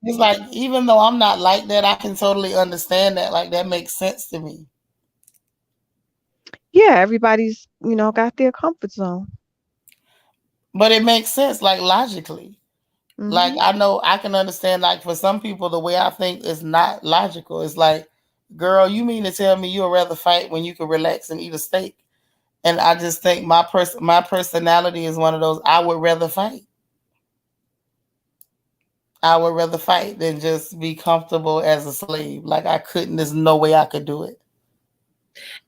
It's like, even though I'm not like that, I can totally understand that. Like, that makes sense to me. Yeah, everybody's, got their comfort zone. But it makes sense, like, logically. Like, Hmm. I know I can understand, like, for some people, the way I think is not logical. It's like, girl, you mean to tell me you'd rather fight when you can relax and eat a steak? And I just think my personality is one of those. I would rather fight. I would rather fight than just be comfortable as a slave. Like I couldn't. There's no way I could do it.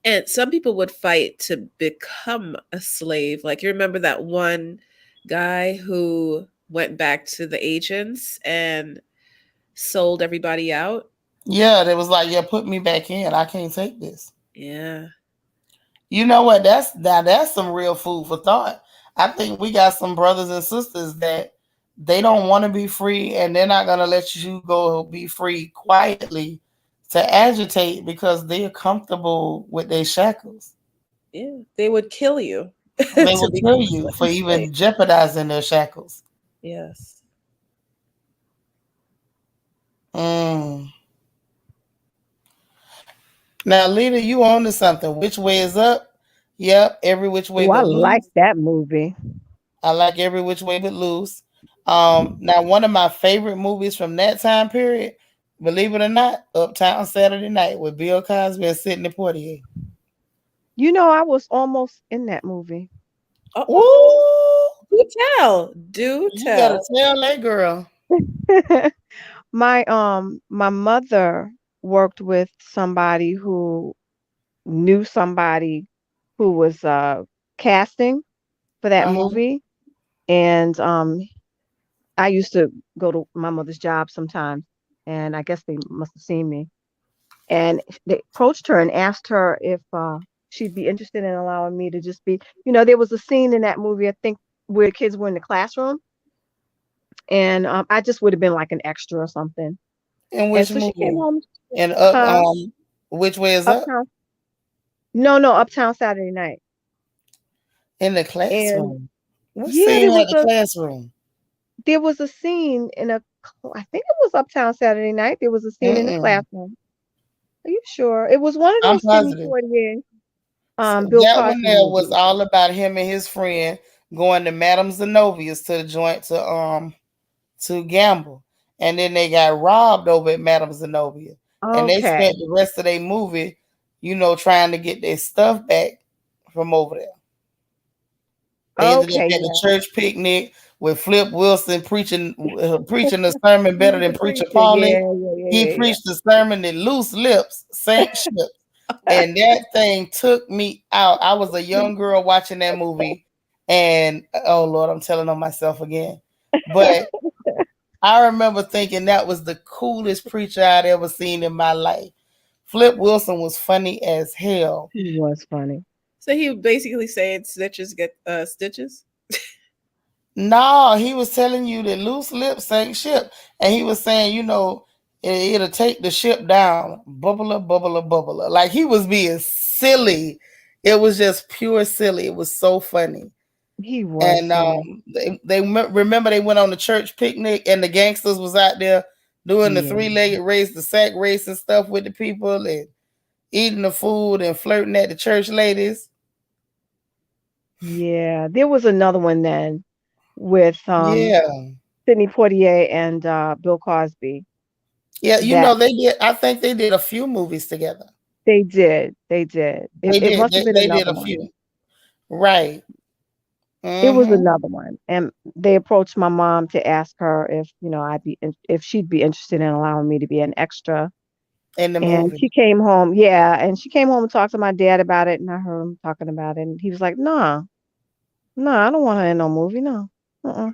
And some people would fight to become a slave. Like you remember that one guy who went back to the agents and sold everybody out? Yeah, they was like, yeah, put me back in. I can't take this. Yeah. You know what? That's some real food for thought. I think we got some brothers and sisters that they don't want to be free, and they're not gonna let you go be free quietly to agitate because they're comfortable with their shackles. Yeah. They would kill you They to will kill become a you for slave. even jeopardizing their shackles. Yes. Mm. Now, Lita, you on to something. Which way is up? Yep, every which way Oh, I but like loose. that movie. I like every which way but loose. Now one of my favorite movies from that time period, believe it or not, Uptown Saturday Night with Bill Cosby and Sidney Poitier. I was almost in that movie. Oh, Ooh, do tell. Do you better tell. tell that girl. My mother worked with somebody who knew somebody who was casting for that Uh-huh. movie, and I used to go to my mother's job sometimes, and I guess they must have seen me, and they approached her and asked her if she'd be interested in allowing me to just be, there was a scene in that movie, I think, where kids were in the classroom, and I just would have been like an extra or something. In And which so she came movie? home, And huh? which way is up? Uptown, no, no, Uptown Saturday Night. In the And classroom. What yeah, scene had the classroom? there was a scene in I think it was Uptown Saturday Night. There was a scene in the Mm-mm. classroom. Are you sure? It was one of I'm those Sidney positive. Poitier, So Bill that one Cosby there was movies. all about him and his friend going to Madame Zenobia's to the joint to gamble. And then they got robbed over at Madame Zenobia. And they spent Okay. the rest of their movie, trying to get their stuff back from over there. They ended up Okay, at the yeah. church picnic with Flip Wilson preaching the sermon better He's than a Preacher preacher. Paulie. Yeah, yeah, yeah, He yeah, yeah. preached the sermon that loose lips sank ships. And that thing took me out. I was a young girl watching that movie, and oh Lord, I'm telling on myself again. But I remember thinking that was the coolest preacher I'd ever seen in my life. Flip Wilson was funny as hell. He was funny. So he basically saying stitches get stitches. No, he was telling you that loose lips sank ship. And he was saying, it'll take the ship down. Bubbler, bubbler, bubbler. Like he was being silly. It was just pure silly. It was so funny. He was And silly. remember they went on the church picnic and the gangsters was out there doing the Yeah. three-legged race, the sack race and stuff with the people and eating the food and flirting at the church ladies. Yeah. There was another one then with Yeah. Sidney Poitier and Bill Cosby Yeah, that they did. I think they did a few movies together. they did. They did. It, They it did. must have been They did another a one. few. Right. It was Mm-hmm. another one, and they approached my mom to ask her if if she'd be interested in allowing me to be an extra. In the And movie. she came home, yeah, and she came home and talked to my dad about it, and I heard him talking about it, and he was like, "Nah, nah, I don't want her in no movie, no." Uh-uh.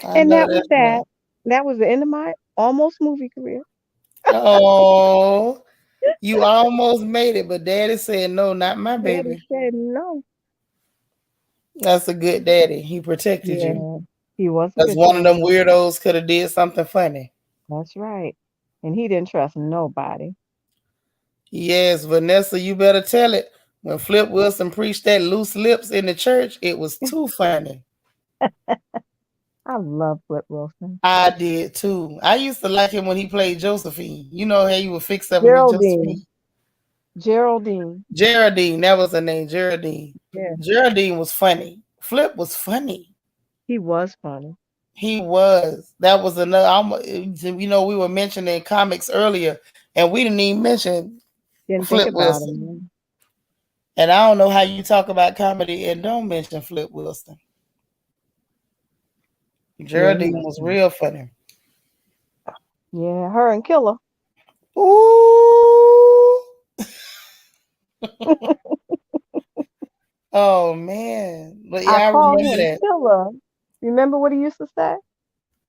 I And know that was that's that. right. That was the end of my almost movie career. Oh, you almost made it, but daddy said no, not my Daddy baby. said no. That's a good daddy. He protected you. Yeah, he was a That's good one of daddy. them weirdos could have did something funny. That's right. And he didn't trust nobody. Yes, Vanessa, you better tell it. When Flip Wilson preached that loose lips in the church, it was too funny. I love Flip Wilson. I did too. I used to like him when he played Josephine. You know how you would fix up and be Geraldine. Josephine? Geraldine. Geraldine, that was her name, Geraldine. Yeah, Geraldine was funny. Flip was funny. he was funny. He was. That was another. We were mentioning comics earlier, and we didn't even mention Didn't think Flip about Wilson. him. And I don't know how you talk about comedy and don't mention Flip Wilson. Yeah, he Geraldine was was funny. real funny. Yeah, her and Killer. Ooh. Oh man. But I yeah, I call remember him that. Killer. Remember what he used to say?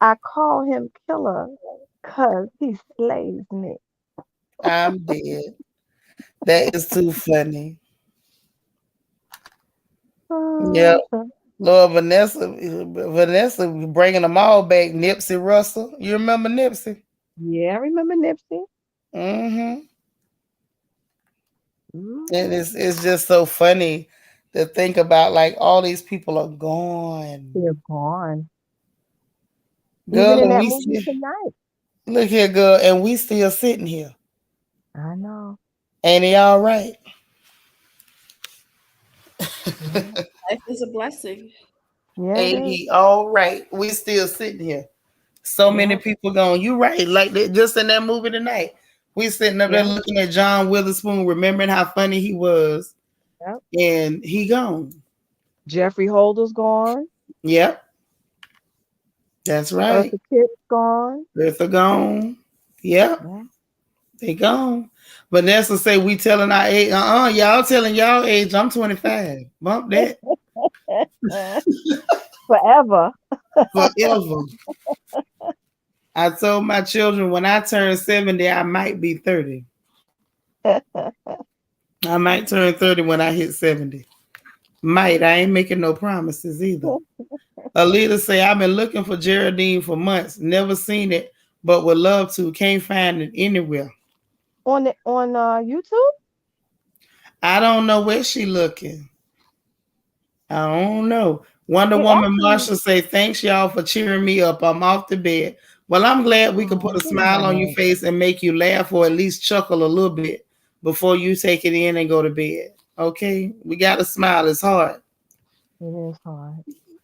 I call him Killer because he slays me. I'm dead. That is too funny. Yep. Lord Vanessa bringing them all back. Nipsey Russell. You remember Nipsey? Yeah, I remember Nipsey. Mm-hmm. And Mhm. it's just so funny to think about like all these people are gone. They're gone. Even Girl, in and that we movie still tonight. look here, girl, and we still sitting here. I know. Ain't he all right? Yeah, Life is a blessing. yeah it Ain't is. he all right? We still sitting here. So many Yeah, people going, you right. Like just in that movie tonight. We sitting up there yeah, looking at John Witherspoon, remembering how funny he was, yeah. and he gone. Jeffrey Holder's gone. Yep, that's right. Eartha Kitt's gone. Eartha gone. Yep, Yeah. they gone. Vanessa say we telling our age. Y'all telling y'all age. I'm 25. Bump that Forever. forever. I told my children when I turn 70, I might be 30. I might turn 30 when I hit 70. Might. I ain't making no promises either. Alita say, I've been looking for Geraldine for months. Never seen it, but would love to. Can't find it anywhere. On YouTube? I don't know where she looking. I don't know. Wonder It Woman actually Marshall say, thanks y'all for cheering me up. I'm off the bed. Well, I'm glad we could oh, put a good smile on your night. face and make you laugh or at least chuckle a little bit before you take it in and go to bed. Okay? We got to smile. It's hard. It is hard.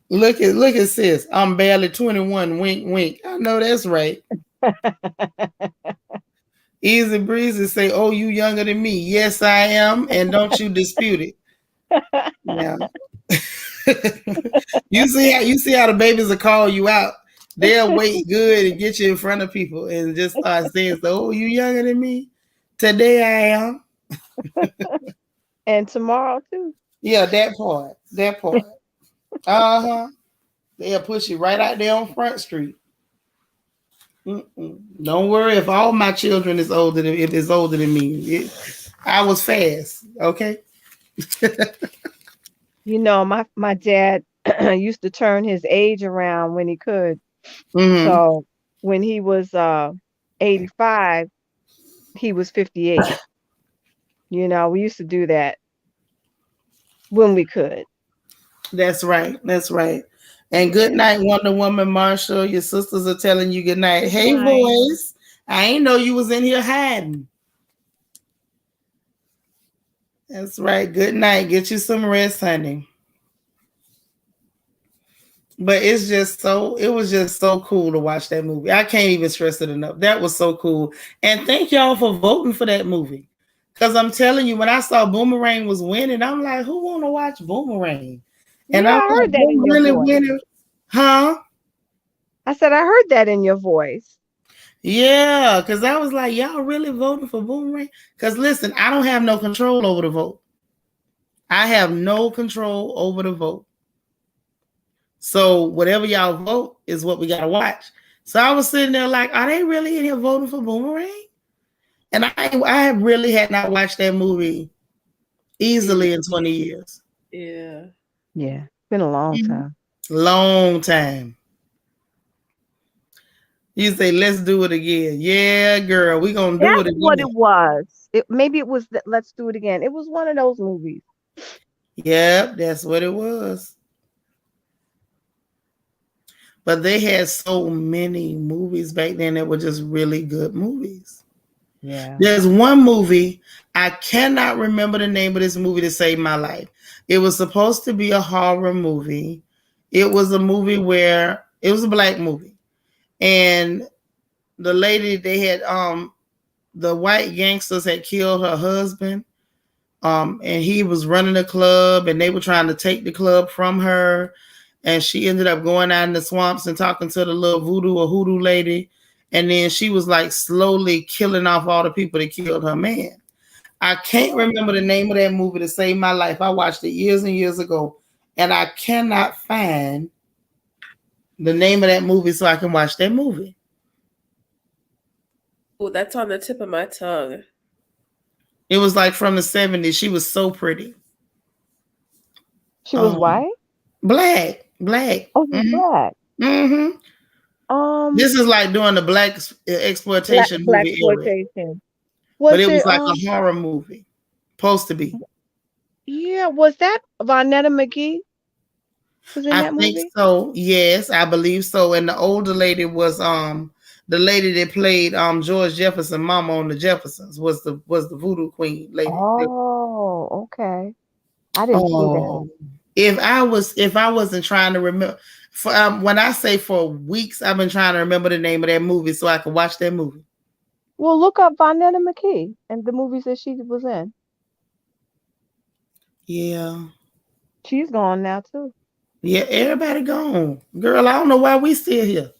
Look at sis. I'm barely 21. Wink, wink. I know that's right. Easy breezy say, "Oh, you younger than me." Yes, I am, and don't you dispute it. Now, you see how the babies will call you out. They'll wait good and get you in front of people and just start saying, "Oh, you younger than me." Today I am. And tomorrow too. Yeah, that part. That part. Uh-huh. They'll push you right out there on Front Street. Don't worry if all my children is older than if it's older than me. I was fast. Okay. You know, my dad used to turn his age around when he could. Mm-hmm. So when he was 85, he was 58. You know, we used to do that when we could. That's right. That's right. And good Yeah. night, Wonder Woman Marshall. Your sisters are telling you good night. Good Hey, night. boys. I ain't know you was in here hiding. That's right. Good night. Get you some rest, honey. But it was just so cool to watch that movie. I can't even stress it enough. That was so cool. And thank y'all for voting for that movie. Because I'm telling you, when I saw Boomerang was winning, I'm like, who want to watch Boomerang? And Yeah, I'm I like, heard that who in your really voice. winning? Huh? I said I heard that in your voice. Yeah, because I was like, y'all really voting for Boomerang? Because listen, I don't have no control over the vote. I have no control over the vote. So whatever y'all vote is what we got to watch. So I was sitting there like, are they really in here voting for Boomerang? And I really had not watched that movie easily in 20 years. Yeah. Yeah, it's been a long time. Long time. You say, let's do it again. Yeah, girl, we gonna do it That's what again. it was. Maybe it was Let's Do It Again. It was one of those movies. Yep, that's what it was. But they had so many movies back then that were just really good movies. Yeah. There's one movie, I cannot remember the name of this movie to save my life. It was supposed to be a horror movie. It was a movie where it was a black movie. And the lady, they had the white gangsters had killed her husband. And he was running a club and they were trying to take the club from her. And she ended up going out in the swamps and talking to the little voodoo or hoodoo lady. And then she was like slowly killing off all the people that killed her man. I can't remember the name of that movie to save my life. I watched it years and years ago. And I cannot find the name of that movie so I can watch that movie. Oh, that's on the tip of my tongue. It was like from the 70s. She was so pretty. She was white? Black. Oh, she's black. Mm-hmm. This is like during the black exploitation Black movie era. exploitation. But it was like a horror movie. Supposed to be. Yeah, was that Vonetta McGee? Was in that movie? I think so. Yes, I believe so. And the older lady was the lady that played George Jefferson mama on the Jeffersons was the voodoo queen lady. Oh, okay. I didn't see that. If I wasn't trying to remember for when I say for weeks, I've been trying to remember the name of that movie so I could watch that movie. Well, look up Vonetta McGee and the movies that she was in. Yeah. She's gone now too. Yeah, everybody gone. Girl, I don't know why we still here.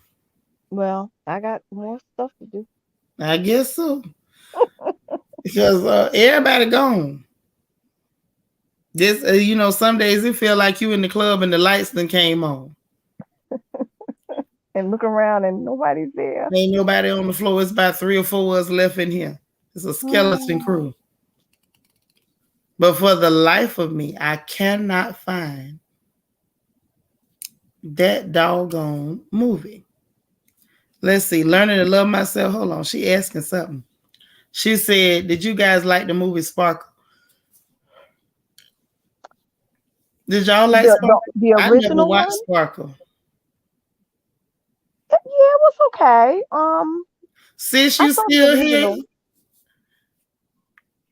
Well, I got more stuff to do. I guess so. Because everybody gone. This, some days it feel like you in the club and the lights then came on. And look around and nobody's there. Ain't nobody on the floor. It's about 3 or 4 of us left in here. It's a skeleton crew. But for the life of me, I cannot find that doggone movie. Let's see. Learning to Love Myself. Hold on. She asking something. She said, did you guys like the movie Sparkle? Did y'all like Sparkle? The original I never watched Sparkle. Yeah, it was okay. Sis, you still here?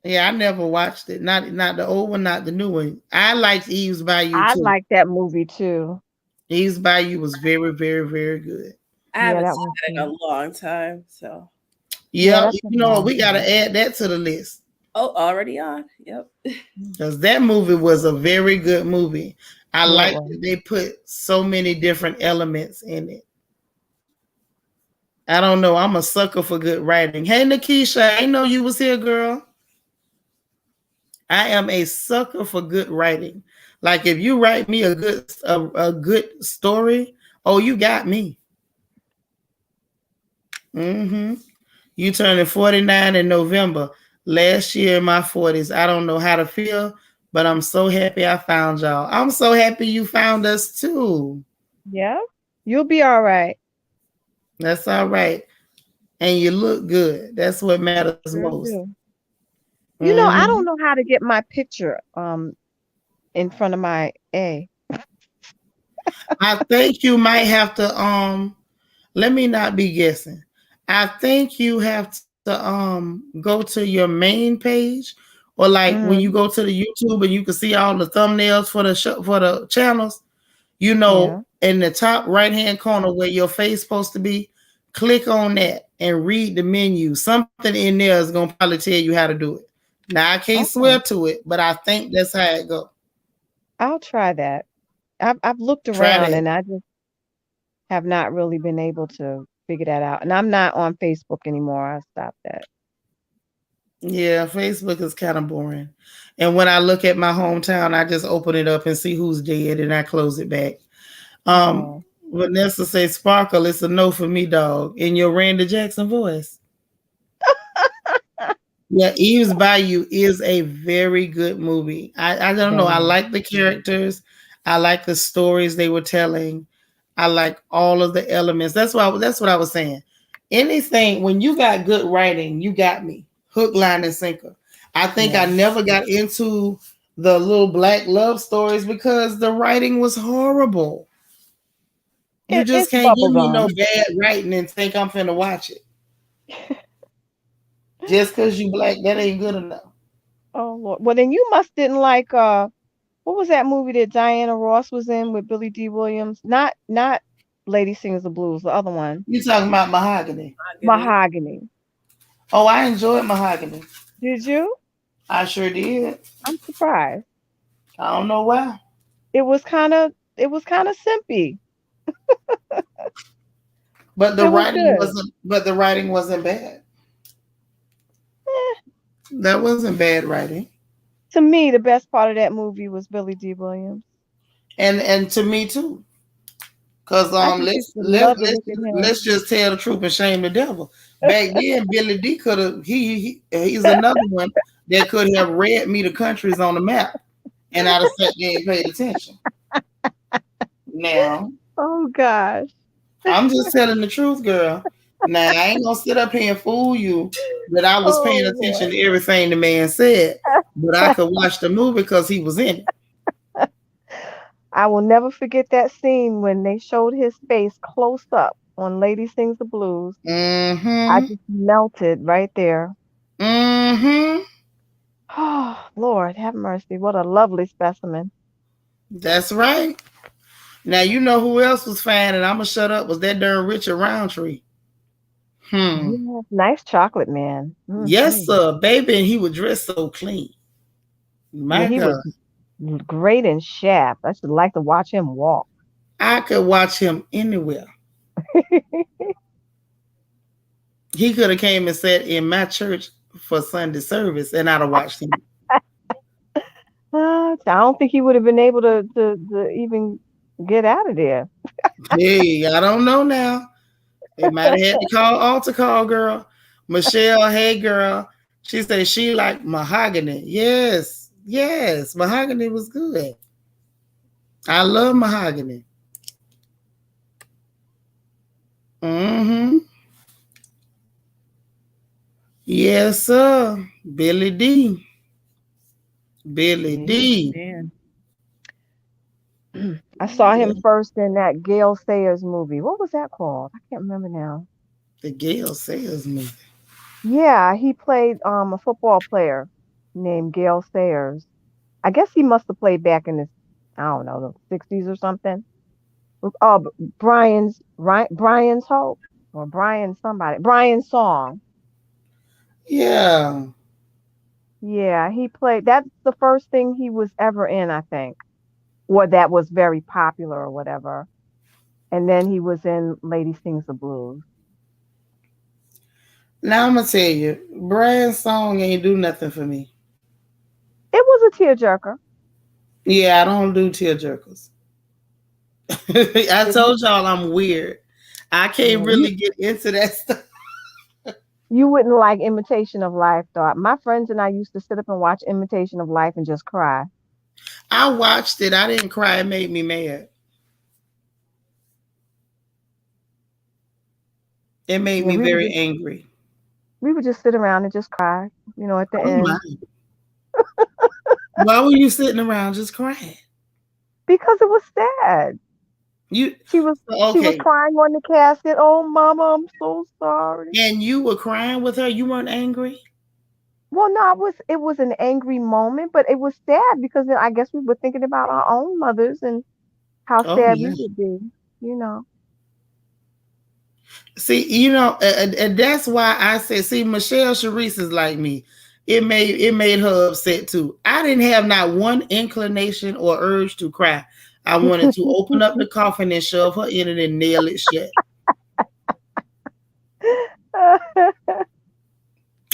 Yeah, I never watched it. Not the old one, not the new one. I liked Eve's Bayou too. I liked that movie too. Eve's Bayou was very, very, very good. I haven't seen it in a long time, so. Yeah, we got to add that to the list. Oh, already on. Yep. Because that movie was a very good movie. I like that they put so many different elements in it. I don't know. I'm a sucker for good writing. Hey, Nikisha, I know you was here, girl. I am a sucker for good writing. Like if you write me a good story, oh, you got me. Mm-hmm. You turning 49 in November. Last year in my 40s. I don't know how to feel, but I'm so happy I found y'all. I'm so happy you found us too. Yeah, you'll be all right. That's all right. And you look good. That's what matters most. You know, I don't know how to get my picture in front of my A. I think you might have to let me not be guessing. I think you have to go to your main page, or like when you go to the YouTube and you can see all the thumbnails for the show, for the channels, in the top right hand corner where your face supposed to be, click on that and read the menu. Something in there is gonna probably tell you how to do it. Now I can't Okay. swear to it, but I think that's how it go. I'll try that. I've looked Try around that. and I just have not really been able to figure that out. And I'm not on Facebook anymore. I stopped that. Yeah, Facebook is kind of boring. And when I look at my hometown, I just open it up and see who's dead and I close it back. Um, Oh. Vanessa say Sparkle, it's a no for me, dog. In your Randy Jackson voice. Yeah, Eve's Bayou is a very good movie. I don't know. That I is. like the characters. I like the stories they were telling. I like all of the elements. That's what I was saying. Anything when you got good writing, you got me. Hook, line, and sinker. I think I Yeah. never got into the little black love stories because the writing was horrible. You just It's can't give me no bubblegum. bad writing and think I'm finna watch it. Just because you black, that ain't good enough. Oh Lord. Well, then you must didn't like what was that movie that Diana Ross was in with Billy D. Williams? Not Lady Sings the Blues, the other one. You talking about Mahogany. Mahogany. Mahogany. Oh, I enjoyed Mahogany. Did you? I sure did. I'm surprised. I don't know why. It was kind of simpy. But It was good. the writing wasn't bad. Eh, That wasn't bad writing. to me, the best part of that movie was Billy D. Williams. And to me too. Cause I just used to love to look at him. let's just tell the truth and shame the devil. Back then, Billy D could have he's another one that could have read me the countries on the map, and I'd have sat there and paid attention. Now Oh gosh. I'm just telling the truth, girl. Now I ain't gonna sit up here and fool you that I was paying Oh attention Lord. to everything the man said, but I could watch the movie because he was in it. I will never forget that scene when they showed his face close up on Lady Sings the Blues. I Mm-hmm. just melted right there. Mm-hmm. Oh, Lord, have mercy. What a lovely specimen. That's right. Now you know who else was fine, and I'm gonna shut up. Was that darn Richard Roundtree? Yeah, nice chocolate man. Yes, Hmm. sir, baby, and he would dress so clean. Yeah, My he was God, great in Shaft. I should like to watch him walk. I could watch him anywhere. He could have came and sat in my church for Sunday service, and I'd have watched him. I don't think he would have been able to even get out of there. Hey, I don't know now. They might have had to call altar call, girl. Michelle, hey, girl. She said she liked Mahogany. Yes, yes, Mahogany was good. I love Mahogany. Mm-hmm. Yes, sir. Billy D. Billy Yeah, D. man. I saw him first in that Gail Sayers movie. What was that called? I can't remember now. The Gale Sayers movie. Yeah, he played a football player named Gail Sayers. I guess he must have played back in the I don't know, the 60s or something. Oh, Brian's Hope or Brian somebody. Brian's Song. Yeah. Yeah, he played that's the first thing he was ever in, I think. Or that was very popular or whatever. And then he was in Lady Sings the Blues. Now I'm gonna tell you, Brian's song ain't do nothing for me. It was a tearjerker. Yeah, I don't do tear jerkers. I It, told y'all I'm weird. I can't yeah, you really get into that stuff. you wouldn't like Imitation of Life, though. My friends and I used to sit up and watch Imitation of Life and just cry. I watched it. I didn't cry. It made me mad. It made Yeah, me very angry. we would just sit around and just cry, at the Oh my. end Why were you sitting around just crying? because it was sad. You She was okay. crying on the casket. Oh, Mama, I'm so sorry. And you were crying with her. You weren't angry? Well, no, it was an angry moment, but it was sad because I guess we were thinking about our own mothers and how Oh sad we yeah. would be, you know. See, and that's why I said, see, Michelle Sharice is like me. it made her upset too. I didn't have not one inclination or urge to cry. I wanted to open up the coffin and shove her in it and nail it shut.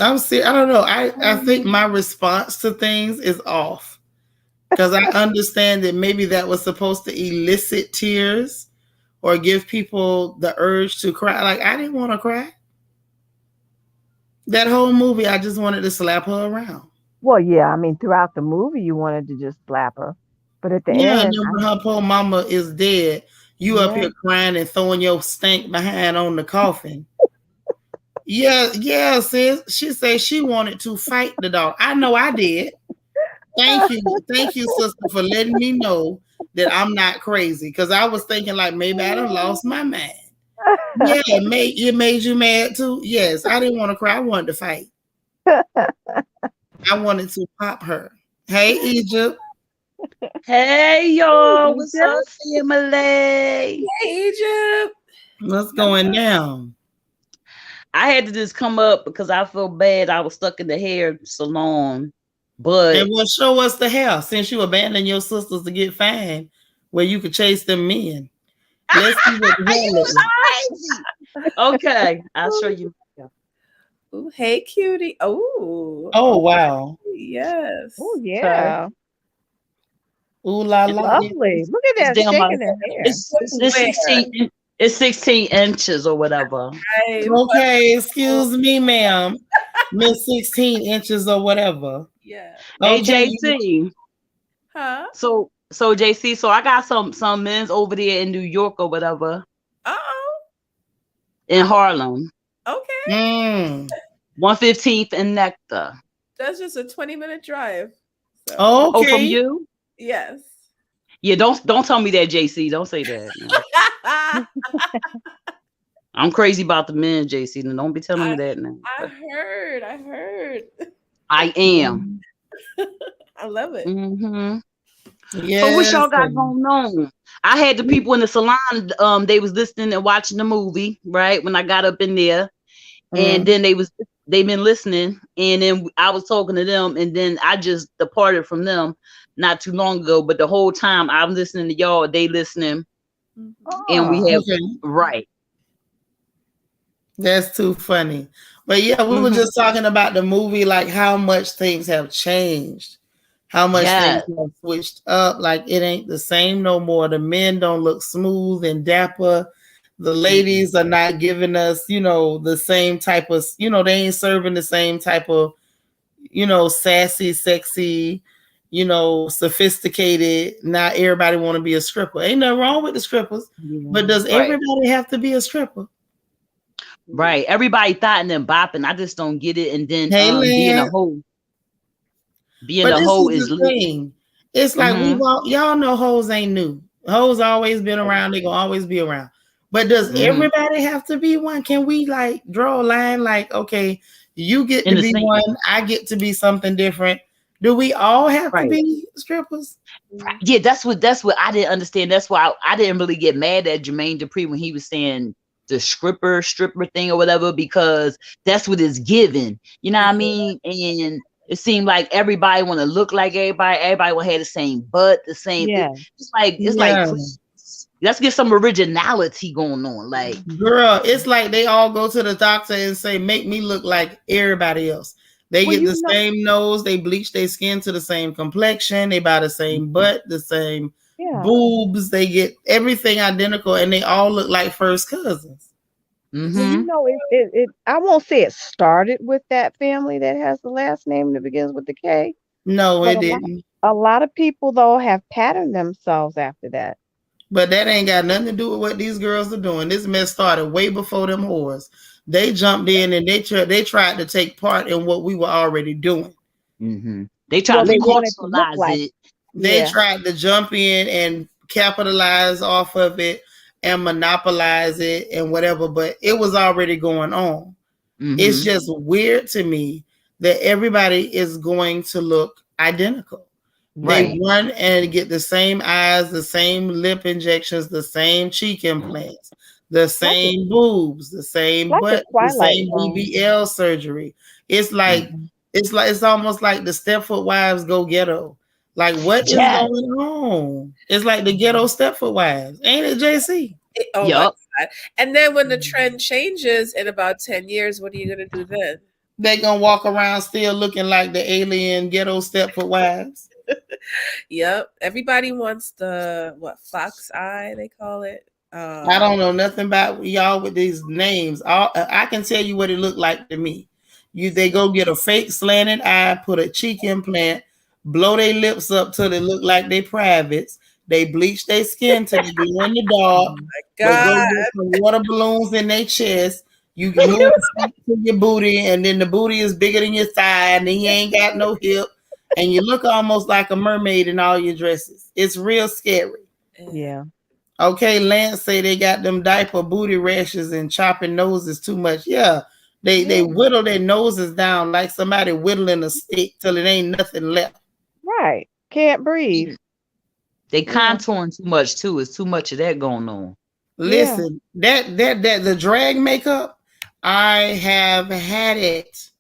I'm serious. I don't know. I think my response to things is off because I understand that maybe that was supposed to elicit tears or give people the urge to cry. Like I didn't want to cry. That whole movie, I just wanted to slap her around. Well, yeah, I mean, throughout the movie, you wanted to just slap her, but at the Yeah, and end, then when her poor mama is dead, you up yeah, here crying and throwing your stank behind on the coffin. Yeah, yeah, sis. She said she wanted to fight the dog. I know I did. Thank you, sister, for letting me know that I'm not crazy. Because I was thinking like maybe I done lost my mind. Yeah, it made you mad too. Yes, I didn't want to cry. I wanted to fight. I wanted to pop her. Hey, Egypt. Hey y'all, what's Egypt. up, family? Hey, Egypt. What's going down? I had to just come up because I feel bad. I was stuck in the hair salon, but And well, show us the hair since you abandoned your sisters to get fine, where you could chase them men. Let's see what the hair you looks like. crazy. Okay, I'll show you. Ooh, hey, cutie. Oh, Oh wow. yes. Oh yeah, Ooh la la. lovely. Look at that It's down my. shaking her hair. It's 16. It's 16 inches or whatever. Right. Okay, excuse me, ma'am. Miss 16 inches or whatever. Yeah. Hey Okay. JC. Huh? So JC. So I got some men's over there in New York or whatever Oh. in Harlem. Okay. 115th and Nectar. That's just a 20-minute drive. So, Oh, from Okay. you? yes. Yeah, don't tell me that, JC. Don't say that. No. I'm crazy about the men, JC. And don't be telling me that now. I heard. I am. I love it. Mm-hmm. Yes. So what y'all got going on? I had the people in the salon. They was listening and watching the movie, right? When I got up in there, and then they've been listening, and then I was talking to them, and then I just departed from them not too long ago. But the whole time I'm listening to y'all, they listening, and we have right. That's too funny. But yeah, we were just talking about the movie, like how much things have changed, how much things have switched up. Like it ain't the same no more. The men don't look smooth and dapper. The ladies are not giving us, the same type of, they ain't serving the same type of, sassy, sexy, sophisticated. Not everybody want to be a stripper. Ain't nothing wrong with the strippers, but does everybody have to be a stripper? Right. Everybody thought and bopping. I just don't get it. And then being a hoe. Being a hoe is the thing. It's like y'all know hoes ain't new. Hoes always been around, they gonna always be around. But does everybody have to be one? Can we like draw a line like, okay, you get to be one, I get to be something different. Do we all have to be strippers? Yeah, that's what I didn't understand. That's why I didn't really get mad at Jermaine Dupri when he was saying the stripper thing or whatever, because that's what it's given. You know what I mean? And it seemed like everybody want to look like everybody. Everybody will have the same butt, the same. Yeah. It's like let's get some originality going on. Like, girl, it's like they all go to the doctor and say, make me look like everybody else. They get the same nose, they bleach their skin to the same complexion, they buy the same butt, the same boobs, they get everything identical, and they all look like first cousins. Well, it I won't say it started with that family that has the last name that begins with the K. No, it didn't. A lot of people though have patterned themselves after that. But that ain't got nothing to do with what these girls are doing. This mess started way before them whores. They jumped in and they tried to take part in what we were already doing. They tried to commercialize it. They tried to jump in and capitalize off of it and monopolize it and whatever, but it was already going on. It's just weird to me that everybody is going to look identical. They run and get the same eyes, the same lip injections, the same cheek implants, the same boobs, the same butt, the same BBL surgery. It's like It's almost like the Stepford Wives go ghetto. Like what is Yes. going on? It's like the ghetto Stepford Wives, ain't it, JC? Oh my Yup. God. And then when the trend changes in about 10 years, what are you going to do then? They gonna walk around still looking like the alien ghetto Stepford Wives. Yep. Everybody wants the, what, fox eye, they call it. I don't know nothing about y'all with these names. I can tell you what it looked like to me. They go get a fake slanted eye, put a cheek implant, blow their lips up till they look like they privates. They bleach their skin till they glow in the dark. They go God. get some water balloons in their chest. You can move to your booty, and then the booty is bigger than your thigh, and then you ain't got no hip, and you look almost like a mermaid in all your dresses. It's real scary. Yeah. Okay, Lance say they got them diaper booty rashes and chopping noses too much. Yeah, they whittle their noses down like somebody whittling a stick till it ain't nothing left. Right. Can't breathe. They contouring too much too. It's too much of that going on. Listen, that the drag makeup, I have had it.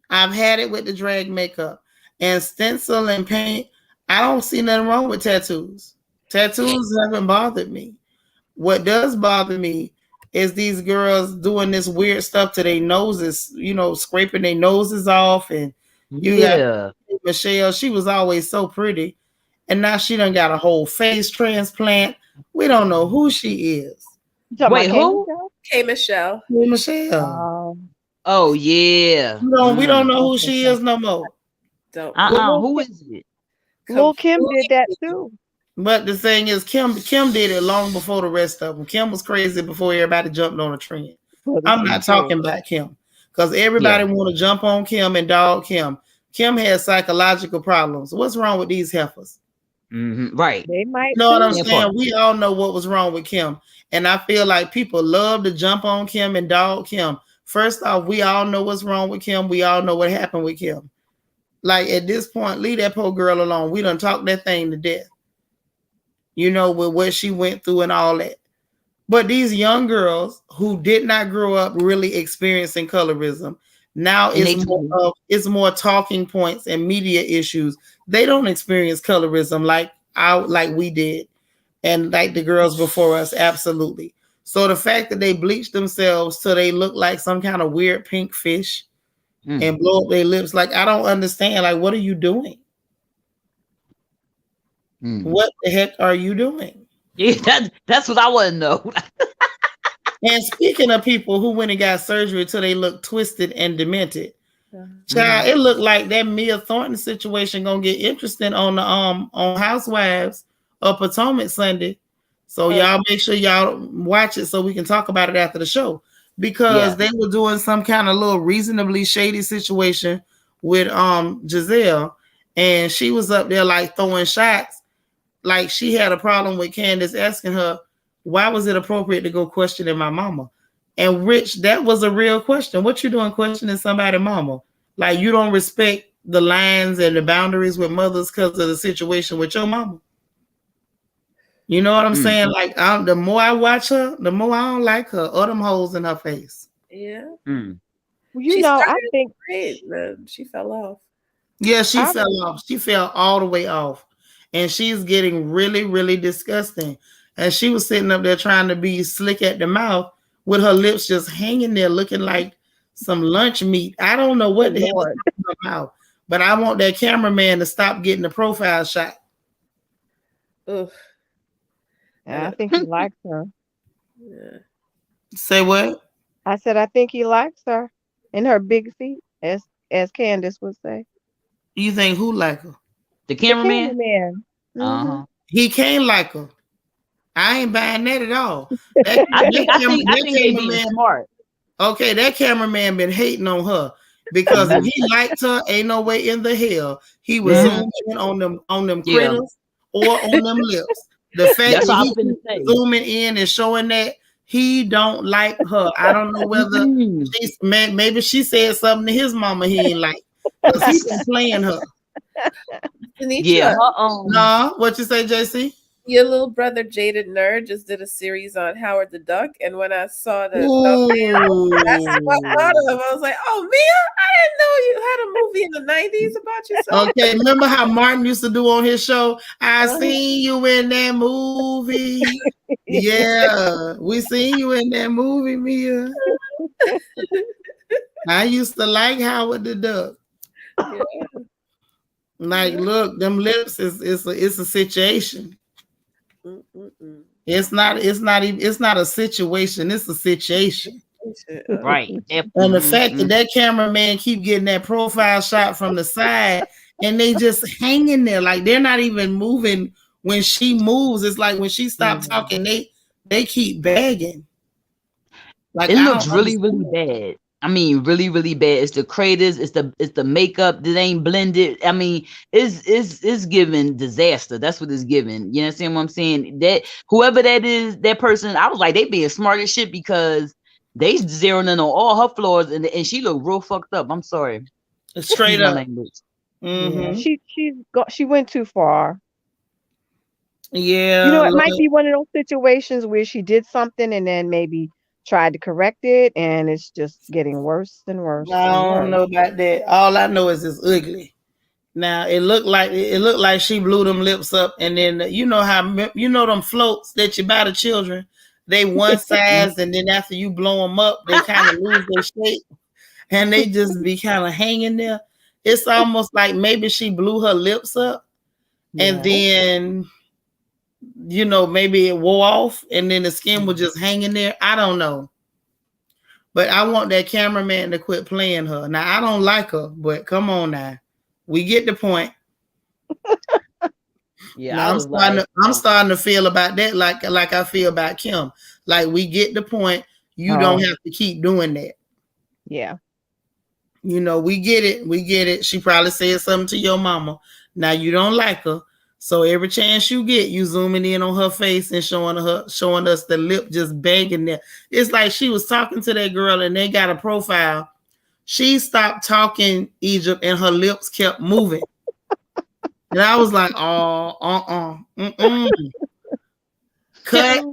I've had it with the drag makeup and stencil and paint. I don't see nothing wrong with tattoos. Tattoos haven't bothered me. What does bother me is these girls doing this weird stuff to their noses, scraping their noses off. And you got Michelle, she was always so pretty. And now she done got a whole face transplant. We don't know who she is. Wait, who? K. Michelle. Hey, Michelle. Oh yeah. We don't know who she is no more. Don't. Who is it? Lil Kim did that too. But the thing is, Kim did it long before the rest of them. Kim was crazy before everybody jumped on a trend. I'm not talking about Kim because everybody want to jump on Kim and dog Kim. Kim has psychological problems. What's wrong with these heifers? Mm-hmm. Right. They might. You know what I'm saying? We all know what was wrong with Kim. And I feel like people love to jump on Kim and dog Kim. First off, we all know what's wrong with Kim. We all know what happened with Kim. Like at this point, leave that poor girl alone. We done talked that thing to death. With what she went through and all that. But these young girls who did not grow up really experiencing colorism, now it's more talking points and media issues. They don't experience colorism like we did, and like the girls before us, absolutely. So the fact that they bleach themselves till they look like some kind of weird pink fish and blow up their lips, like I don't understand. Like, what are you doing? What the heck are you doing? Yeah, that's what I want to know. And speaking of people who went and got surgery till they look twisted and demented, child, it looked like that Mia Thornton situation gonna get interesting on the on Housewives of Potomac Sunday. So y'all make sure y'all watch it so we can talk about it after the show, because they were doing some kind of little reasonably shady situation with Giselle, and she was up there like throwing shots. Like she had a problem with Candace asking her, why was it appropriate to go questioning my mama? And Rich, that was a real question. What you doing questioning somebody's mama? Like you don't respect the lines and the boundaries with mothers because of the situation with your mama. You know what I'm saying? Like the more I watch her, the more I don't like her. Or them holes in her face. Yeah. Well, I think great, she fell off. Yeah, she fell off. She fell all the way off. And she's getting really, really disgusting. And she was sitting up there trying to be slick at the mouth with her lips just hanging there looking like some lunch meat. I don't know what the hell is in her mouth, but I want that cameraman to stop getting the profile shot. Oof. I think he likes her. Yeah. Say what? I said I think he likes her in her big feet, as Candace would say. You think who like her? The cameraman? He can't like her. I ain't buying that at all. I think they being smart. Okay, that cameraman been hating on her because if he liked her, ain't no way in the hell he was zooming in on them critters or on them lips. The fact that he's zooming in and showing that he don't like her. I don't know whether maybe she said something to his mama he ain't like because he's been playing her. Tanisha. No, what you say, JC? Your little brother Jaded Nerd just did a series on Howard the Duck, and when I saw the thumbnail, that's what I thought of. I was like, "Oh, Mia, I didn't know you had a movie in the '90s about yourself." Okay, remember how Martin used to do on his show? I seen you in that movie. Yeah, we seen you in that movie, Mia. I used to like Howard the Duck. Yeah. Like, look, them lips is it's a situation. Mm-mm-mm. It's not a situation. It's a situation. Right. And the fact that cameraman keep getting that profile shot from the side, and they just hanging there, like they're not even moving when she moves. It's like when she stopped talking, they keep begging. Like it looks really, really bad. I mean, really, really bad. It's the craters, it's the makeup that ain't blended. I mean, it's giving disaster. That's what it's giving. You understand what I'm saying? That whoever that is, that person, I was like, they being smart as shit because they zeroing in on all her flaws, and she looked real fucked up. I'm sorry. Straight up. Yeah, she went too far. Yeah, you know, it might be one of those situations where she did something and then maybe tried to correct it, and it's just getting worse and worse. I don't know about that. All I know is it's ugly. Now it looked like she blew them lips up, and then you know them floats that you buy the children. They one size, and then after you blow them up, they kind of lose their shape, and they just be kind of hanging there. It's almost like maybe she blew her lips up, and then maybe it wore off, and then the skin was just hanging there. I don't know. But I want that cameraman to quit playing her. Now, I don't like her, but come on now. We get the point. Yeah, now, I'm starting to feel about that like I feel about Kim. Like, we get the point. You don't have to keep doing that. Yeah. We get it. We get it. She probably said something to your mama. Now, you don't like her. So every chance you get, you zooming in on her face and showing us the lip just banging there. It's like she was talking to that girl and they got a profile. She stopped talking, Egypt, and her lips kept moving. And I was like, oh, cut.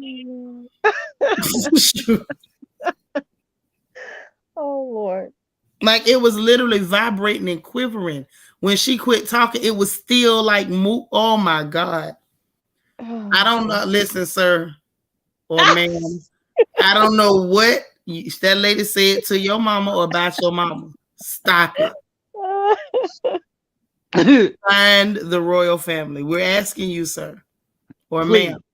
Oh Lord. Like it was literally vibrating and quivering. When she quit talking, it was still like, oh my God. I don't know. Listen, sir or ma'am. I don't know what that lady said to your mama or about your mama. Stop it. Find the royal family. We're asking you, sir or ma'am.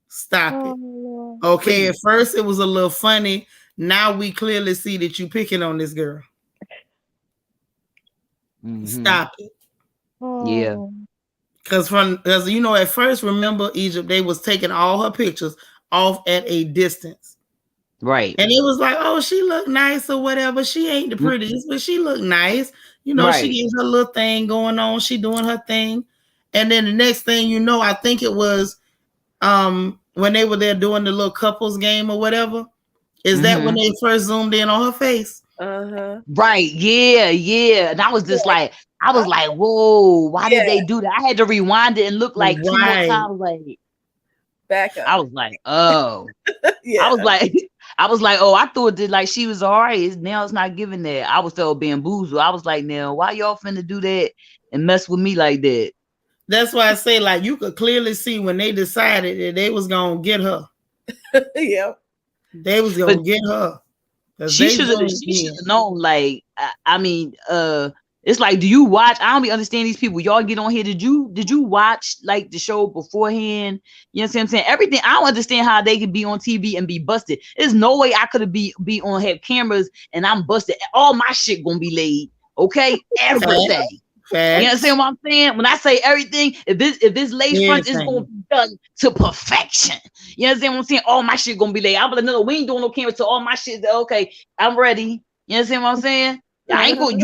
Stop it. Okay, at first it was a little funny. Now we clearly see that you picking on this girl. Stop it. Yeah. Because at first, remember, Egypt, they was taking all her pictures off at a distance. Right. And it was like, oh, she looked nice or whatever. She ain't the prettiest, but she looked nice. She gets her little thing going on. She doing her thing. And then the next thing you know, I think it was when they were there doing the little couples game or whatever. Is that when they first zoomed in on her face? Right. Yeah. And I was just like, whoa, why did they do that? I had to rewind it and look like 2 more times. Like, back up. I was like, oh. I was like, oh, I thought that like she was all right. Now it's not giving that. I was so bamboozled. I was like, now why y'all finna do that and mess with me like that? That's why I say, like, you could clearly see when they decided that they was gonna get her. Yep. They was gonna get her. She should have known. Like, I mean, it's like, do you watch? I don't be understand these people. Y'all get on here. Did you watch like the show beforehand? You know what I'm saying? Everything. I don't understand how they could be on TV and be busted. There's no way I could be on have cameras and I'm busted. All my shit gonna be laid. Okay, everything. You understand what I'm saying? When I say everything, if this lace front is gonna be done to perfection. You understand what I'm saying? All my shit gonna be laid. I'm like, no, we ain't doing no camera to all my shit. Okay, I'm ready. You understand what I'm saying? I ain't going.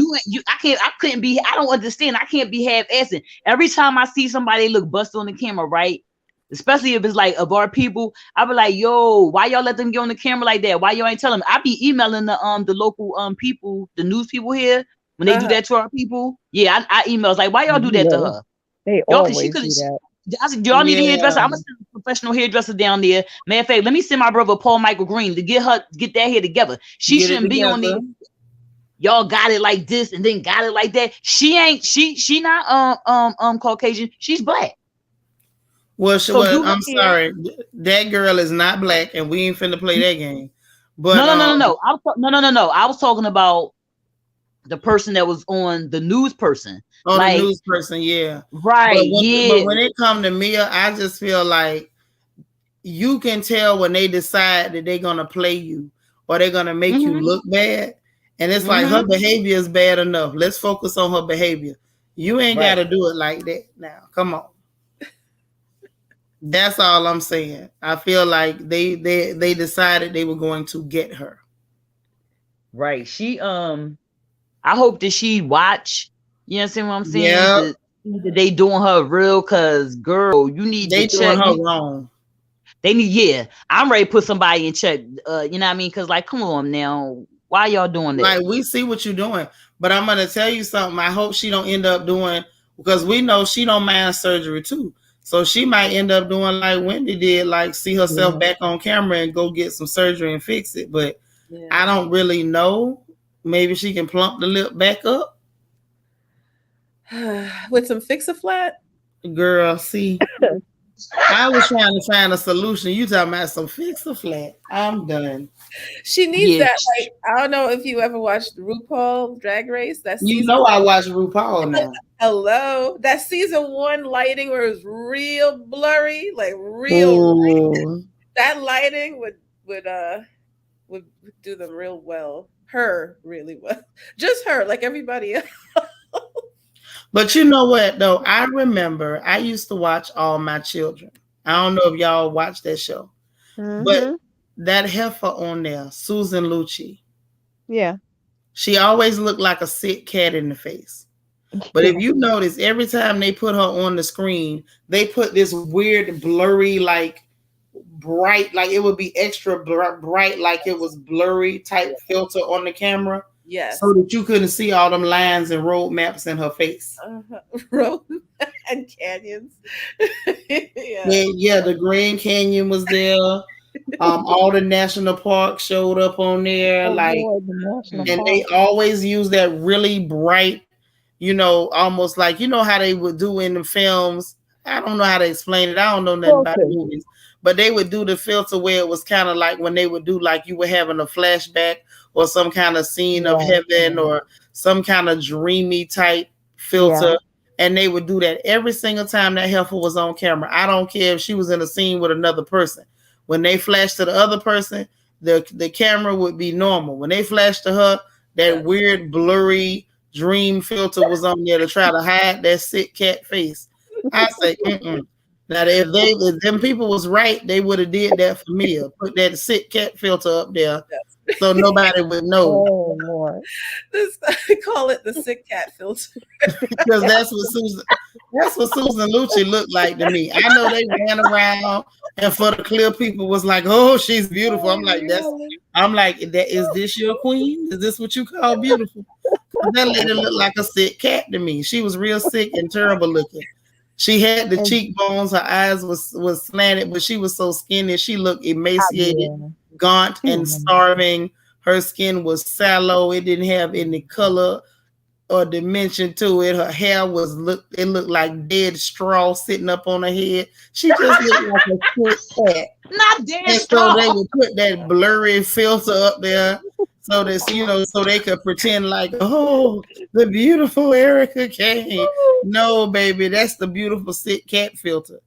I couldn't be. I don't understand. I can't be half-assing. Every time I see somebody look busted on the camera, right? Especially if it's like of our people, I be like, yo, why y'all let them get on the camera like that? Why y'all ain't tell them? I be emailing the local people, the news people here. When they do that to our people, I emails like, why y'all do that to her? They always do that. I said, y'all need a hairdresser. Yeah. I'm gonna send a professional hairdresser down there. Matter of fact, let me send my brother Paul Michael Green to get that hair together. She Get it shouldn't be on together. there. Y'all got it like this and then got it like that. She not Caucasian. She's black. Well, So do her I'm hair. sorry. That girl is not black, and we ain't finna play that game. But No. I was talking about the person that was on the news person. Oh, like, the news person, yeah. Right, But when it come to Mia, I just feel like you can tell when they decide that they're gonna play you or they're gonna make you look bad. And it's like her behavior is bad enough. Let's focus on her behavior. You ain't gotta do it like that now. Come on. That's all I'm saying. I feel like they decided they were going to get her. Right. She I hope that she watch. You understand what I'm saying? Yeah. They doing her real, cause girl, you need they to doing check. her wrong. They need, yeah. I'm ready to put somebody in check. You know what I mean? Cause like, come on now. Why y'all doing that? Like, we see what you're doing, but I'm gonna tell you something. I hope she don't end up doing, because we know she don't mind surgery too. So she might end up doing like Wendy did, like see herself back on camera and go get some surgery and fix it. But I don't really know. Maybe she can plump the lip back up with some Fix-A-Flat. Girl, see, I was trying to find a solution. You talking about some Fix-A-Flat? I'm done. She needs that. Like, I don't know if you ever watched RuPaul Drag Race. I watch RuPaul now. Hello, that season 1 lighting where it was real blurry, like real. That lighting would do them real well. Her really well. Just her, like everybody else. But you know what though? I remember I used to watch All My Children. I don't know if y'all watched that show, but that heifer on there, Susan Lucci. Yeah. She always looked like a sick cat in the face. But if you notice, every time they put her on the screen, they put this weird, blurry, like bright, like it would be extra bright, like it was blurry type filter on the camera. Yes. So that you couldn't see all them lines and road maps in her face. Road and canyons. Yeah, the Grand Canyon was there. All the national parks showed up on there. They always use that really bright, almost like, how they would do in the films. I don't know how to explain it. I don't know nothing about movies. But they would do the filter where it was kind of like when they would do like you were having a flashback or some kind of scene of heaven or some kind of dreamy type filter. Yeah. And they would do that every single time that heifer was on camera. I don't care if she was in a scene with another person. When they flashed to the other person, the camera would be normal. When they flashed to her, that weird blurry dream filter was on there to try to hide that sick cat face. I say, Now, if them people was right, they would have did that for me. Put that sick cat filter up there, so nobody would know. Oh Lord! I call it the sick cat filter because that's what Susan Lucci looked like to me. I know they ran around, and for the clear people was like, "Oh, she's beautiful." I'm like, is this your queen? Is this what you call beautiful? That lady looked like a sick cat to me. She was real sick and terrible looking. She had the cheekbones, her eyes was slanted, but she was so skinny. She looked emaciated, gaunt, and starving. Her skin was sallow. It didn't have any color or dimension to it. Her hair looked like dead straw sitting up on her head. She just looked like a sick cat. Not dead straw. So they would put that blurry filter up there so that, so they could pretend like, oh, the beautiful Erica Kane. No, baby, that's the beautiful sick cat filter.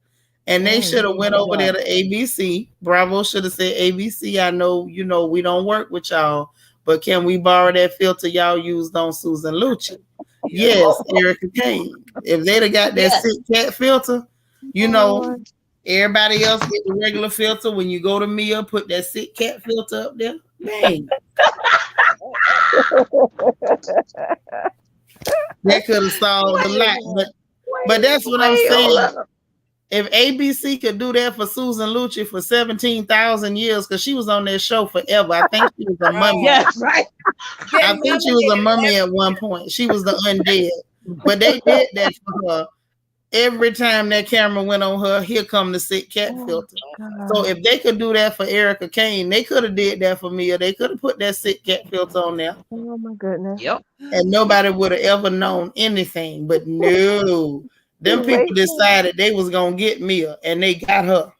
And they should have went over there to ABC. Bravo should have said, ABC, I know, we don't work with y'all, but can we borrow that filter y'all used on Susan Lucci? Yes, Erica Kane. If they'd have got that sick cat filter, everybody else get the regular filter. When you go to Mia, put that sick cat filter up there. Dang. That could have solved a lot. But that's what I'm saying. If ABC could do that for Susan Lucci for 17,000 years, because she was on that show forever. I think she was a mummy. Yes, right. I think she was a mummy at one point. She was the undead. But they did that for her Every time that camera went on her, here come the sick cat filter. So if they could do that for Erica Kane, they could have did that for Mia. They could have put that sick cat filter on there. Oh my goodness. Yep. And nobody would have ever known anything. But no, them people decided they was gonna get Mia, and they got her.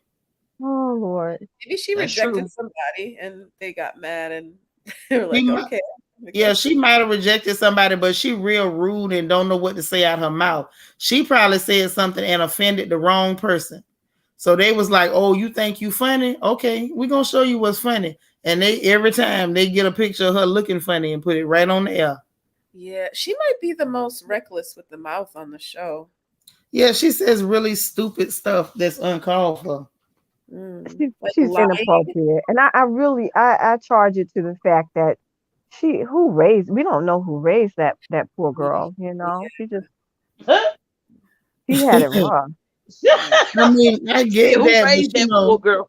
Oh Lord. Maybe she That's rejected true. somebody and they got mad and they were like, She might- okay. Yeah, she might have rejected somebody, but she real rude and don't know what to say out her mouth. She probably said something and offended the wrong person. So they was like, "Oh, you think you funny? Okay, we're gonna show you what's funny." And they every time they get a picture of her looking funny and put it right on the air. Yeah, she might be the most reckless with the mouth on the show. Yeah, she says really stupid stuff that's uncalled for. She's lying. inappropriate. And I charge it to the fact that we don't know who raised that poor girl, you know. She had it rough. I mean, I get Who that, raised but, that poor girl?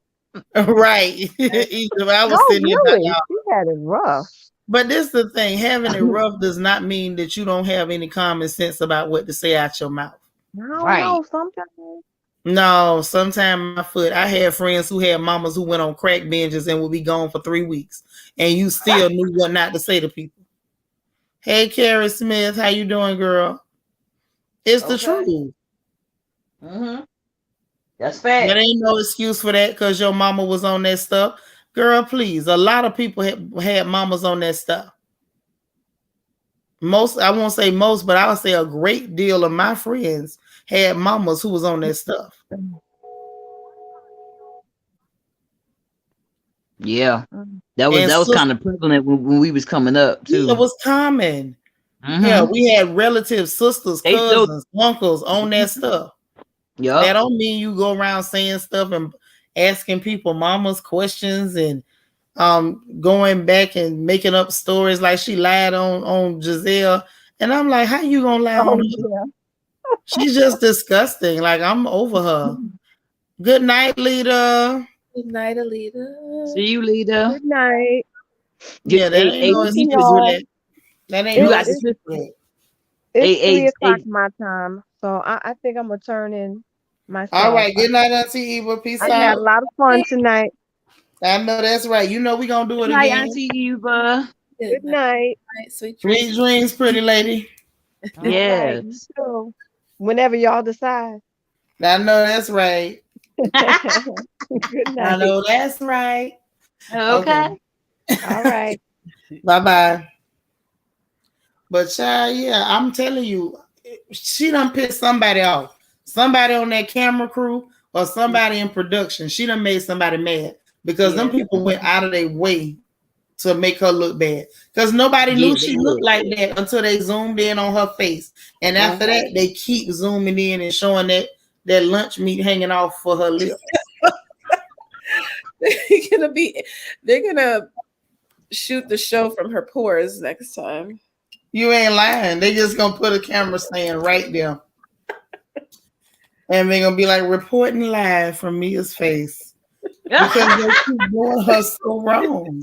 right. If I was No, sitting there really, like, she had it rough. but this is the thing, having it rough does not mean that you don't have any common sense about what to say out your mouth. No, sometimes. No, sometimes I had friends who had mamas who went on crack binges and would be gone for 3 weeks, and you still knew what not to say to people. Hey, Carrie Smith, how you doing, girl? It's the truth. Mm-hmm. That's fact. There ain't no excuse for that because your mama was on that stuff. Girl, please. A lot of people had mamas on that stuff. I won't say most, but I would say a great deal of my friends had mamas who was on that stuff. Yeah, that was kind of prevalent when we was coming up too. Yeah, it was common. Mm-hmm. Yeah, we had relatives, sisters, cousins, uncles on that stuff. Yeah, that don't mean you go around saying stuff and asking people mamas questions and going back and making up stories like she lied on Giselle. And I'm like, how you gonna lie on her? Yeah. She's just disgusting. Like, I'm over her. Good night, Lita. Good night, Alita. See you, Lita. Good night. Yeah, that ain't no excuse for that. That ain't no excuse for that. It's 3 o'clock my time, so I think I'm gonna turn in myself. All right, good night, Auntie Eva. Peace out. I had a lot of fun tonight. I know that's right. You know we're gonna do it Good night, again. Auntie Eva. Good night. Sweet dreams, pretty lady. Yes. Right, so, whenever y'all decide. I know that's right. Good night. I know that's right. Okay. All right. Bye-bye. But child, yeah, I'm telling you, she done pissed somebody off. Somebody on that camera crew or somebody in production. She done made somebody mad because them people went out of their way to make her look bad. Because nobody knew she looked like that until they zoomed in on her face. And after that, they keep zooming in and showing that lunch meat hanging off for her lips. They're gonna shoot the show from her pores next time. You ain't lying. They just gonna put a camera stand right there. And they're gonna be like reporting live from Mia's face. Because they keep doing her so wrong.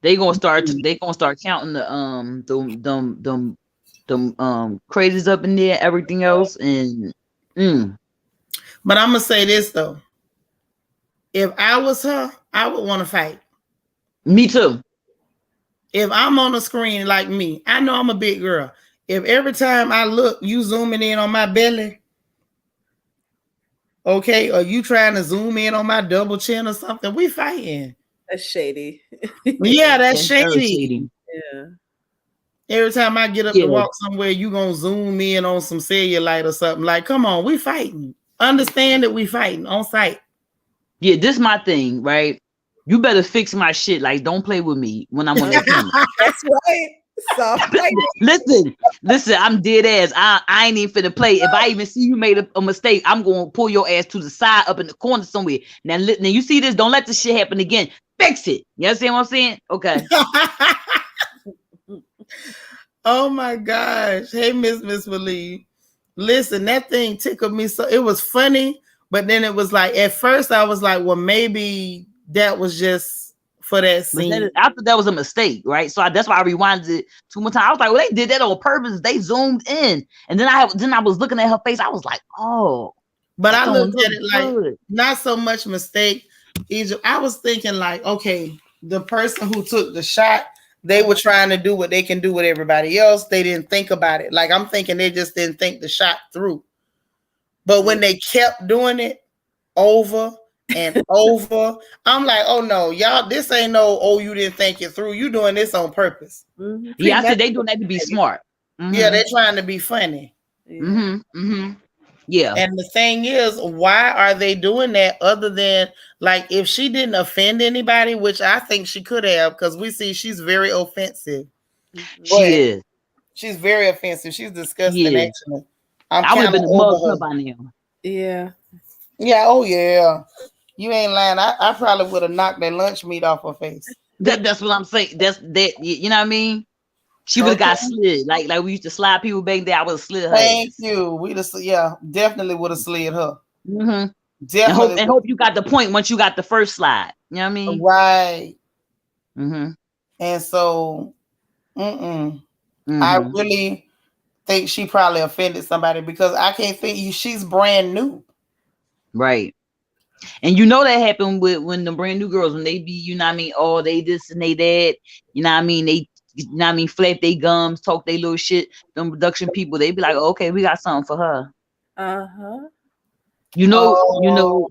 They gonna start counting the crazies up in there, everything else, and But I'm gonna say this though. If I was her, I would want to fight. Me too. If I'm on the screen like me, I know I'm a big girl. If every time I look, you zooming in on my belly, okay, or you trying to zoom in on my double chin or something, we fighting. That's shady. Yeah, that's shady. Yeah. Every time I get up to walk somewhere, you gonna zoom in on some cellulite or something. Like, come on, we fighting. Understand that we fighting on site. Yeah, this is my thing, right? You better fix my shit. Like, don't play with me when I'm on that camera. That's right. Listen, I'm dead ass. I ain't even finna play. If I even see you made a mistake, I'm gonna pull your ass to the side up in the corner somewhere. Now you see this, don't let this shit happen again. Fix it. You understand what I'm saying? Okay. Oh my gosh. Hey, Miss Believe. Listen, that thing tickled me so. It was funny, but then it was like, at first I was like, well, maybe that was just for that But scene. I thought that was a mistake, right? So that's why I rewinded it 2 more times. I was like, well, they did that on purpose. They zoomed in, and then I was looking at her face. I was like, oh, but that I don't looked look at it like good. not so much mistake. Egypt. I was thinking like, okay, the person who took the shot, they were trying to do what they can do with everybody else. They didn't think about it. Like I'm thinking they just didn't think the shot through. But when they kept doing it over and over, I'm like, oh no, y'all, this ain't no, oh, you didn't think it through. You doing this on purpose. Mm-hmm. Yeah, I said they doing that to be smart. Mm-hmm. Yeah, they're trying to be funny. Yeah. Mm-hmm. Mm-hmm. Yeah. And the thing is, why are they doing that other than like if she didn't offend anybody, which I think she could have, because we see she's very offensive. She is. She's very offensive. She's disgusting, Yeah. actually. I would have been a mug her by now. Yeah. Yeah, oh yeah. You ain't lying. I probably would have knocked that lunch meat off her face. That's what I'm saying. That's that. You know what I mean? She would have got slid like we used to slide people back there. I would have slid her. Thank you. We'd have, definitely would have slid her. Mm-hmm. Definitely. And hope you got the point once you got the first slide. You know what I mean? Right. Mm-hmm. And so, I really think she probably offended somebody because I can't think she's brand new. Right. And you know that happened with when the brand new girls, when they be, you know what I mean, oh, they this and they that, you know what I mean, they, you know what I mean, flap their gums, talk their little shit, them production people, they be like, okay, we got something for her. Uh-huh. You know.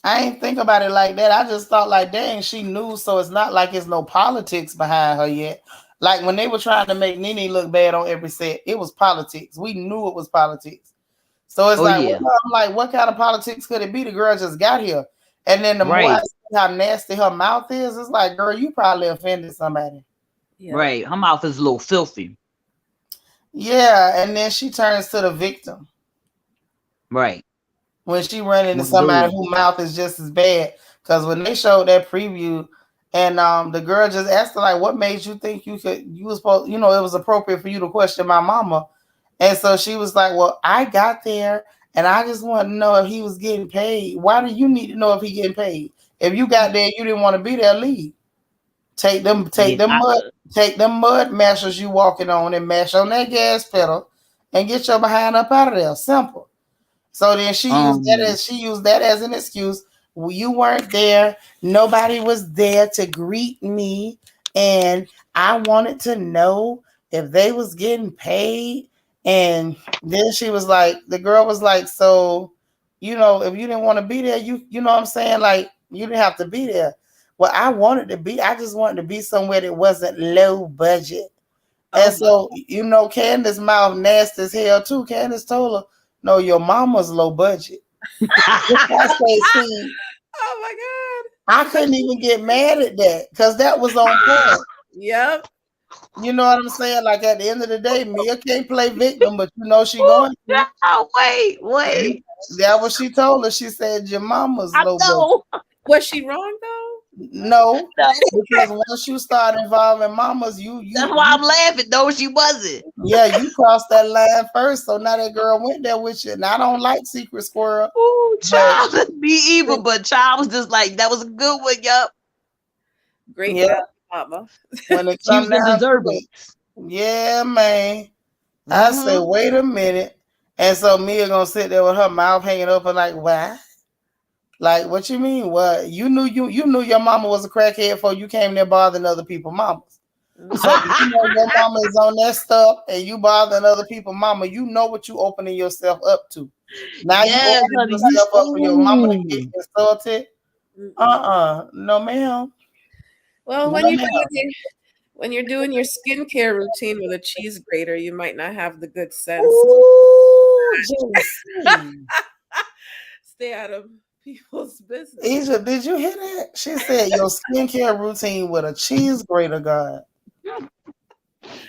I ain't think about it like that. I just thought like, dang, she knew, so it's not like it's no politics behind her yet. Like when they were trying to make Nene look bad on every set, it was politics. We knew it was politics. So it's well, I'm like, what kind of politics could it be? The girl just got here. And then the more I see how nasty her mouth is, it's like, girl, you probably offended somebody. Yeah. Right. Her mouth is a little filthy. Yeah. And then she turns to the victim. Right. When she run into somebody whose mouth is just as bad. Because when they showed that preview and the girl just asked her, like, what made you think you was supposed, it was appropriate for you to question my mama? And so she was like, well, I got there and I just want to know if he was getting paid. Why do you need to know if he getting paid? If you got there, you didn't want to be there, leave. Take them mud mashers you walking on and mash on that gas pedal and get your behind up out of there. Simple. So then she used that as an excuse. Well, you weren't there. Nobody was there to greet me. And I wanted to know if they was getting paid. And then she was like, the girl was like, so, if you didn't want to be there, you know what I'm saying? Like, you didn't have to be there. Well, I just wanted to be somewhere that wasn't low budget. And so, Candace's mouth nasty as hell too. Candace told her, no, your mama's low budget. Oh my God. I couldn't even get mad at that because that was on point. Yep. You know what I'm saying? Like at the end of the day, Mia can't play victim, but she going to. Oh, wait. That what she told her. She said your mama's low budget. Was she wrong though? No, because once you start involving mamas, that's why I'm laughing. No, she wasn't. Yeah, you crossed that line first, so now that girl went there with you. And I don't like Secret Squirrel. Ooh, child, me either. But child was just like, that was a good one. Yup. Great job, mama. When it comes down to it. Yeah, man. I say, wait a minute. And so Mia gonna sit there with her mouth hanging open, like, why? Like, what you mean? What you knew your mama was a crackhead before you came there bothering other people's mamas. So your mama is on that stuff and you bothering other people's mama, you know what you opening yourself up to. Now you opening yourself up for your mama to get insulted. No, ma'am. Well, when you're doing your skincare routine with a cheese grater, you might not have the good sense. Stay out of people's business. Asia, did you hear that? She said your skincare routine with a cheese grater, God.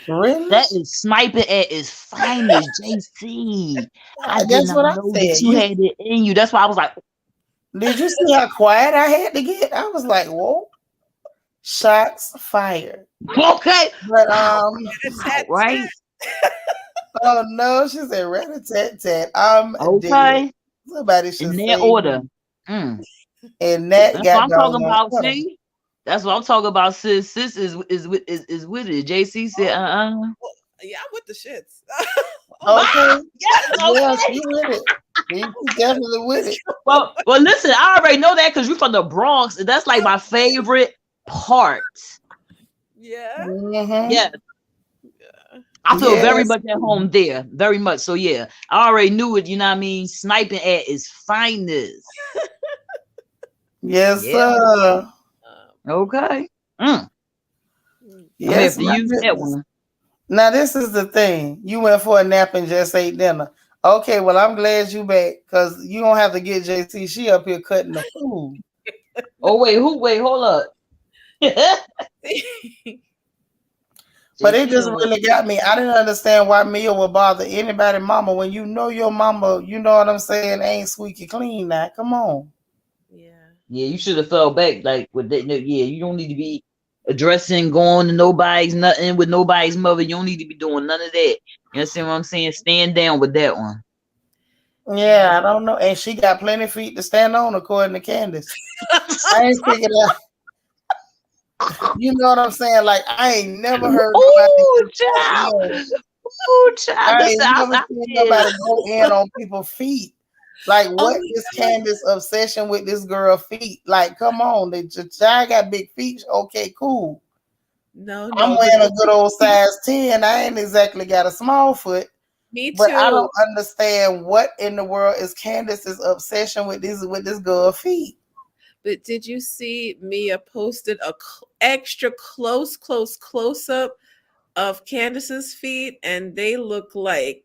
Really? That is sniping at its finest, JC. I That's what I said. That you had it in you. That's why I was like, did you see how quiet I had to get? I was like, whoa. Shots fired. Okay. But right. Oh no, she said rat-a-tat-tat. Okay. Dead. Somebody should in say that order. And that That's what got I'm talking doggone about. her. See, that's what I'm talking about. Sis is with it. JC said, Well, yeah, I'm with the shits. Okay. Yes, Yes, okay. you with it. You definitely with it. Well, listen, I already know that because you're from the Bronx, and that's like my favorite part. Yeah. Mm-hmm. Yes, I feel very Yes. much at home there, very much. So yeah, I already knew it. You know what I mean? Sniping at its finest. Yes, Yeah. sir. Okay. I may have Yes, to my use that goodness. one. Now this is the thing. You went for a nap and just ate dinner. Okay, well I'm glad you back because you don't have to get JC. She up here cutting the food. Oh wait, wait, hold up. But it JC just done went. really got me. I didn't understand why Mia would bother anybody mama when you know your mama, you know what I'm saying, ain't squeaky clean now. Come on. Yeah. Yeah, you should have fell back like with that. Yeah, you don't need to be addressing going to nobody's nothing with nobody's mother. You don't need to be doing none of that. You understand what I'm saying? Stand down with that one. Yeah, I don't know. And she got plenty of feet to stand on, according to Candace. I ain't figured out. You know what I'm saying? Like I ain't never heard nobody Oh, just child. go in. Oh, child. I Listen, ain't never seen nobody go in on people's feet. Like, Oh what my is God. Candace's obsession with this girl feet? Like, come on, the child got big feet. Okay, cool. No, I'm no. wearing a good old size 10. I ain't exactly got a small foot, Me but I too. don't understand what in the world is Candace's obsession with this girl feet. But did you see Mia posted a extra close up of Candace's feet, and they look like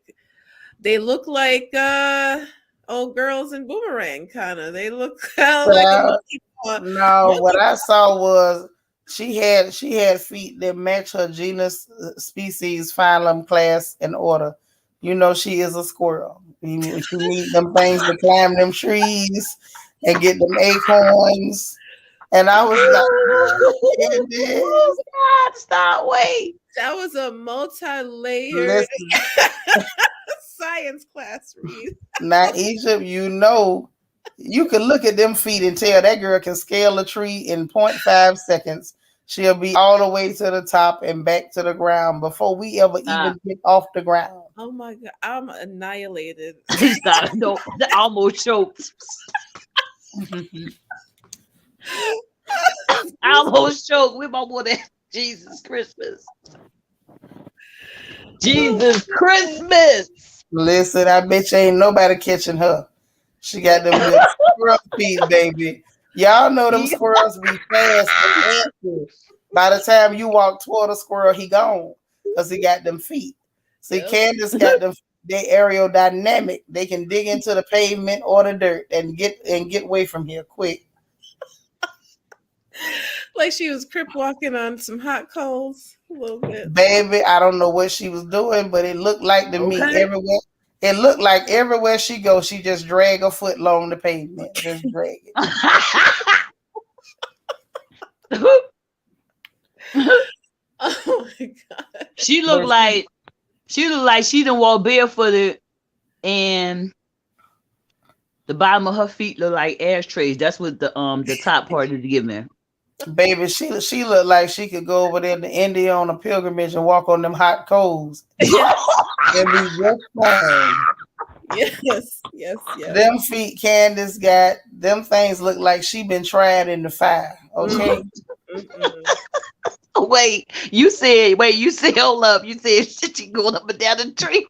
old girls in Boomerang kind of. They look kind of like a monkey paw. No, what I saw was she had feet that match her genus, species, phylum, class, and order. You know she is a squirrel. She need them things to climb them trees and get them acorns. And I was like, Oh, goodness. God, stop, wait. That was a multi-layered Listen, science class read. now Egypt, you know, you can look at them feet and tell that girl can scale a tree in 0.5 seconds. She'll be all the way to the top and back to the ground before we ever even get off the ground. Oh my God, I'm annihilated. Stop. No, I almost choked. I almost choked with my boy. Jesus Christmas. Jesus Christmas. Listen, I bet you ain't nobody catching her. She got them good squirrel feet, baby. Y'all know them squirrels be fast and active. By the time you walk toward a squirrel, he gone because he got them feet. See, Yep. Candace got them. They aerodynamic. They can dig into the pavement or the dirt and get away from here quick. Like she was crip walking on some hot coals a little bit. Baby, I don't know what she was doing, but it looked like to me Okay. everywhere. It looked like everywhere she goes, she just drag her foot along the pavement. Just drag it. Oh my God. She looked like she done walk barefooted and the bottom of her feet look like ashtrays. That's what the top part is giving. Baby, she looked like she could go over there to India on a pilgrimage and walk on them hot coals. And be just fine. Yes. Them feet Candace got, them things look like she been tried in the fire. Okay. Wait, you said, hold up. You said she going up and down the tree.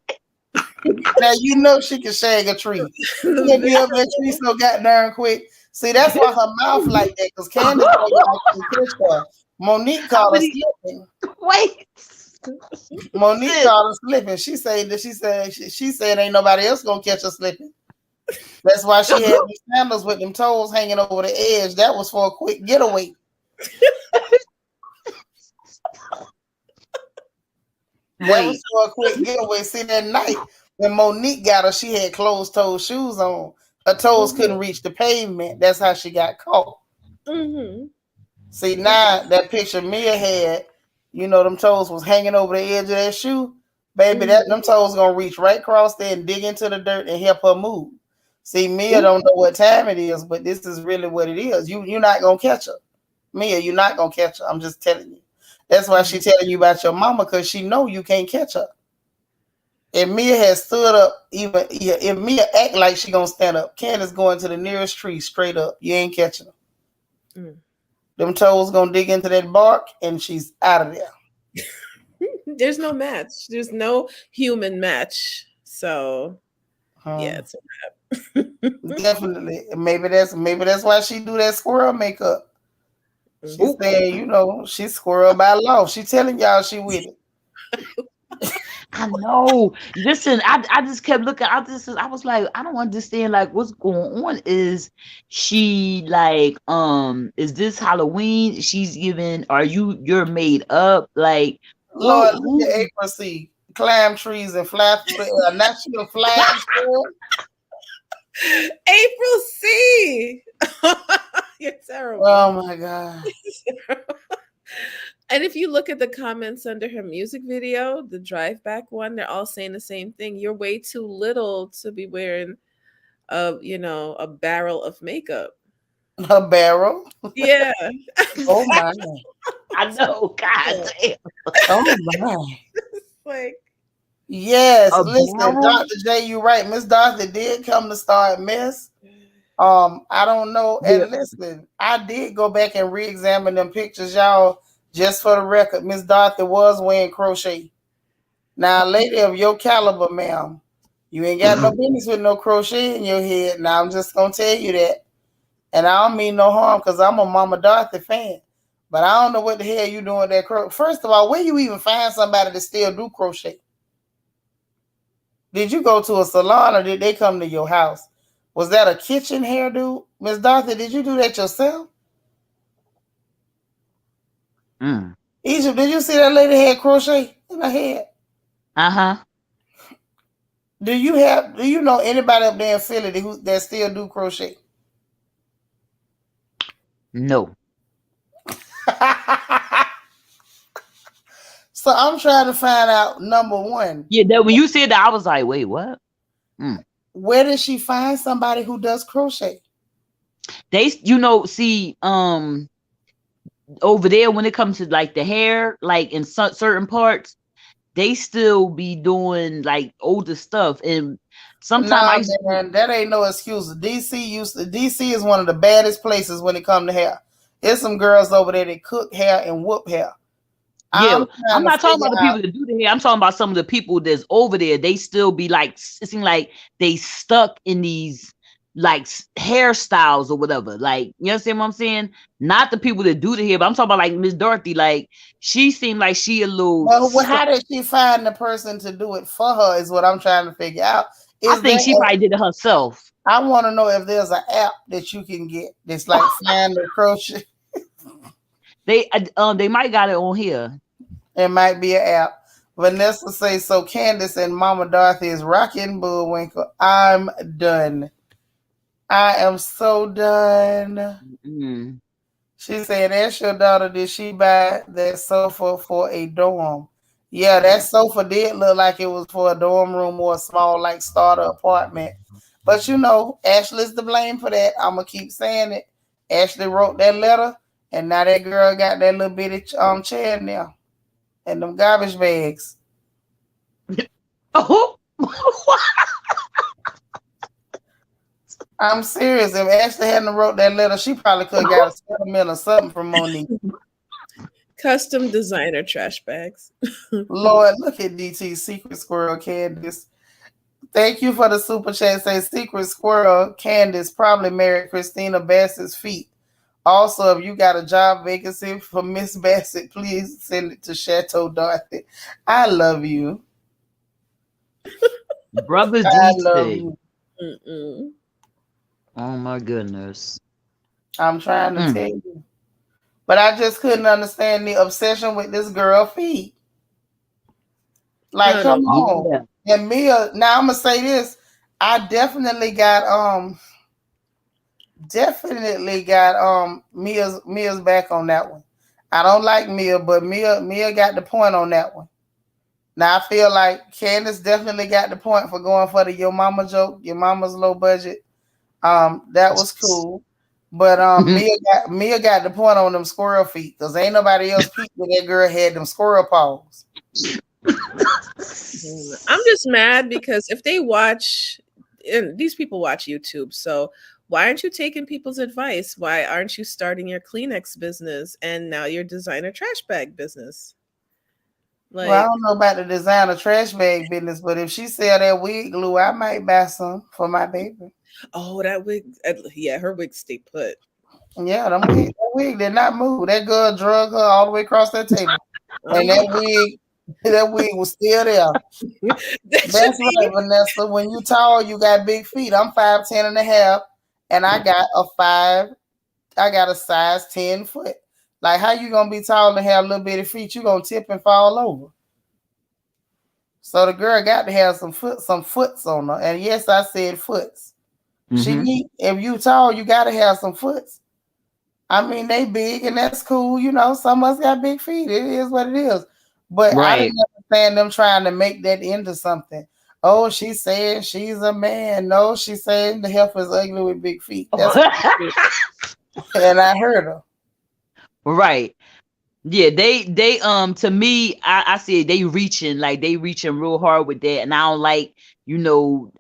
Now you know she can shag a tree. She'll be up that tree so goddamn quick. See, that's why her mouth like that, because Candace can kiss her. Monique called her slipping. Wait. Monique called her slipping. She said ain't nobody else gonna catch her slipping. That's why she had them sandals with them toes hanging over the edge. That was for a quick getaway. That was for a quick getaway. See, that night when Monique got her, she had closed-toe shoes on. Her toes couldn't reach the pavement. That's how she got caught. See, now that picture Mia had, you know, them toes was hanging over the edge of that shoe. Baby, them toes gonna reach right across there and dig into the dirt and help her move. See, Mia don't know what time it is, but this is really what it is. You're not gonna catch her. Mia, you're not gonna catch her. I'm just telling you. That's why she telling you about your mama, because she know you can't catch her. If Mia has stood up, even if Mia act like she gonna stand up, Candace going to the nearest tree straight up. You ain't catching her. Them toes gonna dig into that bark, and she's out of there. There's no match. There's no human match. So yeah, it's a wrap. Definitely. Maybe that's why she do that squirrel makeup. She's saying, you know, she's squirrel by law. She telling y'all she with it. I know. Listen, I just kept looking. I was like, I don't understand. Like, what's going on? Is she like, is this Halloween? She's giving. You're made up? Like, Lord, look at April C. Climb trees and fly through the air. Now she a flying squirrel. April C. You're terrible. Oh my God. And if you look at the comments under her music video, the drive back one, they're all saying the same thing. You're way too little to be wearing a barrel of makeup. A barrel? Yeah. Oh my. I know. God damn. Oh my. Like, yes, listen, Dr. J, you right. Miss Dorothy did come to start mess. I don't know. And listen, I did go back and re-examine them pictures, y'all. Just for the record, Miss Dorothy was wearing crochet. Now, lady of your caliber, ma'am, you ain't got no business with no crochet in your head. Now, I'm just gonna tell you that. And I don't mean no harm, because I'm a Mama Dorothy fan. But I don't know what the hell you doing with that crochet. First of all, where you even find somebody to still do crochet? Did you go to a salon or did they come to your house? Was that a kitchen hairdo? Miss Dorothy, did you do that yourself? Egypt, did you see that lady had crochet in her head? Do you know anybody up there in Philly that still do crochet? No. So I'm trying to find out, number one. Yeah, that when you said that, I was like, wait, what? Where did she find somebody who does crochet? They, see, over there when it comes to like the hair, like in certain parts, they still be doing like older stuff. And sometimes that ain't no excuse. DC is one of the baddest places when it comes to hair. There's some girls over there that cook hair and whoop hair. Yeah, I'm not talking about the people that do the hair. I'm talking about some of the people that's over there. They still be like, it seems like they stuck in these like hairstyles or whatever. Like, you understand what I'm saying? Not the people that do the hair, but I'm talking about like Miss Dorothy. Like, she seemed like she a little. Well, how did she find the person to do it for her? Is what I'm trying to figure out. I think she probably did it herself. I want to know if there's an app that you can get that's like find the crochet. They might got it on here. It might be an app. Vanessa says, so Candace and Mama Dorothy is rocking Bullwinkle. I'm done. I am so done. She said, ask your daughter, did she buy that sofa for a dorm? Yeah, that sofa did look like it was for a dorm room or a small like starter apartment. But Ashley's to blame for that. I'm going to keep saying it. Ashley wrote that letter, and now that girl got that little bitty chair now. And them garbage bags. Oh, I'm serious. If Ashley hadn't wrote that letter, she probably could have got a settlement or something from Monique. Custom designer trash bags. Lord, look at DT Secret Squirrel Candace. Thank you for the super chat. Say Secret Squirrel Candace probably married Christina Bassett's feet. Also, if you got a job vacancy for Miss Bassett, please send it to Chateau Dorothy. I love you. Brother I DT. love you. Oh my goodness. I'm trying to tell you. But I just couldn't understand the obsession with this girl feet. Like, come on. Yeah. And Mia, now I'm gonna say this. I definitely got Mia's back on that one. I don't like Mia, but Mia got the point on that one. Now I feel like Candace definitely got the point for going for the your mama joke, your mama's low budget. That was cool. But Mia got the point on them squirrel feet because ain't nobody else peeped when that girl had them squirrel paws. I'm just mad because if they watch, and these people watch YouTube, so why aren't you taking people's advice? Why aren't you starting your Kleenex business and now your designer trash bag business? Well, I don't know about the designer trash bag business, but if she sell that wig glue, I might buy some for my baby. Oh, that wig, yeah, her wig stay put. Yeah, that wig did not move. That girl drug her all the way across that table, and that wig was still there. That's right, Vanessa. When you tall, you got big feet. I'm 5'10" and a half, and I got a size 10 foot. Like, how you gonna be tall and have little bitty feet? You gonna tip and fall over. So the girl got to have some foots on her. And yes, I said foots. If you tall, you gotta have some foots. I mean, they big and that's cool. You know, some of us got big feet. It is what it is. But I didn't understand them trying to make that into something. Oh, she's saying she's a man. No, she's saying the heifer is ugly with big feet. That's and I heard her. Right. Yeah, they to me, I see they reaching real hard with that, and I don't like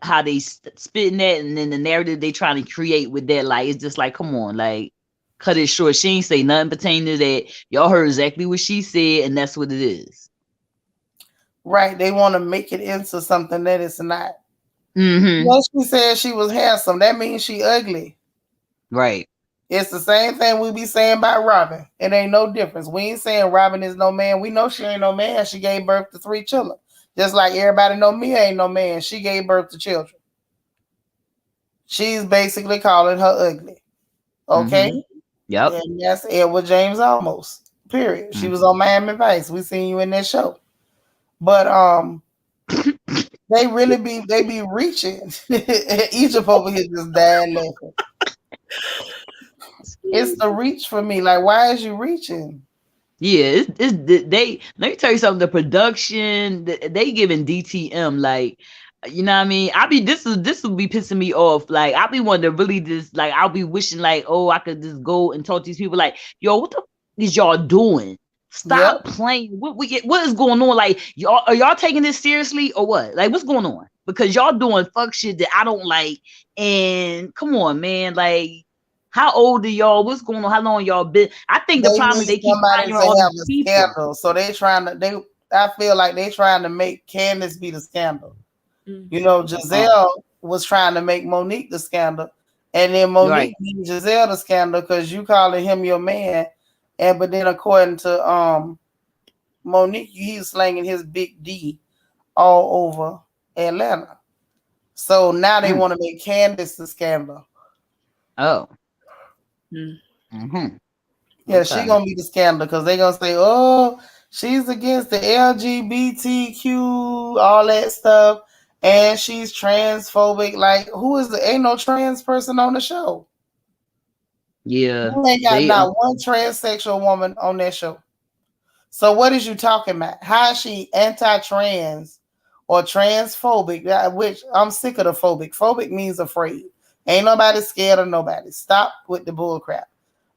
how they spitting that, and then the narrative they trying to create with that. Like, it's just like, come on, like, cut it short. She ain't say nothing pertaining to that. Y'all heard exactly what she said, and that's what it is. Right, they want to make it into something that it's not. Mm-hmm. Once she said she was handsome, that means she ugly. Right. It's the same thing we be saying about Robin. It ain't no difference. We ain't saying Robin is no man. We know she ain't no man. She gave birth to 3 children. Just like everybody know Mia ain't no man. She gave birth to children. She's basically calling her ugly. Okay? Mm-hmm. Yep. And that's Edward James almost. Period. Mm-hmm. She was on Miami Vice. We seen you in that show. But they be reaching. Egypt over here just dying laughing. It's the reach for me. Like, why is you reaching? Yeah, they. Let me tell you something. The production, they giving DTM, like, you know what I mean. This will be pissing me off. Like, I'll be wanting to really just, like, I'll be wishing like, oh, I could just go and talk to these people. Like, yo, what the f- is y'all doing? Stop playing. What is going on? Like, are y'all taking this seriously or what? Like, what's going on? Because y'all doing fuck shit that I don't like. And come on, man, like. How old are y'all? What's going on? How long y'all been? I think the problem is they keep fighting all these people. Scandal. So I feel like they trying to make Candace be the scandal. Mm-hmm. You know, Giselle was trying to make Monique the scandal. And then Monique made Giselle the scandal because you calling him your man. But then according to Monique, he's slanging his big D all over Atlanta. So now they want to make Candace the scandal. Oh. Mm-hmm. Yeah, okay. She gonna be the scandal because they gonna say, "Oh, she's against the LGBTQ, all that stuff, and she's transphobic." Like, who is ain't no trans person on the show? Yeah, you ain't got not one transsexual woman on that show. So what is you talking about? How is she anti-trans or transphobic? Which I'm sick of the phobic. Phobic means afraid. Ain't nobody scared of nobody. Stop with the bull crap.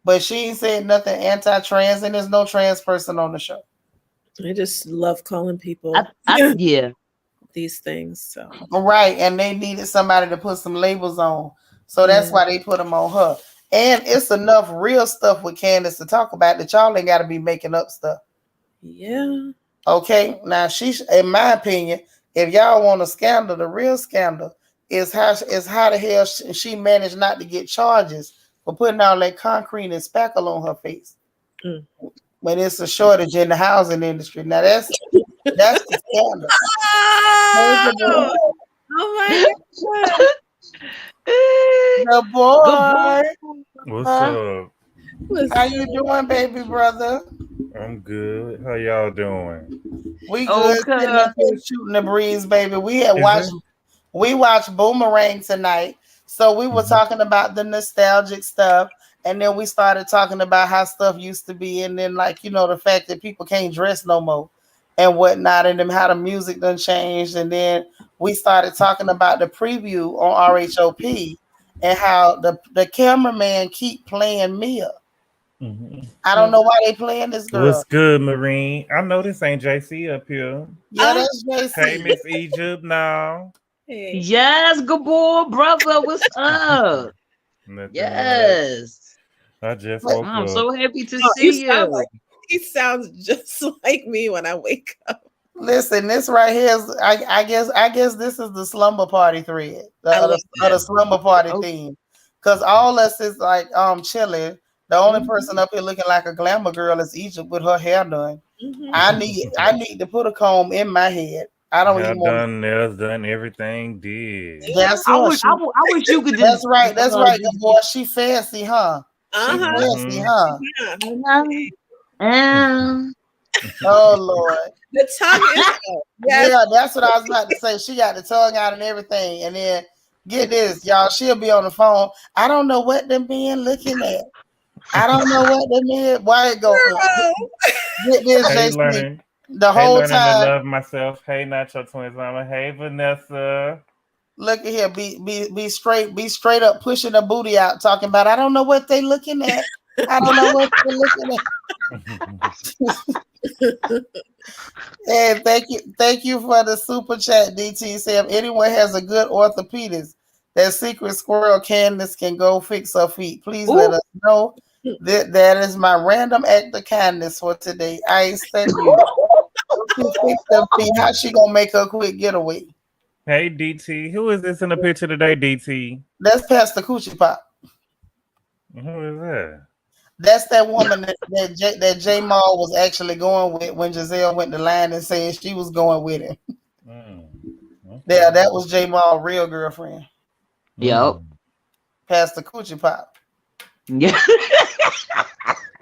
But she ain't said nothing anti-trans, and there's no trans person on the show. I just love calling people these things. So right, and they needed somebody to put some labels on. So that's why they put them on her. And it's enough real stuff with Candace to talk about that y'all ain't got to be making up stuff. Yeah. Okay, now in my opinion, if y'all want a scandal, the real scandal is how the hell she managed not to get charges for putting all that concrete and spackle on her face. When it's a shortage in the housing industry. Now that's the scandal. Oh my God. The boy. What's up? How you doing, baby brother? I'm good. How y'all doing? We good. Sitting up here shooting the breeze, baby. We watched Boomerang tonight. So we were talking about the nostalgic stuff. And then we started talking about how stuff used to be. And then, like, you know, the fact that people can't dress no more and whatnot. And then how the music done changed. And then we started talking about the preview on RHOP. and how the cameraman keep playing Mia. Mhm. I don't know why they playing this girl. What's good, Marine? I know this ain't JC up here. Yeah, Oh, that's Hey, JC. Miss Egypt now. hey. Yes, good boy, brother. What's up? Nothing much. Yes. I just woke I'm up. so happy to Oh, you see sound like you. he sounds just like me when I wake up. Listen, this right here is I guess this is the slumber party thread, I love the slumber party Oh, theme, because all us is like chilling. The only Mhm. person up here looking like a glamour girl is Egypt with her hair done. Mhm. I need to put a comb in my head. I don't Hair even want. done, nails done, everything did. Yeah. That's her. She. I wish you could That's just, right. That's right. Good boy. She fancy, huh? She Uh-huh. fancy, Mm-hmm. huh? Yeah. um, Oh Lord. The tongue is out. Yes. Yeah, that's what I was about to say. She got the tongue out and everything. And then get this, y'all, she'll be on the phone. I don't know what them men looking at. I don't know what them men. Why it go? Girl. Get this, Hey, JC. learning. The Hey, whole learning to time, love myself. Hey, Nacho Twins Mama. Hey, Vanessa. look at here, be straight up pushing the booty out, talking about I don't know what they looking at. I don't know what they're looking at. And thank you for the super chat, DT. Say if anyone has a good orthopedist that secret squirrel Candace can go fix her feet, please let ooh, us know. That is my random act of kindness for today. I ain't studying you. If she fix them feet, how she gonna make her quick getaway? Hey, DT. Who is this in the picture today, DT? That's Pastor Coochie Pop. Who is that? That's that woman that J Maul was actually going with when Giselle went to line and saying she was going with him. Mm, Yeah, okay. that was J Maul's real girlfriend, yep, Mm. Pastor Coochie Pop. yeah.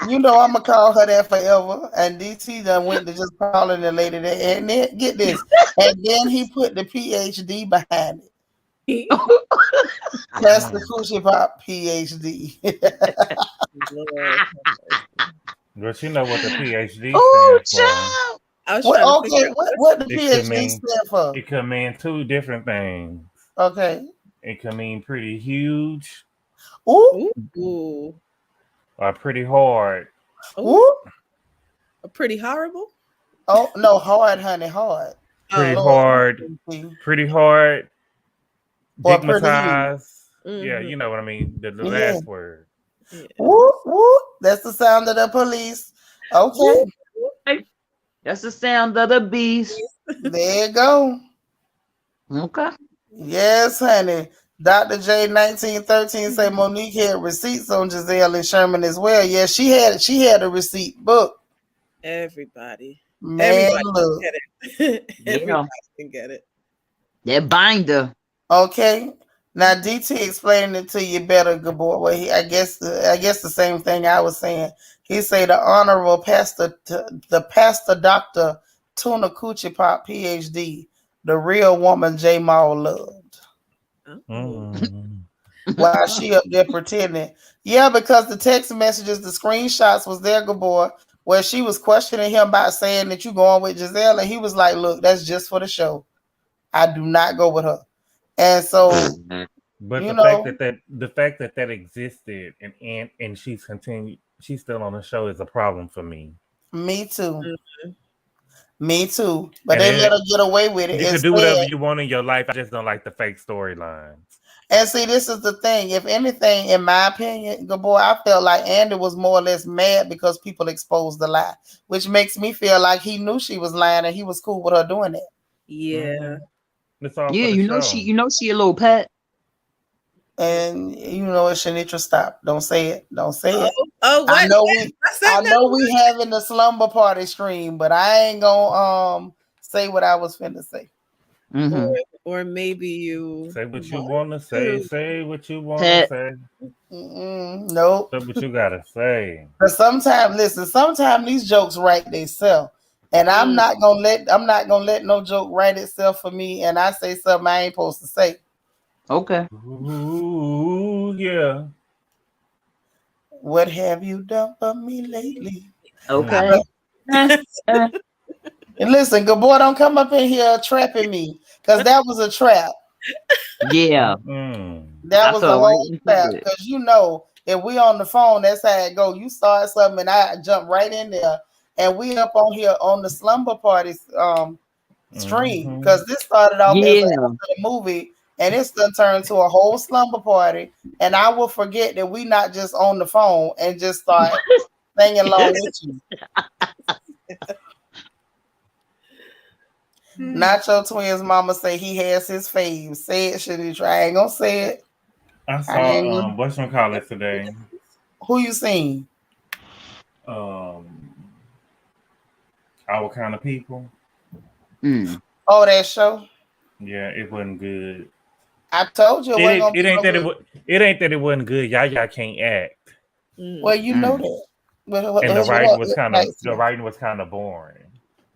You know I'm gonna call her that forever. And DT done went to just calling the lady that, and then get this, and then he put the PhD behind it. Pastor Mm. Coochie Pop PhD. Lord. But you know what the PhD Oh, stands for. child. I was trying to What? figure Okay, out what the It could PhD mean stand for? it could mean two different things. Okay. It could mean pretty huge Ooh, ooh. or pretty hard. Oh, ooh. pretty horrible. Oh no, hard, honey, hard. Pretty Oh. Lord, hard. Pretty hard. or pretty huge. Digmatized. Yeah, Mm-hmm. you know what I mean. The Yeah. last word. Yeah. Woo, woo. That's the sound of the police. Okay, Ooh. That's the sound of the beast. there you go. Okay. Yes, honey. Dr. J 1913 say Monique had receipts on Giselle and Sherman as well. Yeah, she had a receipt book. Everybody. Man, Everybody look. can get it. Yeah. Everybody can get it. That binder. Okay. Now DT explaining it to you better, good boy. Well, I guess the same thing I was saying. He say the honorable the pastor Dr. Tuna Coochie Pop PhD, the real woman J Maul loved. Oh. Mm. While she up there pretending. Yeah, because the text messages, the screenshots was there, good boy, where she was questioning him about saying that you going with Giselle, and he was like, "Look, that's just for the show. I do not go with her." And so, But you the fact know, that that existed and she's still on the show is a problem for me. me too. Mhm. Me too. But And they let it, her get away with it you could do whatever instead. you want in your life. I just don't like the fake storylines. And see, this is the thing. If anything, in my opinion, good boy, I felt like Andy was more or less mad because people exposed the lie, which makes me feel like he knew she was lying and he was cool with her doing it. Yeah. It's all Yeah, for the show. you know she a little pet. And you know what, Shanitra, stop. Don't say it. Don't say it. Oh, I what? know What? we I said I no. know we having the slumber party stream, but I ain't gonna say what I was finna say. Mm-hmm. Or maybe you Say what you want want to say. to. Say what you want to Pet. say. Nope. Say what you gotta say. But sometimes, listen, sometimes these jokes write themselves. And Mm. I'm not gonna let no joke write itself for me and I say something I ain't supposed to say. Okay. Ooh, yeah. What have you done for me lately? Okay. Eh, eh. And listen, good boy, don't come up in here trapping me. Cause that was a trap. Yeah, That I was a fell right whole into trap it. because if we on the phone, that's how it go. You start something and I jump right in there, and we up on here on the slumber party stream because this started off as Yeah, a movie and it's gonna turn to a whole slumber party, and I will forget that we not just on the phone and just start singing along with you. Nacho Twins mama say he has his fave. Say it, should he try? I ain't gonna say it. I I ain't saw gonna... what's call it today. Who you seen? Um, our kind of people. Oh, that show. Yeah, it wasn't good. I told you it wasn't gonna It be ain't no that good. it ain't that it wasn't good. Y'all can't act, Well, you know that. and That's what the writing was kind of boring.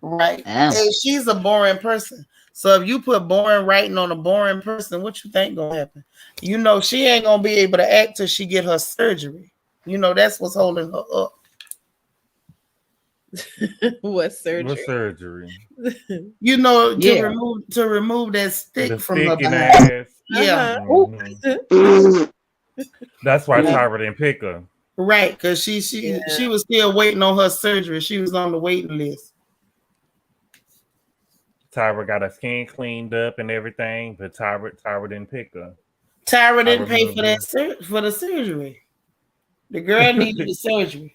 right. yeah. And she's a boring person. So if you put boring writing on a boring person, what you think gonna happen? You know she ain't gonna be able to act till she get her surgery. You know that's what's holding her up. What surgery? What surgery? You know Yeah. to remove that stick The from her stick in the behind. ass. Yeah, Mhm. That's why Tyra didn't pick her. right. Because she was still waiting on her surgery. She was on the waiting list. Tyra got her skin cleaned up and everything, but Tyra didn't pick her. Tyra I didn't pay for remember. for the surgery. The girl needed the surgery.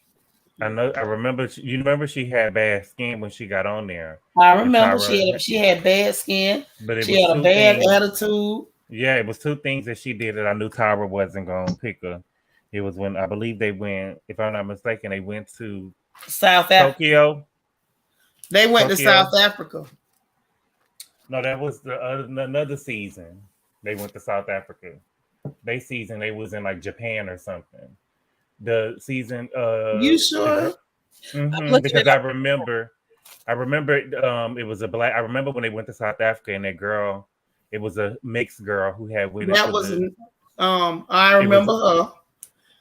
I know. I remember. You remember she had bad skin when she got on there. I And remember Tyra, she had bad skin. but it She was had a two bad things. attitude. Yeah, it was two things that she did that I knew Tyra wasn't gonna pick her. It was when I believe they went, if I'm not mistaken, they went to South Africa. Tokyo. They went to Tokyo. South Africa. No, that was the another season. They went to South Africa. They season they was in like Japan or something. The season, You sure? because I remember, it was a black. I remember when they went to South Africa and that girl, it was a mixed girl who had went That into was the. I remember her.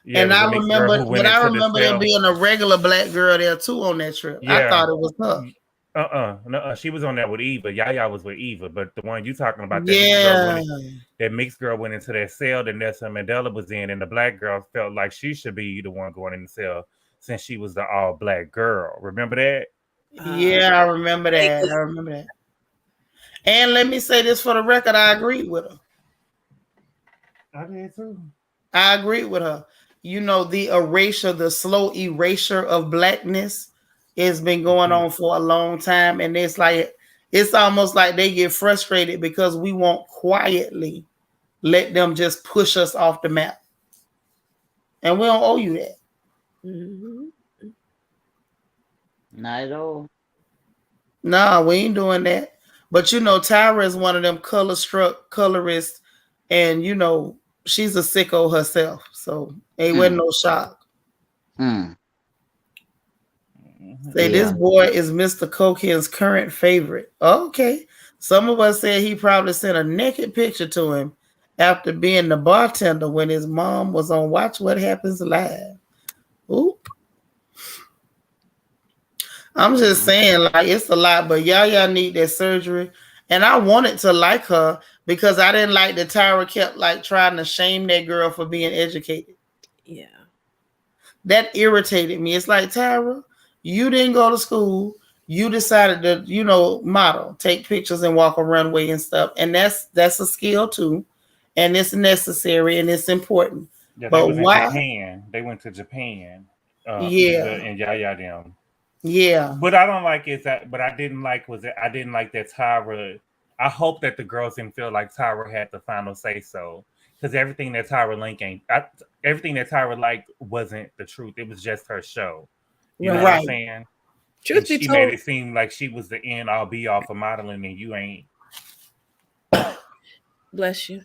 Yeah, it And was a I mixed girl remember, who went but I into the remember there cell. being a regular black girl there too on that trip. I Yeah. thought it was her. No, she was on that with Eva. Yaya was with Eva, but the one you talking about, Yeah. that mixed girl went into that cell that Nelson Mandela was in, and the black girl felt like she should be the one going in the cell since she was the all black girl. Remember that? Yeah, I remember that. I remember that. And let me say this for the record, I agreed with her. I did too. I agree with her. You know, the slow erasure of blackness has been going on for a long time. And it's almost like they get frustrated because we won't quietly let them just push us off the map. And we don't owe you that. Not at all. Nah, we ain't doing that. But you know, Tyra is one of them color struck colorists, and you know, she's a sicko herself. So it wasn't no shock. Say this boy is Mr. Cokehead's current favorite. Okay. Some of us said he probably sent a naked picture to him after being the bartender when his mom was on Watch What Happens Live. Ooh. I'm just saying, like, it's a lot, but y'all need that surgery. And I wanted to like her because I didn't like that Tyra kept like trying to shame that girl for being educated. Yeah. That irritated me. It's like, Tyra, you didn't go to school. You decided to, you know, model, take pictures and walk a runway and stuff. And that's a skill too. And it's necessary and it's important. Yeah, but they was why? in Japan. They went to Japan. Yeah. Eva and Yaya them. Yeah. But I don't like is that. But I didn't like that Tyra. I hope that the girls didn't feel like Tyra had the final say so, because everything that Tyra liked wasn't the truth. It was just her show. You know what I'm saying? Truth be she told, made it seem like she was the end all be all for modeling, and you ain't. Bless you.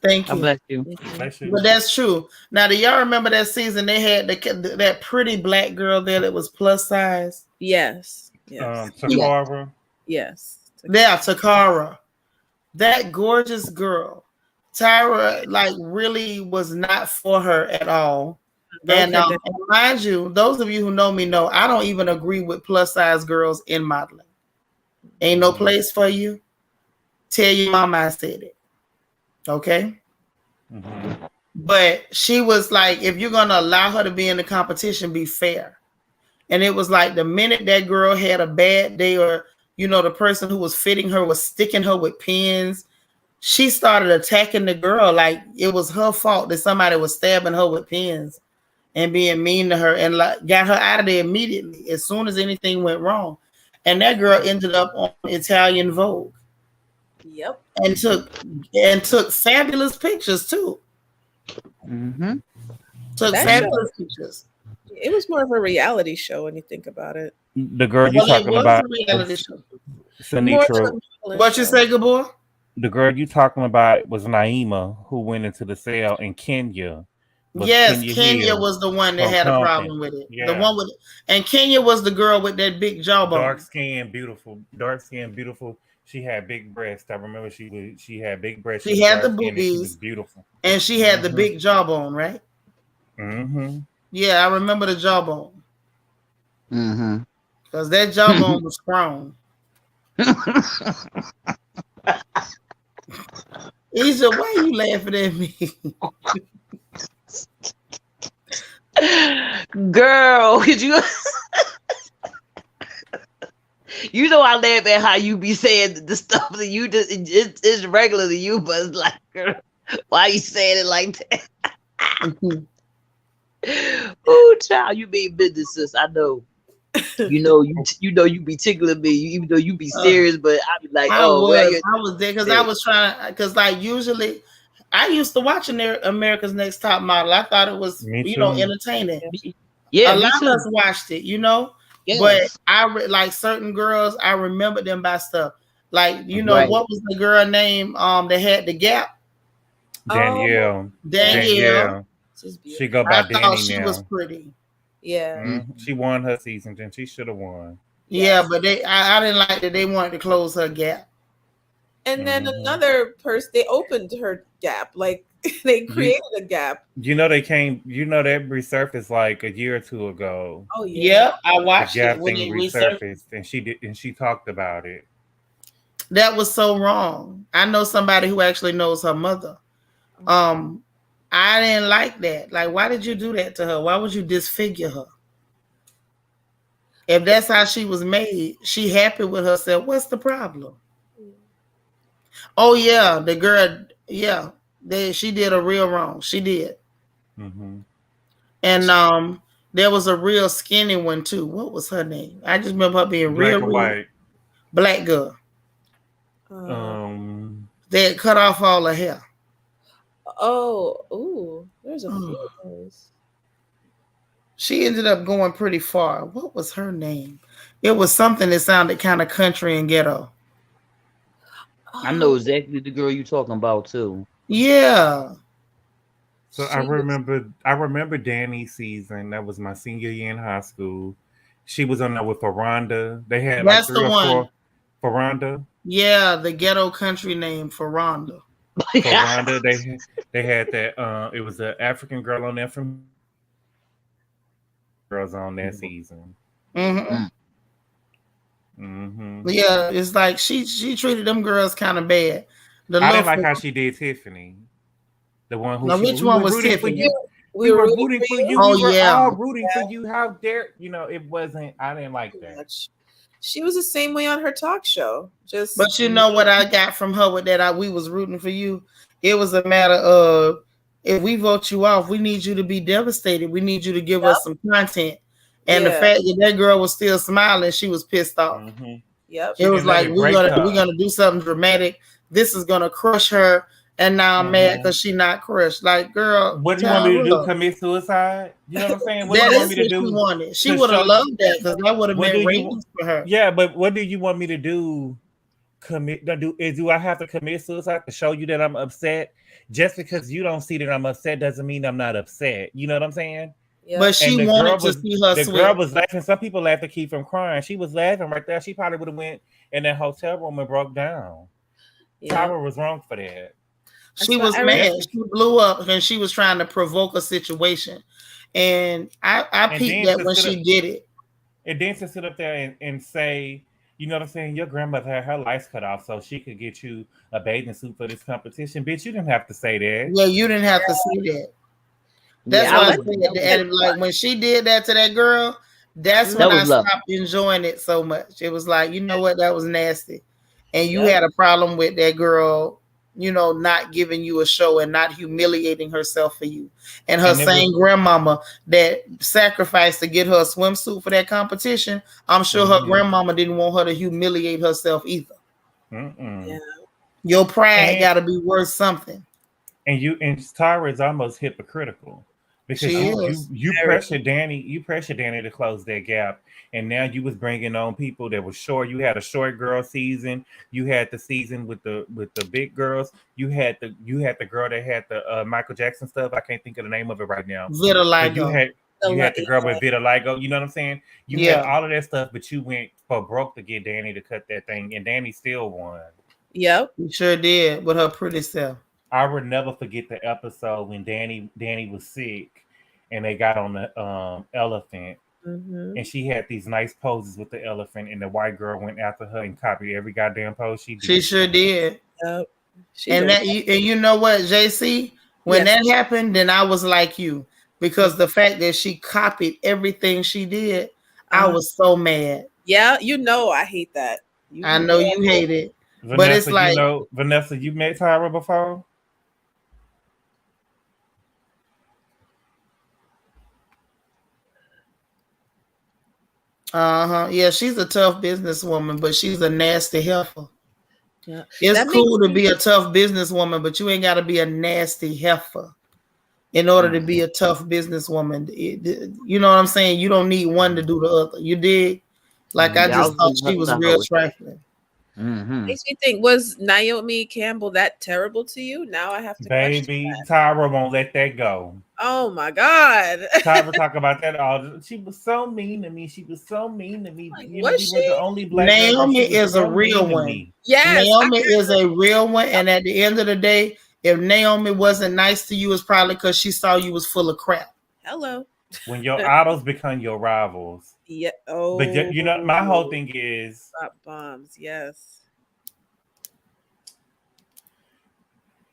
Thank you. Bless you. Bless you. But that's true. Now, do y'all remember that season they had that pretty black girl there that was plus size? Yes. Yes. Takara. Yes. Yeah, Takara. That gorgeous girl. Tyra, like, really was not for her at all. And mind you, those of you who know me know I don't even agree with plus size girls in modeling. Ain't no place for you. Tell your mama I said it. Okay. Mm-hmm. But she was like, if you're gonna allow her to be in the competition, be fair. And it was like the minute that girl had a bad day, or the person who was fitting her was sticking her with pins, she started attacking the girl like it was her fault that somebody was stabbing her with pins and being mean to her, and like got her out of there immediately as soon as anything went wrong. And that girl ended up on Italian Vogue. Yep. And took fabulous pictures too. Mm-hmm. Took That fabulous pictures. It was more of a reality show when you think about it. The girl you Well, it talking was about, a reality show. More than Sinitra. a modeling What you show. say, good boy? The girl you talking about was Naima, who went into the cell in Kenya. But Yes, Kenya Hill was the one that from had a Compton. problem with it. The Yeah. one with, and Kenya was the girl with that big jawbone. Dark skin, beautiful. Dark skin, beautiful. She had big breasts. I remember she had big breasts. She was had the dark skinned and she was boobies, beautiful. and she had the big jawbone, right? Mm-hmm. Yeah, I remember the jawbone. Mm-hmm. Because that jawbone was strong. Isha, why are you laughing at me? Girl, could you? You know I laugh at how you be saying the stuff that you just it's regular to you, but it's like, girl, why you saying it like that? Oh, child, you being business, sis. I know. You know you be tickling me, even though you be serious, but I be like, I oh, well, was there because I was trying, because like usually I used to watch America's Next Top Model. I thought it was Me too. entertaining. yeah, A me lot too. of us watched it, Yes. but like certain girls, I remember them by stuff. Like Right. what was the girl name that had the gap? Danielle. Danielle. She's She beautiful. go by I thought Danny she now. was pretty. Yeah. Mhm. She won her season, and she should have won. Yeah, but I didn't like that they wanted to close her gap. And then another person, they opened her gap. Like they created a gap. They came. That resurfaced like a year or two ago. Oh yeah. Yep, I The watched gap it when thing it resurfaced. resurfaced, and she did, and she talked about it. That was so wrong. I know somebody who actually knows her mother. I didn't like that. Like, why did you do that to her? Why would you disfigure her? If that's how she was made, she happy with herself. What's the problem? Oh yeah, the girl. Yeah, she did a real wrong. She did. Mm-hmm. And there was a real skinny one too. What was her name? I just remember her being Black real or white. Black girl. They had cut off all her hair. There's a few of those. She ended up going pretty far. What was her name? It was something that sounded kind of country and ghetto. I know exactly the girl you talking about too. Yeah. So I remember Danny's season. That was my senior year in high school. She was on there with Ferranda. They had That's like 3 the or 4. one. Ferranda. Yeah, the ghetto country name, Ferranda. Ferranda. They had that. It was an African girl on there from girls on that season. Mm-hmm. Mm-hmm. Yeah, it's like she treated them girls kind of bad. I didn't like how she did Tiffany. The one who which one was Tiffany? We were rooting for you. Oh, we were yeah. all rooting for you. How dare it wasn't. I didn't like that. She was the same way on her talk show. But you know what I got from her with that? We was rooting for you. It was a matter of, if we vote you off, we need you to be devastated. We need you to give us some content. And the fact that girl was still smiling, she was pissed off. Mm-hmm. Yep. It was like, we're gonna do something dramatic. This is gonna crush her. And now I'm mad because she's not crushed. Like, girl, what do you want me to do? Commit suicide? You know what I'm saying? What do you want me to do? She wanted. She would have loved that, because that would have been ratings for her. Yeah, but what do you want me to do? Do I have to commit suicide to show you that I'm upset? Just because you don't see that I'm upset doesn't mean I'm not upset. You know what I'm saying? Yeah. But she wanted to see her The girl was laughing. Some people laughed to keep from crying. She was laughing right there. She probably would have went in that hotel room and broke down. Tyra was wrong for that. She was mad. She blew up and she was trying to provoke a situation. And I peeped that when she did it. And then to sit up there and say, You know what I'm saying? Your grandmother had her lights cut off so she could get you a bathing suit for this competition. Bitch, you didn't have to say that. Yeah, you didn't have to say that. That's Yeah, why I I was. said, and like when she did that to that girl, that's That when I was love. stopped enjoying it so much. It was like, you know what, that was nasty. And you Yep. had a problem with that girl, not giving you a show and not humiliating herself for you. And her And it was same grandmama that sacrificed to get her a swimsuit for that competition, I'm sure her mm-hmm. grandmama didn't want her to humiliate herself either. Yeah. Your pride And got to be worth something. and Tara is almost hypocritical because She you is. you Very. pressure Danny to close that gap, and now you was bringing on people that were short. You had a short girl season. You had the season with the big girls. You had the girl that had the Michael Jackson stuff. I can't think of the name of it right now. But you Vitiligo. had you had the girl with vitiligo. You know what I'm saying? You had Yeah. all of that stuff, but you went for broke to get Danny to cut that thing, and Danny still won. Yep. You sure did with her pretty self. I would never forget the episode when Danny was sick, and they got on the elephant, Mm-hmm. and she had these nice poses with the elephant, and the white girl went after her and copied every goddamn pose she did. She sure did. Yep. She's And you know what, JC? When Yes. that happened, then I was like you, because the fact that she copied everything she did, I was so mad. Yeah, I hate that. I know you hate it, but it's Vanessa, like, Vanessa, you met Tyra before? yeah, she's a tough businesswoman, but she's a nasty heifer. Yeah. It's That cool makes to be a tough businesswoman, but you ain't got to be a nasty heifer in order to be a tough businesswoman. You know what I'm saying? You don't need one to do the other. You dig? Like, I Yeah, I just was thought with she was the real host. trifling. makes me think, was Naomi Campbell that terrible to you? Now I have to question Baby, that. Tyra won't let that go. Oh my God. Tyra talk about that all. She was so mean to me. She was so mean to me. Like, You know, was we were she? the only black girl. Naomi She was is a so real mean to one. me. Yes. Naomi is a real one, and at the end of the day, if Naomi wasn't nice to you, it's probably because she saw you was full of crap. Hello. When your idols become your rivals. Yeah. Oh. But you know, my whole thing is drop bombs. Yes.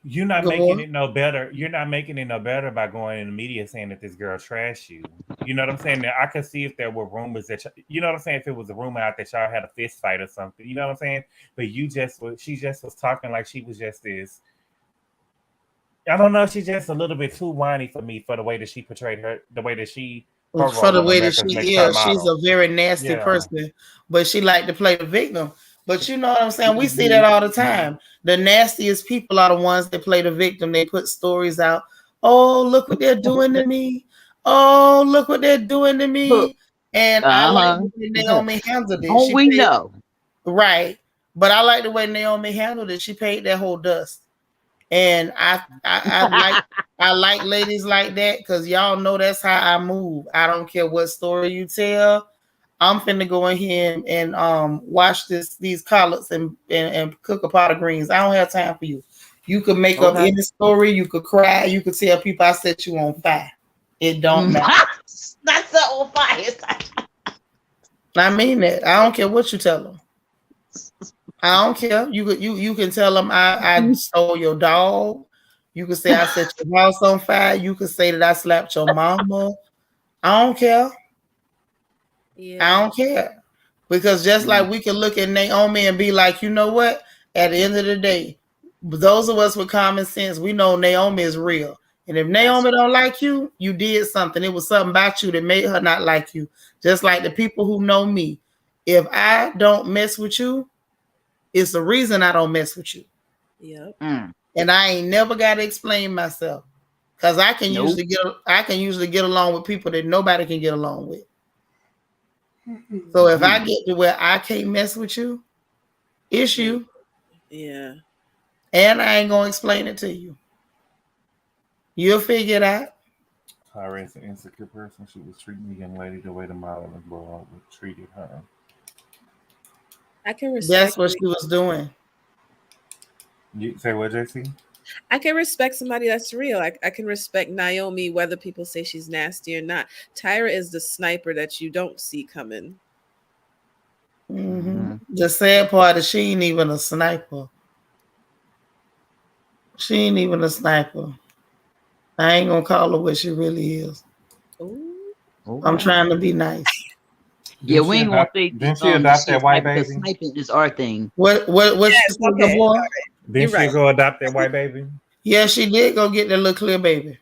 you're not Go making on. it no better. You're not making it no better by going in the media saying that this girl trashed you. You know what I'm saying? Now, I could see if there were rumors that you know what I'm saying. If it was a rumor out that y'all had a fist fight or something, you know what I'm saying. But she just was talking like she was just this. I don't know. She's just a little bit too whiny for me for the way that she portrayed her, the way that her For role the on way that America's she Next Top is, she's Model. a very nasty Yeah. person, but she like to play the victim. But you know what I'm saying? We see that all the time. The nastiest people are the ones that play the victim. They put stories out. Oh, look what they're doing to me. Oh, look what they're doing to me. And I like the way Naomi handled it. Oh, we know. Right. But I like the way Naomi handled it. She paid that whole dust. And I like ladies like that, because y'all know that's how I move. I don't care what story you tell. I'm finna go in here and wash these collards and cook a pot of greens. I don't have time for you. You could make up any story. You could cry. You could tell people I set you on fire. It don't matter. That's the on fire. I mean that. I don't care what you tell them. I don't care. You can tell them I stole your dog. You can say I set your house on fire. You can say that I slapped your mama. I don't care. Yeah. I don't care. Because just like we can look at Naomi and be like, you know what? At the end of the day, those of us with common sense, we know Naomi is real. And if Naomi don't like you, you did something. It was something about you that made her not like you. Just like the people who know me. If I don't mess with you, it's the reason I don't mess with you. Yep. And I ain't never got to explain myself, because I can usually get along with people that nobody can get along with. So if I get to where I can't mess with you, it's you. Yeah. And I ain't gonna explain it to you. You'll figure it out. Tyra is an insecure person. She was treating the young lady the way the model and world treated her. I can respect. That's what she was doing. You say what, JC? I can respect somebody that's real. I can respect Naomi, whether people say she's nasty or not. Tyra is the sniper that you don't see coming. Mm-hmm. The sad part is she ain't even a sniper. She ain't even a sniper. I ain't gonna call her what she really is. Ooh. I'm Okay. trying to be nice. Yeah, we ain't gonna say Didn't she adopt she's that white sniping because baby? sniping is our thing. What Yes, she said, okay. boy? Didn't You're she right. go adopt that white baby? Yeah, she did go get that little clear baby.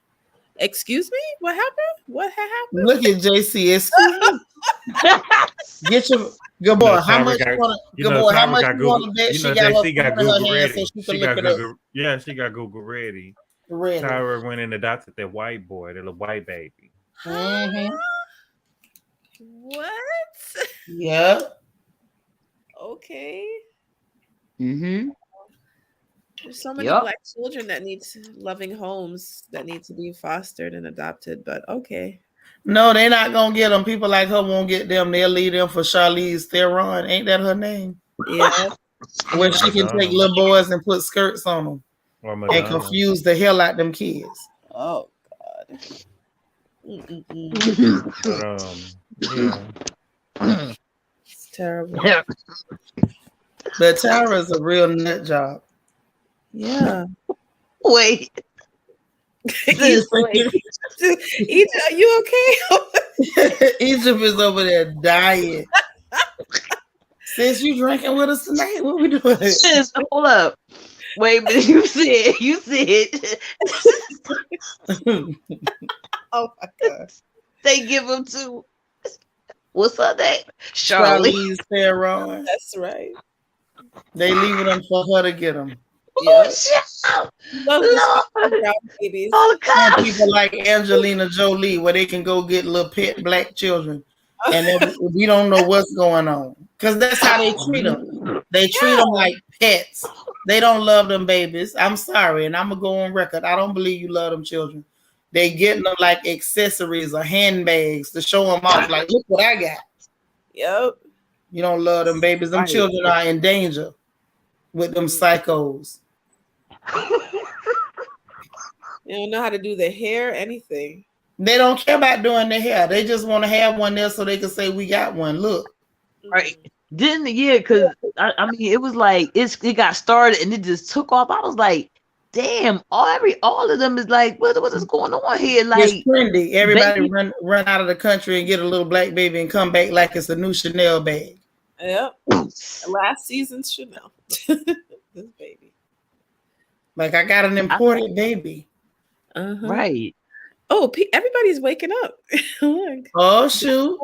Excuse me? What happened? What had happened? Look at JC. Excuse me. Get your good boy. How much you want to? Good boy. How Tyra much got you want Google. to bet You she know, got her JC got phone in her Google hand so ready. she She can look got it up? Google. Yeah, she got Google ready. Ready. Tyra went and adopted that white boy, that little white baby. Mm-hmm. What? Yeah. Okay. Mm-hmm. There's so many Yep. black children that need loving homes that need to be fostered and adopted, but okay. No, they're not gonna get them. People like her won't get them. They'll leave them for Charlize Theron. Ain't that her name? Yeah. Where Or she can take Madonna. little boys and put skirts on them Or and Madonna. confuse the hell out them kids. Oh God. Mm-mm-mm. But yeah. It's terrible. But Tyra's a real nut job. Yeah. Wait. Egypt, are you okay? Egypt is over there dying. Sis, you drinking with us tonight? What we doing? Sis, hold up. Wait a minute. You said Oh my God. they give them to what's her name? Charlize Theron. That's right. They leaving them for her to get them. Yeah. Oh shit! Love this Lord. brown babies. Oh Some God! people like Angelina Jolie, where they can go get little pet black children, and then we don't know what's going on because that's how they treat them. They treat them like pets. They don't love them babies. I'm sorry, and I'm gonna go on record. I don't believe you love them children. They getting them like accessories or handbags to show them off. Like, look what I got. Yep. You don't love them babies. Them Right. children are in danger with them psychos. They don't know how to do their hair, anything. They don't care about doing their hair. They just want to have one there so they can say, we got one. Look. Right. Didn't because I mean it was like it got started and it just took off. I was like, damn, all of them is like, what is going on here? Like It's trendy. Everybody baby. run out of the country and get a little black baby and come back like it's a new Chanel bag. Yep. Last season's Chanel. This baby. Like I got an imported baby. Uh-huh. Right. Oh, everybody's waking up. Look. Oh shoot.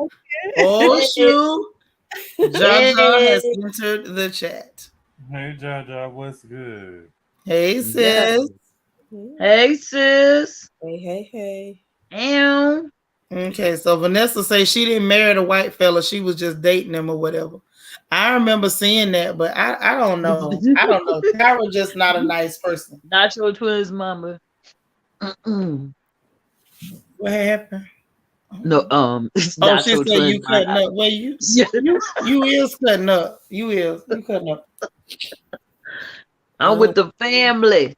Oh shoot. Jaja has entered the chat. Hey, Jaja, what's good? Hey sis. Hey sis. Hey. Ew. Okay, so Vanessa say she didn't marry the white fella, she was just dating him or whatever. I remember seeing that, but I don't know. I don't know. Tyra just not a nice person. Not your twins, mama. What happened? No, it's Oh, not she your said twins. you cutting up. Well, you is cutting up. You cutting up. I'm with the family.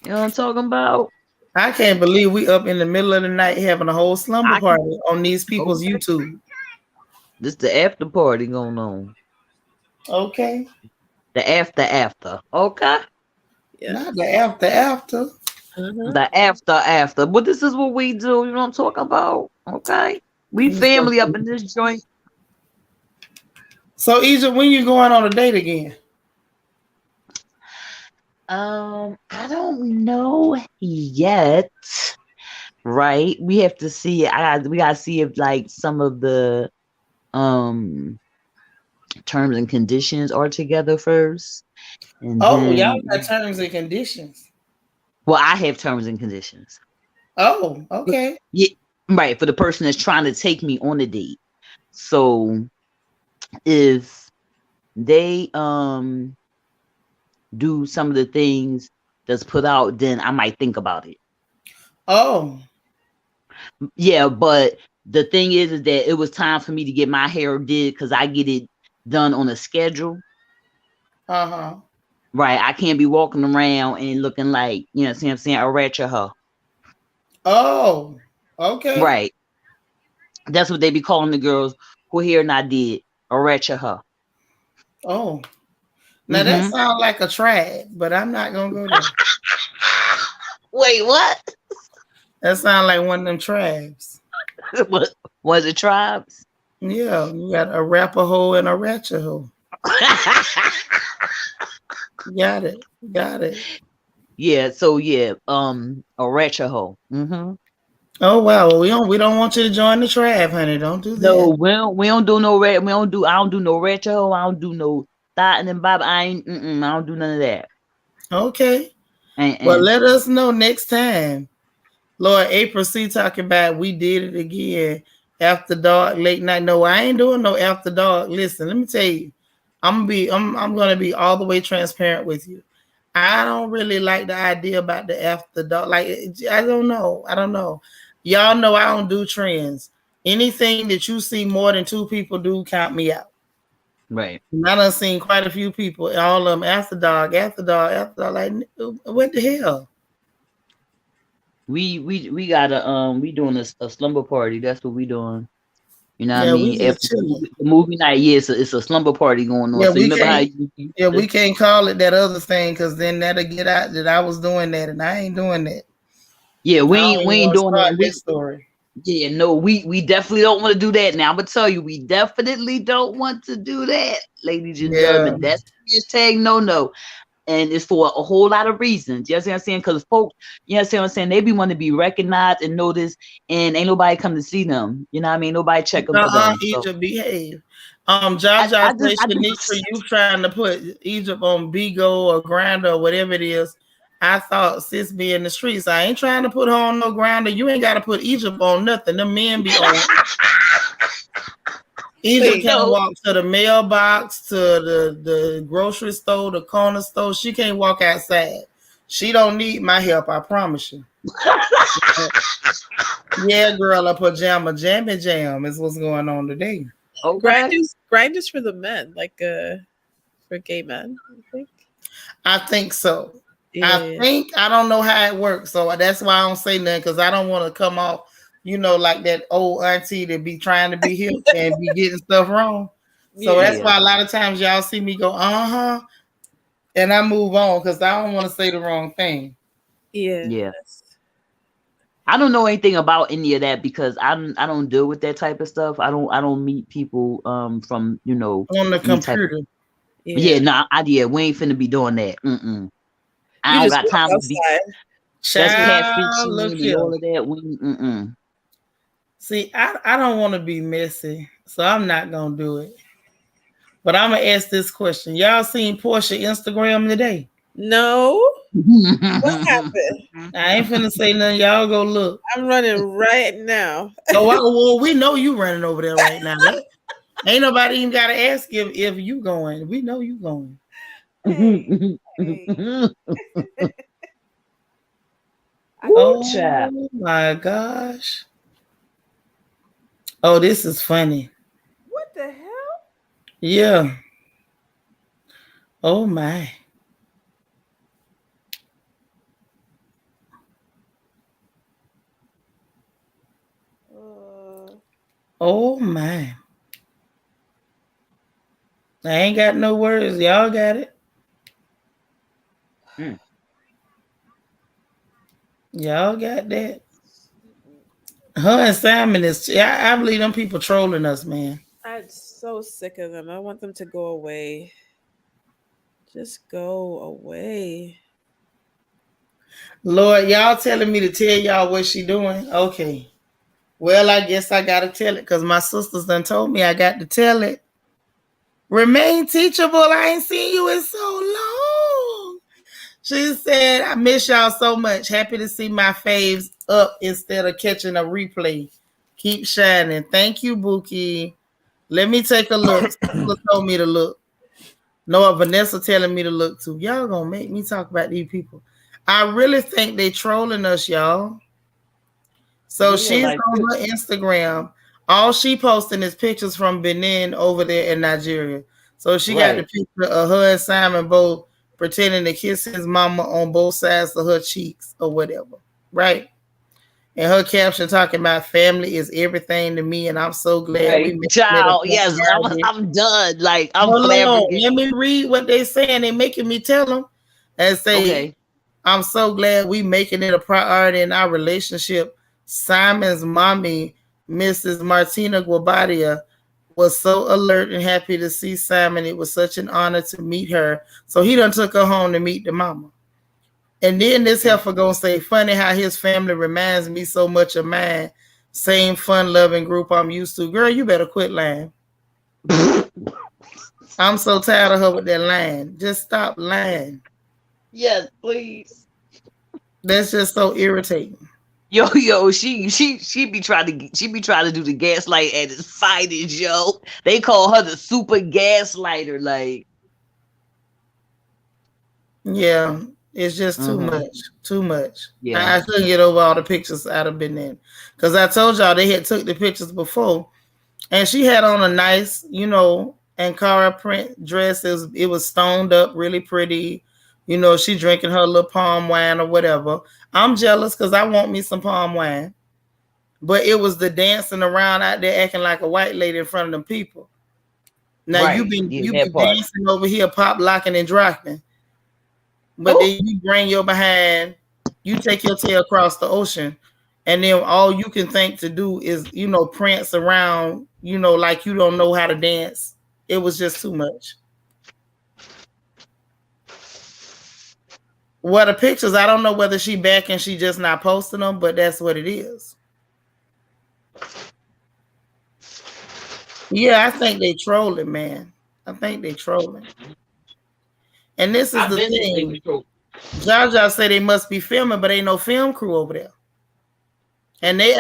You know what I'm talking about? I can't believe we up in the middle of the night having a whole slumber party on these people's YouTube. This the after party going on. Okay. The after. Okay. Yeah. Not the after. Uh-huh. The after. But this is what we do. You know what I'm talking about? Okay. We family up in this joint. So, Egypt, when you going on a date again? I don't know yet. Right? We have to see. We gotta see if like some of the terms and conditions are together first. And y'all got terms and conditions. Well, I have terms and conditions. Oh, okay. Yeah, right. For the person that's trying to take me on a date. So if they do some of the things that's put out, then I might think about it. Oh. Yeah, but the thing is that it was time for me to get my hair did because I get it done on a schedule. Uh-huh. Right. I can't be walking around and looking like, you know what I'm saying, a ratchet hoe. Oh, okay. Right. That's what they be calling the girls who hair not did, a ratchet hoe. Oh, now that Mm-hmm. sounds like a trad, but I'm not gonna go there. Wait, what? That sounds like one of them tribes. What was it? Tribes? Yeah, you got a rapper hoe and a ratchet hoe. Got it. Got it. Yeah. So yeah. A retro hoe. Mm-hmm. Oh wow, well, we don't want you to join the tribe, honey. Don't do No, that. we don't do no red. We don't do. I don't do no retro hoe. I don't do no thought and Bob. I ain't. I don't do none of that. Okay. Well, And let us know next time. Lord April C talking about we did it again. After dark, late night. No, I ain't doing no after dark. Listen, let me tell you. I'm gonna be all the way transparent with you. I don't really like the idea about the after dark. Like I don't know. I don't know. Y'all know I don't do trends. Anything that you see more than two people do, count me out. right. And I done seen quite a few people, all of them after dark, after dark, after dark. Like, what the hell? We gotta we doing a slumber party. That's what we doing. You know what I Yeah, we mean? If just chilling. the movie night, yeah, it's a slumber party going on. Yeah, So you we remember how can't. you used Yeah, we to- can't call it that other thing because then that'll get out that I was doing that and I ain't doing that. yeah, I don't we even ain't want to doing start that. this story. Yeah, no, we definitely don't want to do that. Now I'm gonna tell you, we definitely don't want to do that, ladies and Yeah. gentlemen. That's hashtag no. And it's for a whole lot of reasons. You know what I'm saying? Because folks, you know what I'm saying, they be want to be recognized and noticed, and ain't nobody come to see them. You know what I mean? Nobody checking for them. So Egypt behave. Jaja say I Shanisha, just you trying to put Egypt on Bigo or Grinder or whatever it is. I thought sis be in the streets. I ain't trying to put her on no Grinder. You ain't got to put Egypt on nothing. The men be on. Egypt can't no. walk to the mailbox, to the grocery store, the corner store. She can't walk outside. She don't need my help, I promise you. Yeah, girl, a pajama jammy jam is what's going on today. Okay. Grinders for the men, like for gay men, I think. I think so. Yeah. I don't know how it works, so that's why I don't say nothing because I don't want to come off, like that old auntie that be trying to be hip and be getting stuff wrong. So Yeah. that's why a lot of times y'all see me go, and I move on because I don't want to say the wrong thing. Yeah. Yeah. I don't know anything about any of that because I don't deal with that type of stuff. I don't meet people from On the any type. computer. Yeah, no, we ain't finna be doing that. I You don't just got walk time to be. outside. That's Child, look catfishing and here. all of that. See, I don't want to be messy, so I'm not gonna do it. But I'm gonna ask this question. Y'all seen Portia Instagram today? No. What happened? I ain't finna say nothing. Y'all go look. I'm running right now. Oh, well, we know you running over there right now. Ain't nobody even gotta ask if you going. We know you going. Hey. Oh child. my gosh. Oh, this is funny. What the hell? Yeah. Oh my. Oh my. I ain't got no words. Y'all got it. Y'all got that. Her and Simon is. I believe them people trolling us, man. I'm so sick of them. I want them to go away. Just go away. Lord, y'all telling me to tell y'all what she doing? Okay. Well, I guess I gotta tell it because my sisters done told me I got to tell it. Remain teachable. I ain't seen you in so long. She said, I miss y'all so much. Happy to see my faves up instead of catching a replay. Keep shining. Thank you, Bookie. Let me take a look. Sister told me to look. Noah, Vanessa telling me to look too. Y'all gonna make me talk about these people. I really think they trolling us, y'all. So she's on her Instagram. All she posting is pictures from Benin over there in Nigeria. So she got the picture of her and Simon both pretending to kiss his mama on both sides of her cheeks or whatever. Right? and her caption talking about family is everything to me, and I'm so glad we Right, made it a child. Yes, priority. I'm done. Like I'm Hold on, flabbergasted. let me read what they saying. They making me tell them and say, Okay. I'm so glad we making it a priority in our relationship. Simon's mommy, Mrs. Martina Guabadia, was so alert and happy to see Simon. It was such an honor to meet her. So he done took her home to meet the mama. And then this heifer gonna say, funny how his family reminds me so much of mine. Same fun-loving group I'm used to. Girl, you better quit lying. I'm so tired of her with that lying. Just stop lying. Yes, please. That's just so irritating. Yo, she be trying to do the gaslight at its finest, yo. They call her the super gaslighter, like. Yeah, it's just too Mhm. much. Too much. Yeah. I couldn't get over all the pictures I'd have been in. Because I told y'all they had took the pictures before. And she had on a nice, Ankara print dress. It was stoned up, really pretty. She drinking her little palm wine or whatever. I'm jealous because I want me some palm wine. But it was the dancing around out there acting like a white lady in front of them people. Now you Right. been Yeah, you that been part. dancing over here, pop locking and dropping. But Oh, then you bring your behind, you take your tail across the ocean, and then all you can think to do is, prance around, like you don't know how to dance. It was just too much. Well, the pictures, I don't know whether she back and she just not posting them, but that's what it is. Yeah, I think they trolling, man. I think they trolling. And this is I've the been to thing. think before. Jaja said they must be filming, but ain't no film crew over there. And they were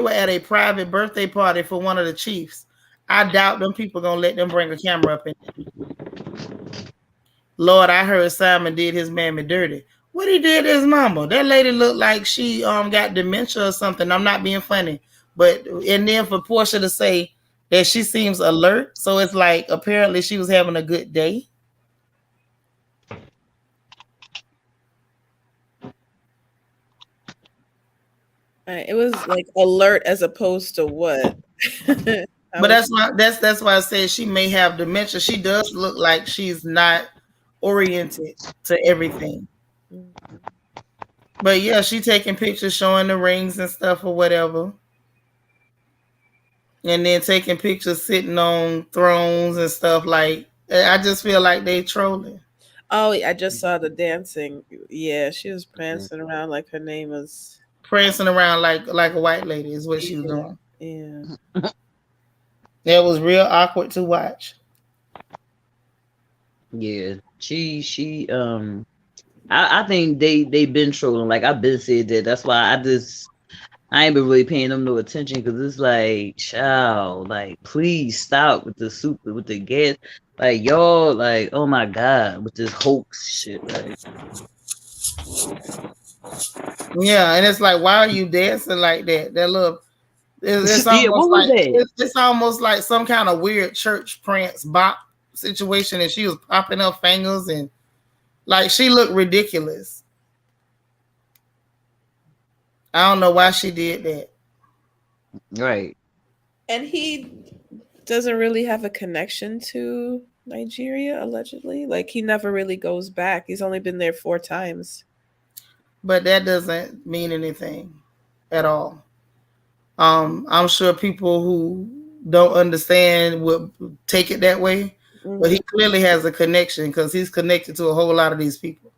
at a private birthday party for one of the chiefs. I doubt them people gonna let them bring a camera up in there. Lord, I heard Simon did his mammy dirty. What he did to his mama? That lady looked like she got dementia or something. I'm not being funny. But and then for Portia to say that she seems alert, so it's like apparently she was having a good day. It was like alert as opposed to what? But that's why I said she may have dementia. She does look like she's not oriented to everything. But yeah, she taking pictures showing the rings and stuff or whatever. And then taking pictures sitting on thrones and stuff. Like, I just feel like they trolling. Oh, I just saw the dancing. Yeah, she was prancing around like her name was. Prancing around like a white lady is what she was Yeah, doing. yeah. That was real awkward to watch. Yeah. I think they been trolling. Like I've been said that. That's why I ain't been really paying them no attention because it's like, child, like please stop with the gas. Like y'all, like, oh my god, with this hoax shit. Like Yeah, and it's like, why are you dancing like that? That little it's yeah, what almost was like that? it's almost like some kind of weird church prance bop situation, and she was popping her fingers and like she looked ridiculous. I don't know why she did that. Right. And he doesn't really have a connection to Nigeria, allegedly. Like he never really goes back. He's only been there 4 times. But that doesn't mean anything at all. I'm sure people who don't understand would take it that way, but he clearly has a connection because he's connected to a whole lot of these people.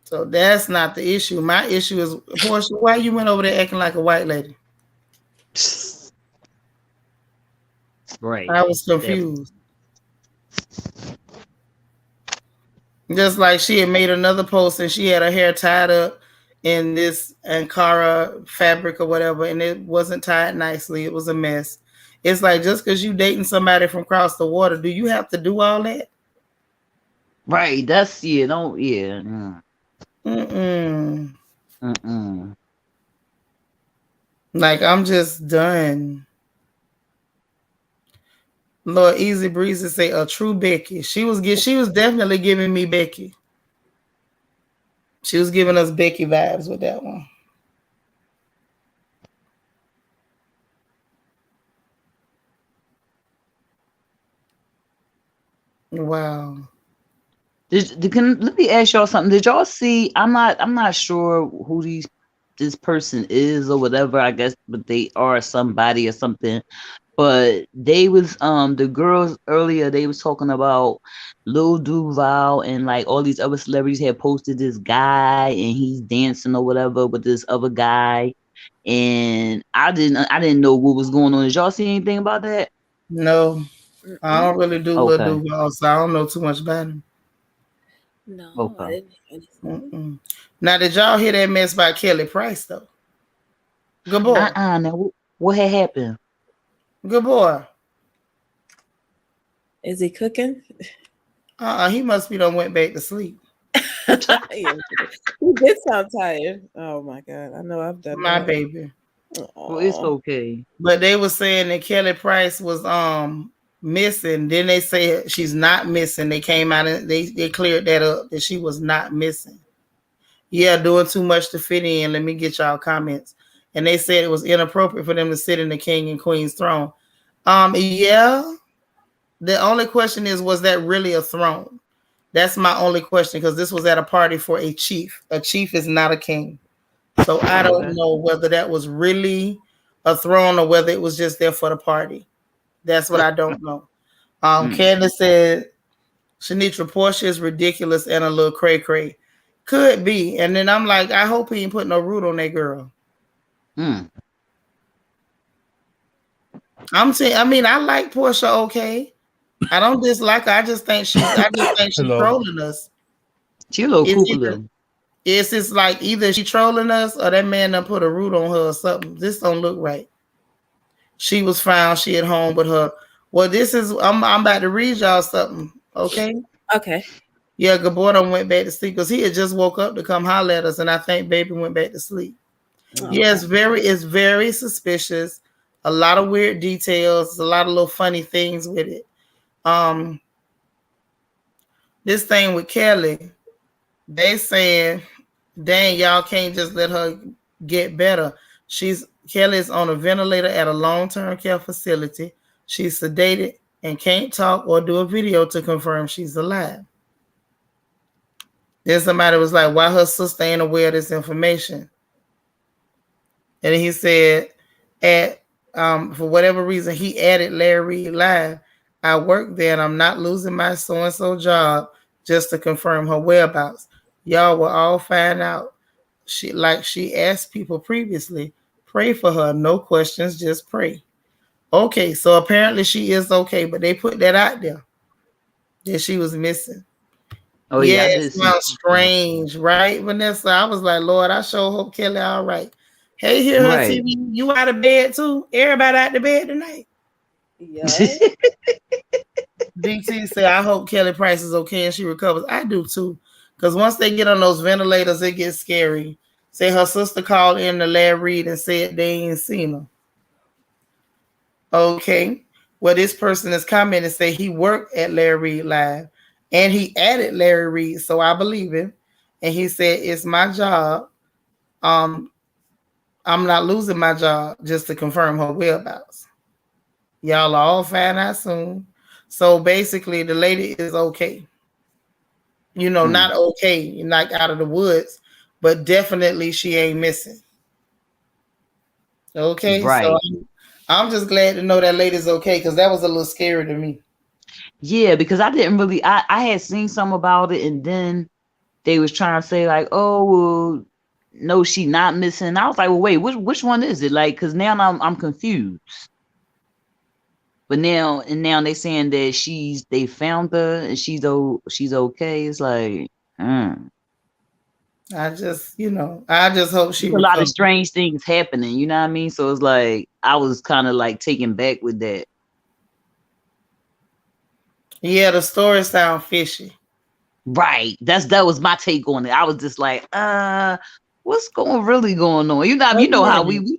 So that's not the issue. My issue is, Portia, why you went over there acting like a white lady? Right. I was confused. Just like she had made another post and she had her hair tied up in this Ankara fabric or whatever, and it wasn't tied nicely. It was a mess. It's like, just because you dating somebody from across the water, do you have to do all that? Right. That's don't Mm-mm. Mm-mm. Like, I'm just done. Lord, Easy Breezy say a true Becky. She was definitely giving me Becky. She was giving us Becky vibes with that one. Wow. Let me ask y'all something. Did y'all see? I'm not sure who this person is or whatever. I guess, but they are somebody or something. But they was the girls earlier. They was talking about Lil Duval and like all these other celebrities had posted this guy and he's dancing or whatever with this other guy. And I didn't know what was going on. Did y'all see anything about that? No, I don't really do Lil Okay. Duval, so I don't know too much about him. No, I Okay. didn't hear anything. Now, did y'all hear that mess by Kelly Price though? Good boy. Now what had happened? Good boy. Is he cooking? He must be done went back to sleep. Yeah, he did sound tired. Oh my god, I know I've done My that. baby. Well, it's Aw. okay. But they were saying that Kelly Price was missing. Then they said she's not missing. They came out and they cleared that up that she was not missing. Yeah, doing too much to fit in. Let me get y'all comments. And they said it was inappropriate for them to sit in the king and queen's throne. Yeah. The only question is, was that really a throne? That's my only question, because this was at a party for a chief. A chief is not a king. So I don't know whether that was really a throne or whether it was just there for the party. That's what I don't know. Candace said Shanitra Portia is ridiculous and a little cray cray. Could be. And then I'm like, I hope he ain't put no root on that girl. I mean, I like Portia, okay. I don't dislike her. I just think she's Hello. trolling us. She a little It's cuckoo. it's like either she trolling us or that man done put a root on her or something. This don't look right. She was found. She at home with her. Well, this is I'm about to read y'all something. Okay. Okay. Yeah, Gabor done went back to sleep because he had just woke up to come holler at us, and I think baby went back to sleep. Oh. Yeah, it's very suspicious. A lot of weird details, a lot of little funny things with it. This thing with Kelly, they saying, dang, y'all can't just let her get better. Kelly's on a ventilator at a long-term care facility. She's sedated and can't talk or do a video to confirm she's alive. Then somebody was like, why her sister ain't aware of this information? And he said, for whatever reason, he added Larry Reid Live. I work there and I'm not losing my so-and-so job just to confirm her whereabouts. Y'all will all find out. She asked people previously, pray for her. No questions, just pray. Okay, so apparently she is okay, but they put that out there that she was missing. Oh yeah, yeah, I it did see. sounds strange, right, Vanessa? I was like, Lord, I sure hope Kelly all right. Hey, here, her Right. TV. You out of bed too? Everybody out of bed tonight? Yeah. DT said, I hope Kelly Price is okay and she recovers. I do too. Because once they get on those ventilators, it gets scary. Say her sister called in to Larry Reid and said they ain't seen her. Okay. Well, this person is commenting and say he worked at Larry Reid Live and he added Larry Reid, so I believe him. And he said, it's my job. I'm not losing my job just to confirm her whereabouts. Y'all are all find out soon. So basically, the lady is okay. Not okay, like out of the woods, but definitely she ain't missing. Okay, Right. so I'm just glad to know that lady's okay because that was a little scary to me. Yeah, because I didn't really. I had seen some about it, and then they was trying to say like, oh, well, no, she not missing. I was like, well, wait, which one is it? Like, because now I'm confused. But now they saying that they found her and she's okay. It's like, I just hope she a lot of recovers. strange things happening. You know what I mean? So it's like I was kind of like taken back with that. Yeah, the story sound fishy. Right. That was my take on it. I was just like, what's really going on? You know how we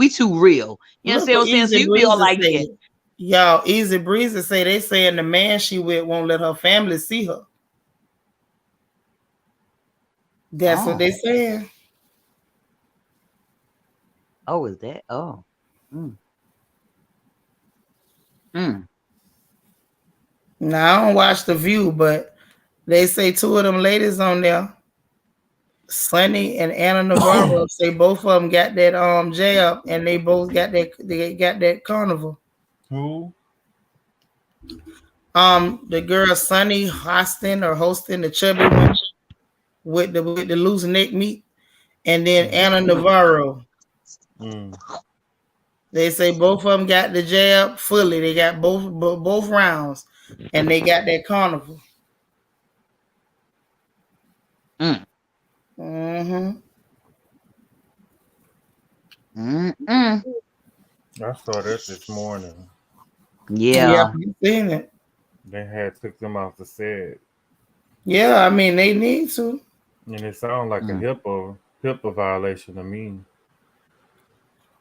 too real. You Look understand what what I'm saying? So Easy you be all Breezy like, yeah. said. Y'all, Easy Breezy say they saying the man she with won't let her family see her. That's what Oh, they saying. oh, is that? Oh, mm. Mm. Now I don't watch The View, but they say two of them ladies on there, Sunny and Anna Navarro, say both of them got that jab, and they both got that carnival. Who? The girl Sunny hosting the chubby one with the loose neck meat, and then Mm. Anna Navarro. Mm. They say both of them got the jab fully. They got both rounds, and they got that carnival. Mm. Mm-hmm. Mm-mm. I saw that this morning. Yeah, Yeah. you seen it. They had took them off the set, Yeah, I mean they need to. and it sounded like a Mm. HIPAA violation to me.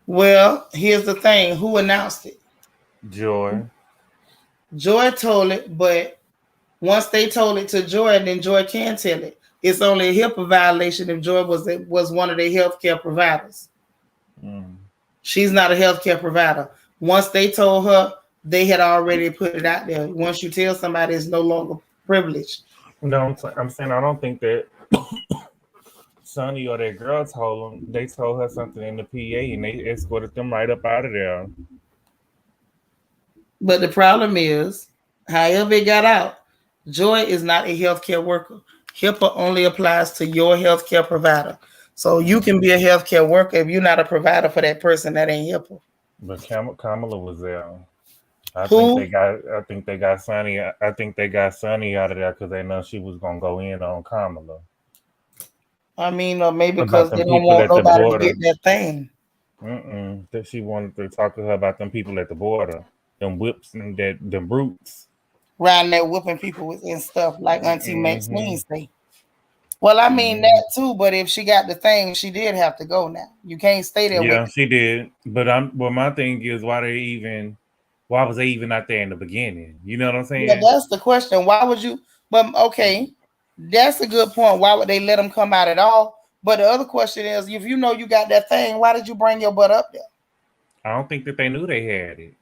Well, here's the thing: who announced it? Joy. Joy told it, but once they told it to Joy, then Joy can tell it. It's only a HIPAA violation if Joy was one of their healthcare providers. Mm. She's not a healthcare provider. Once they told her, they had already put it out there. Once you tell somebody, it's no longer privileged. No, I'm saying I don't think that Sonny or that girl told them. They told her something in the PA, and they escorted them right up out of there. But the problem is, however it got out, Joy is not a healthcare worker. HIPAA only applies to your healthcare provider. So you can be a healthcare worker if you're not a provider for that person. That ain't HIPAA. But Kamala was there. I think Who? they got. I think they got Sonny. I think they got Sonny out of there because they know she was gonna go in on Kamala I mean, or maybe about because them they don't people want at the nobody to border. get that thing. That she wanted to talk to her about them people at the border, them whips and them brutes. Around there whipping people and stuff, like Auntie Mm-hmm. Maxine say. Well, I mean Mm-hmm. that too, but if she got the thing, she did have to go now. You can't stay there with Yeah, it. she did. But my thing is why was they even out there in the beginning? You know what I'm Yeah, saying? that's the question. Why would you? But okay, that's a good point. Why would they let them come out at all? But the other question is, if you know you got that thing, why did you bring your butt up there? I don't think that they knew they had it.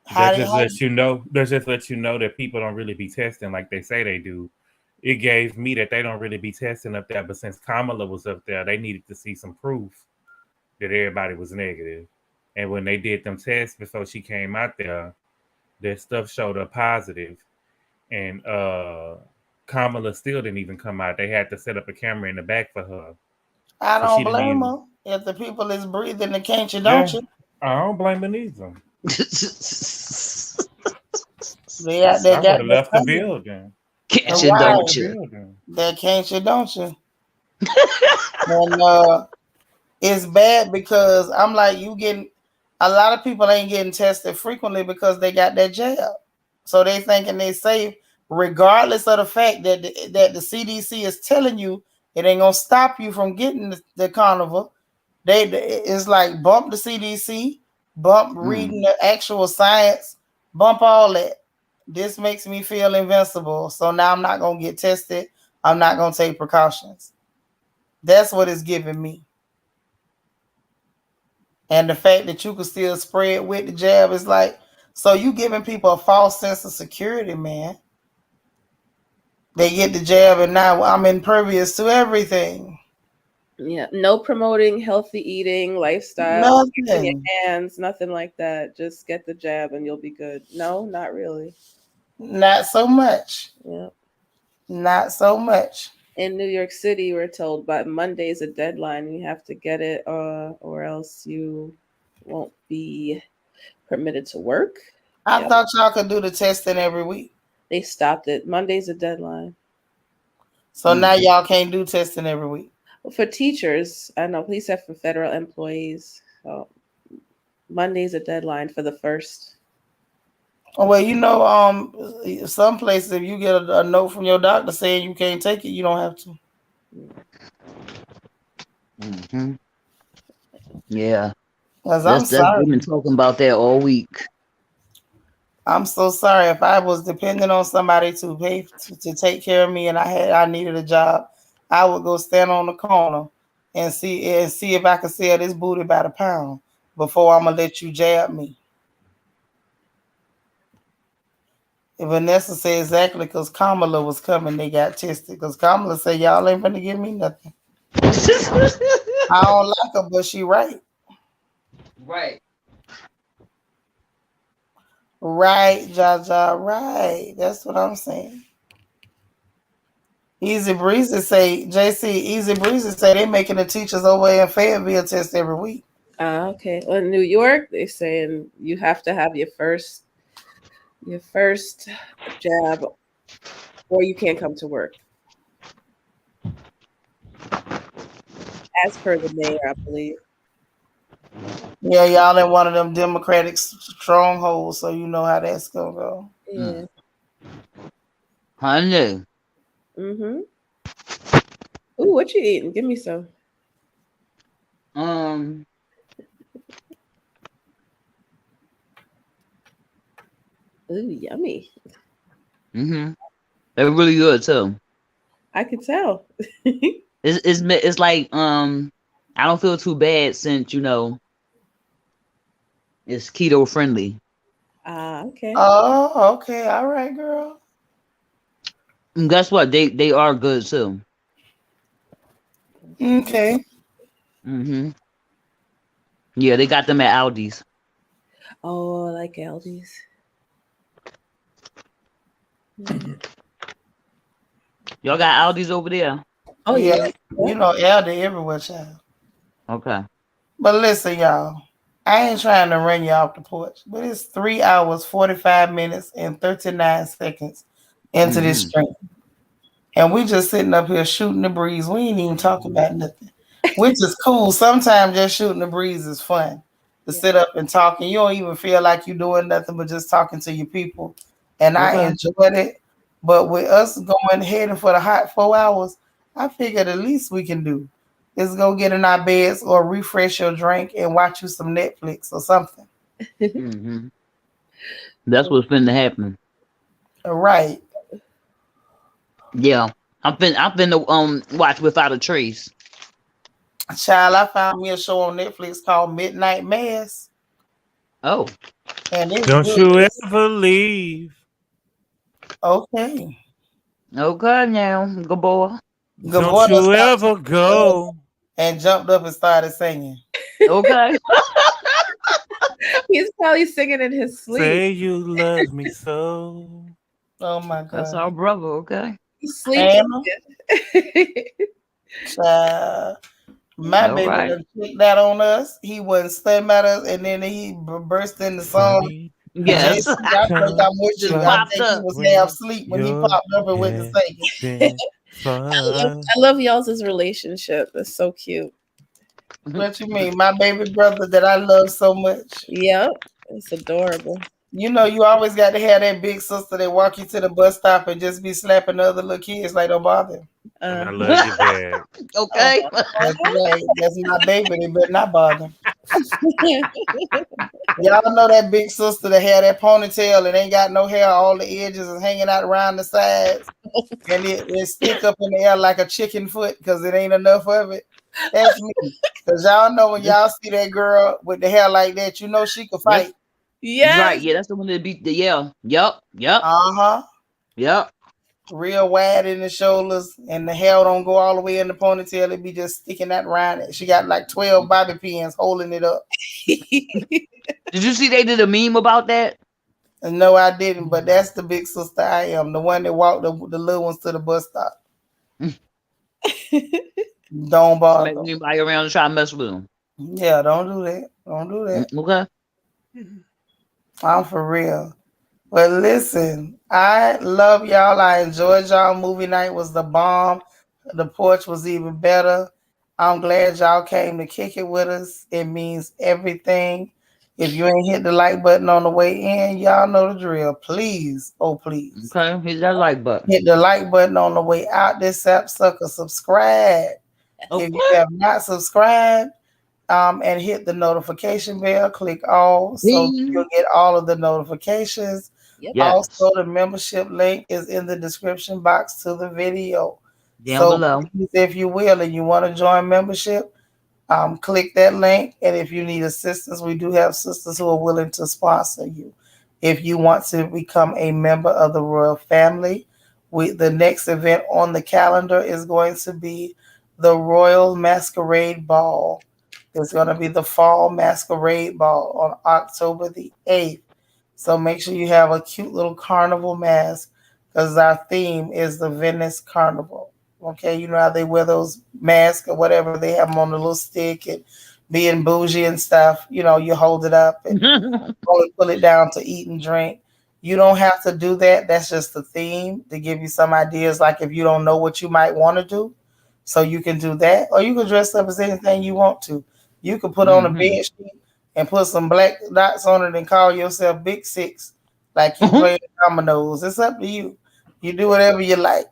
How That did just how? lets you know. That just lets you know that people don't really be testing like they say they do. It gave me that they don't really be testing up there. But since Kamala was up there, they needed to see some proof that everybody was negative. And when they did them tests before she came out there, that stuff showed up positive. And Kamala still didn't even come out. They had to set up a camera in the back for her. I So she don't didn't blame even. her. If the people is breathing, the can't you, don't Yeah, you? I don't blame her neither. They I would got have the left the thing. building. I Catch would it, have left don't the Right. you? building. That can't you, don't you? And it's bad because I'm like, you getting a lot of people ain't getting tested frequently because they got that jab. So they thinking they safe, regardless of the fact that the CDC is telling you it ain't gonna stop you from getting the carnival. It's like bump the CDC, bump Mm. reading the actual science, bump all that. This makes me feel invincible. So now I'm not gonna get tested. I'm not gonna take precautions. That's what it's giving me. And the fact that you can still spread with the jab is like, so you giving people a false sense of security, man. They get the jab and now I'm impervious to everything. Yeah, no promoting healthy eating, lifestyle, washing your Nothing. hands, nothing like that. Just get the jab and you'll be good. No, not really. Not so much. Yeah. Not so much. In New York City, we're told by Monday is a deadline. You have to get it, or else you won't be permitted to work. I Yep. thought y'all could do the testing every week. They stopped it. Monday's a deadline. So now Mm. y'all can't do testing every week. Well, for teachers, I know police have for federal employees. So Monday's a deadline for the first. Oh, well, some places if you get a note from your doctor saying you can't take it, you don't have to. Mm-hmm. Yeah, Cause I'm that's sorry. we've been talking about that all week. I'm so sorry. If I was depending on somebody to pay to take care of me and I needed a job, I would go stand on the corner and see if I could sell this booty by the pound before I'm gonna let you jab me. And Vanessa said exactly because Kamala was coming, they got tested. Because Kamala said, y'all ain't gonna give me nothing. I don't like her, but she right. Right. Right, Jaja, right. That's what I'm saying. Easy Breezy say, JC, Easy Breezy say they making the teachers over in Fayetteville test every week. Okay. Well, in New York, they're saying you have to have your first jab, or you can't come to work. As per the mayor, I believe. Yeah, y'all in one of them Democratic strongholds, so you know how that's gonna go. Yeah. Honey. Mm-hmm. Ooh, what you eating? Give me some. Um. Ooh, yummy. Mm-hmm. They're really good too. I could tell. It's like I don't feel too bad since it's keto friendly. Okay. Oh, okay, all right, girl. And guess what? They are good too. Okay. Mm-hmm. Yeah, they got them at Aldi's. Oh, I like Aldi's. Y'all got Aldi's over there? Oh Yeah, yeah. you know, elder everywhere, child. Okay. But listen, y'all, I ain't trying to run you off the porch, but it's 3 hours, 45 minutes, and 39 seconds into this Mm-hmm. stream. And we just sitting up here shooting the breeze. We ain't even talking about nothing, which is cool. Sometimes just shooting the breeze is fun to Yeah. sit up and talk, and you don't even feel like you're doing nothing but just talking to your people. And I Okay. enjoyed it. But with us going heading for the hot 4 hours, I figured the least we can do is go get in our beds or refresh your drink and watch you some Netflix or something. Mm-hmm. That's what's finna happen. All right. Yeah. I'm finna watch Without a Trace. Child, I found me a show on Netflix called Midnight Mass, Oh. and it's Don't good. you It's ever leave. okay. Okay now, good boy. Don't Gabordo you stopped ever taking drugs go. and jumped up and started singing. Okay. He's probably singing in his sleep. Say you love me so. Oh my That's our god. brother, okay? He's sleep Anna, singing. child. My All baby right. done kicked that on us. He wasn't studying about us, and then he burst into song. Funny how Yes. JC, I think I'm with Just you. I popped think he up. was half when asleep when he you're popped up and went to singing. having I love, fun. I love y'all's relationship. It's so cute. What you mean? My baby brother that I love so much. Yep. It's adorable. You know, you always got to have that big sister that walk you to the bus stop and just be slapping the other little kids like don't bother him. And I Uh, love you back. Okay. That's right. That's my baby. They better not bother him. Y'all know that big sister that had that ponytail and ain't got no hair. All the edges is hanging out around the sides. And it stick up in the air like a chicken foot because it ain't enough of it. That's me. Because y'all know when y'all see that girl with the hair like that, you know she could That's fight. right. yes. Yeah, that's the one that beat the yeah. Yup. Yup. Uh-huh. Yup. Real wide in the shoulders, and the hair don't go all the way in the ponytail. It be just sticking that around it. She got like 12 bobby pins holding it up. Did you see they did a meme about that? And no, I didn't, but that's the big sister I am, the one that walked the little ones to the bus stop. Don't Make bother. anybody around and try to mess with them. Yeah, don't do that. Don't do that. Okay. I'm for real. But listen, I love y'all. I enjoyed y'all. Movie night was the bomb. The porch was even better. I'm glad y'all came to kick it with us. It means everything. If you ain't hit the like button on the way in, y'all know the drill. Please, oh please, Okay. Hit that like button. hit the like button on the way out. This sap sucker. Subscribe if you Okay. have not subscribed. And hit the notification bell. Click all so you'll Ding. get all of the notifications. Yep. Also, Yes. the membership link is in the description box to the video. Down So below. please, if you will, and you want to join membership, click that link. And if you need assistance, we do have sisters who are willing to sponsor you. If you want to become a member of the royal family, the next event on the calendar is going to be the Royal Masquerade Ball. It's going to be the Fall Masquerade Ball on October the 8th. So make sure you have a cute little carnival mask because our theme is the Venice Carnival. Okay, you know how they wear those masks or whatever, they have them on the little stick and being bougie and stuff. You know, you hold it up and only pull it down to eat and drink. You don't have to do that. That's just the theme to give you some ideas, like if you don't know what you might want to do. So you can do that, or you can dress up as anything you want to. You can put on a bed sheet and put some black dots on it and call yourself Big Six, like you play dominoes. It's up to you. You do whatever you like.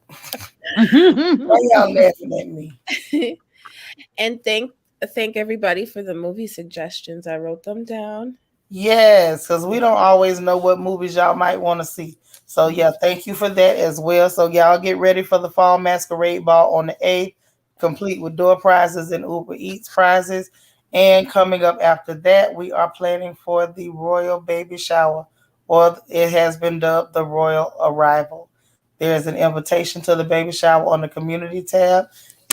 Why y'all laughing at me? And thank everybody for the movie suggestions. I wrote them down. Yes, because we don't always know what movies y'all might want to see. So yeah, thank you for that as well. So y'all get ready for the Fall Masquerade Ball on the 8th, complete with door prizes and Uber Eats prizes. And coming up after that, we are planning for the Royal Baby Shower, or it has been dubbed the Royal Arrival. There's an invitation to the baby shower on the community tab,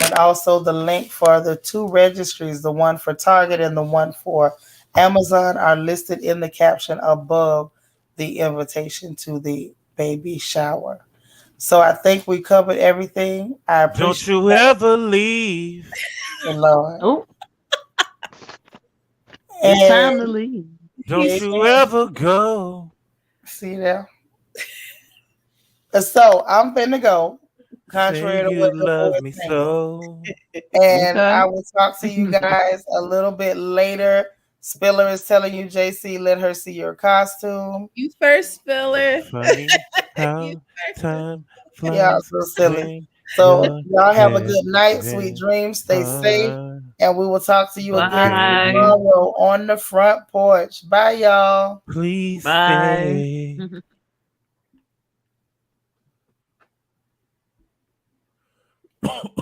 and also the link for the two registries, the one for Target and the one for Amazon, are listed in the caption above the invitation to the baby shower. So I think we covered everything. I Don't appreciate you ever leave. the Lord. Oh, it's And time to leave. Don't you ever go. see there. So I'm finna go, Say contrary to you what the boy love is me saying. so. And Okay. I will talk to you guys a little bit later. Spiller is telling you, JC, let her see your costume. You first, Spiller. Funny You how first. time Yeah, flies so silly. when So you're y'all have a good night, sweet having dreams, stay safe, fun. and we will talk to you again Bye. Baby, tomorrow on the front porch. Bye, y'all. please Bye. stay.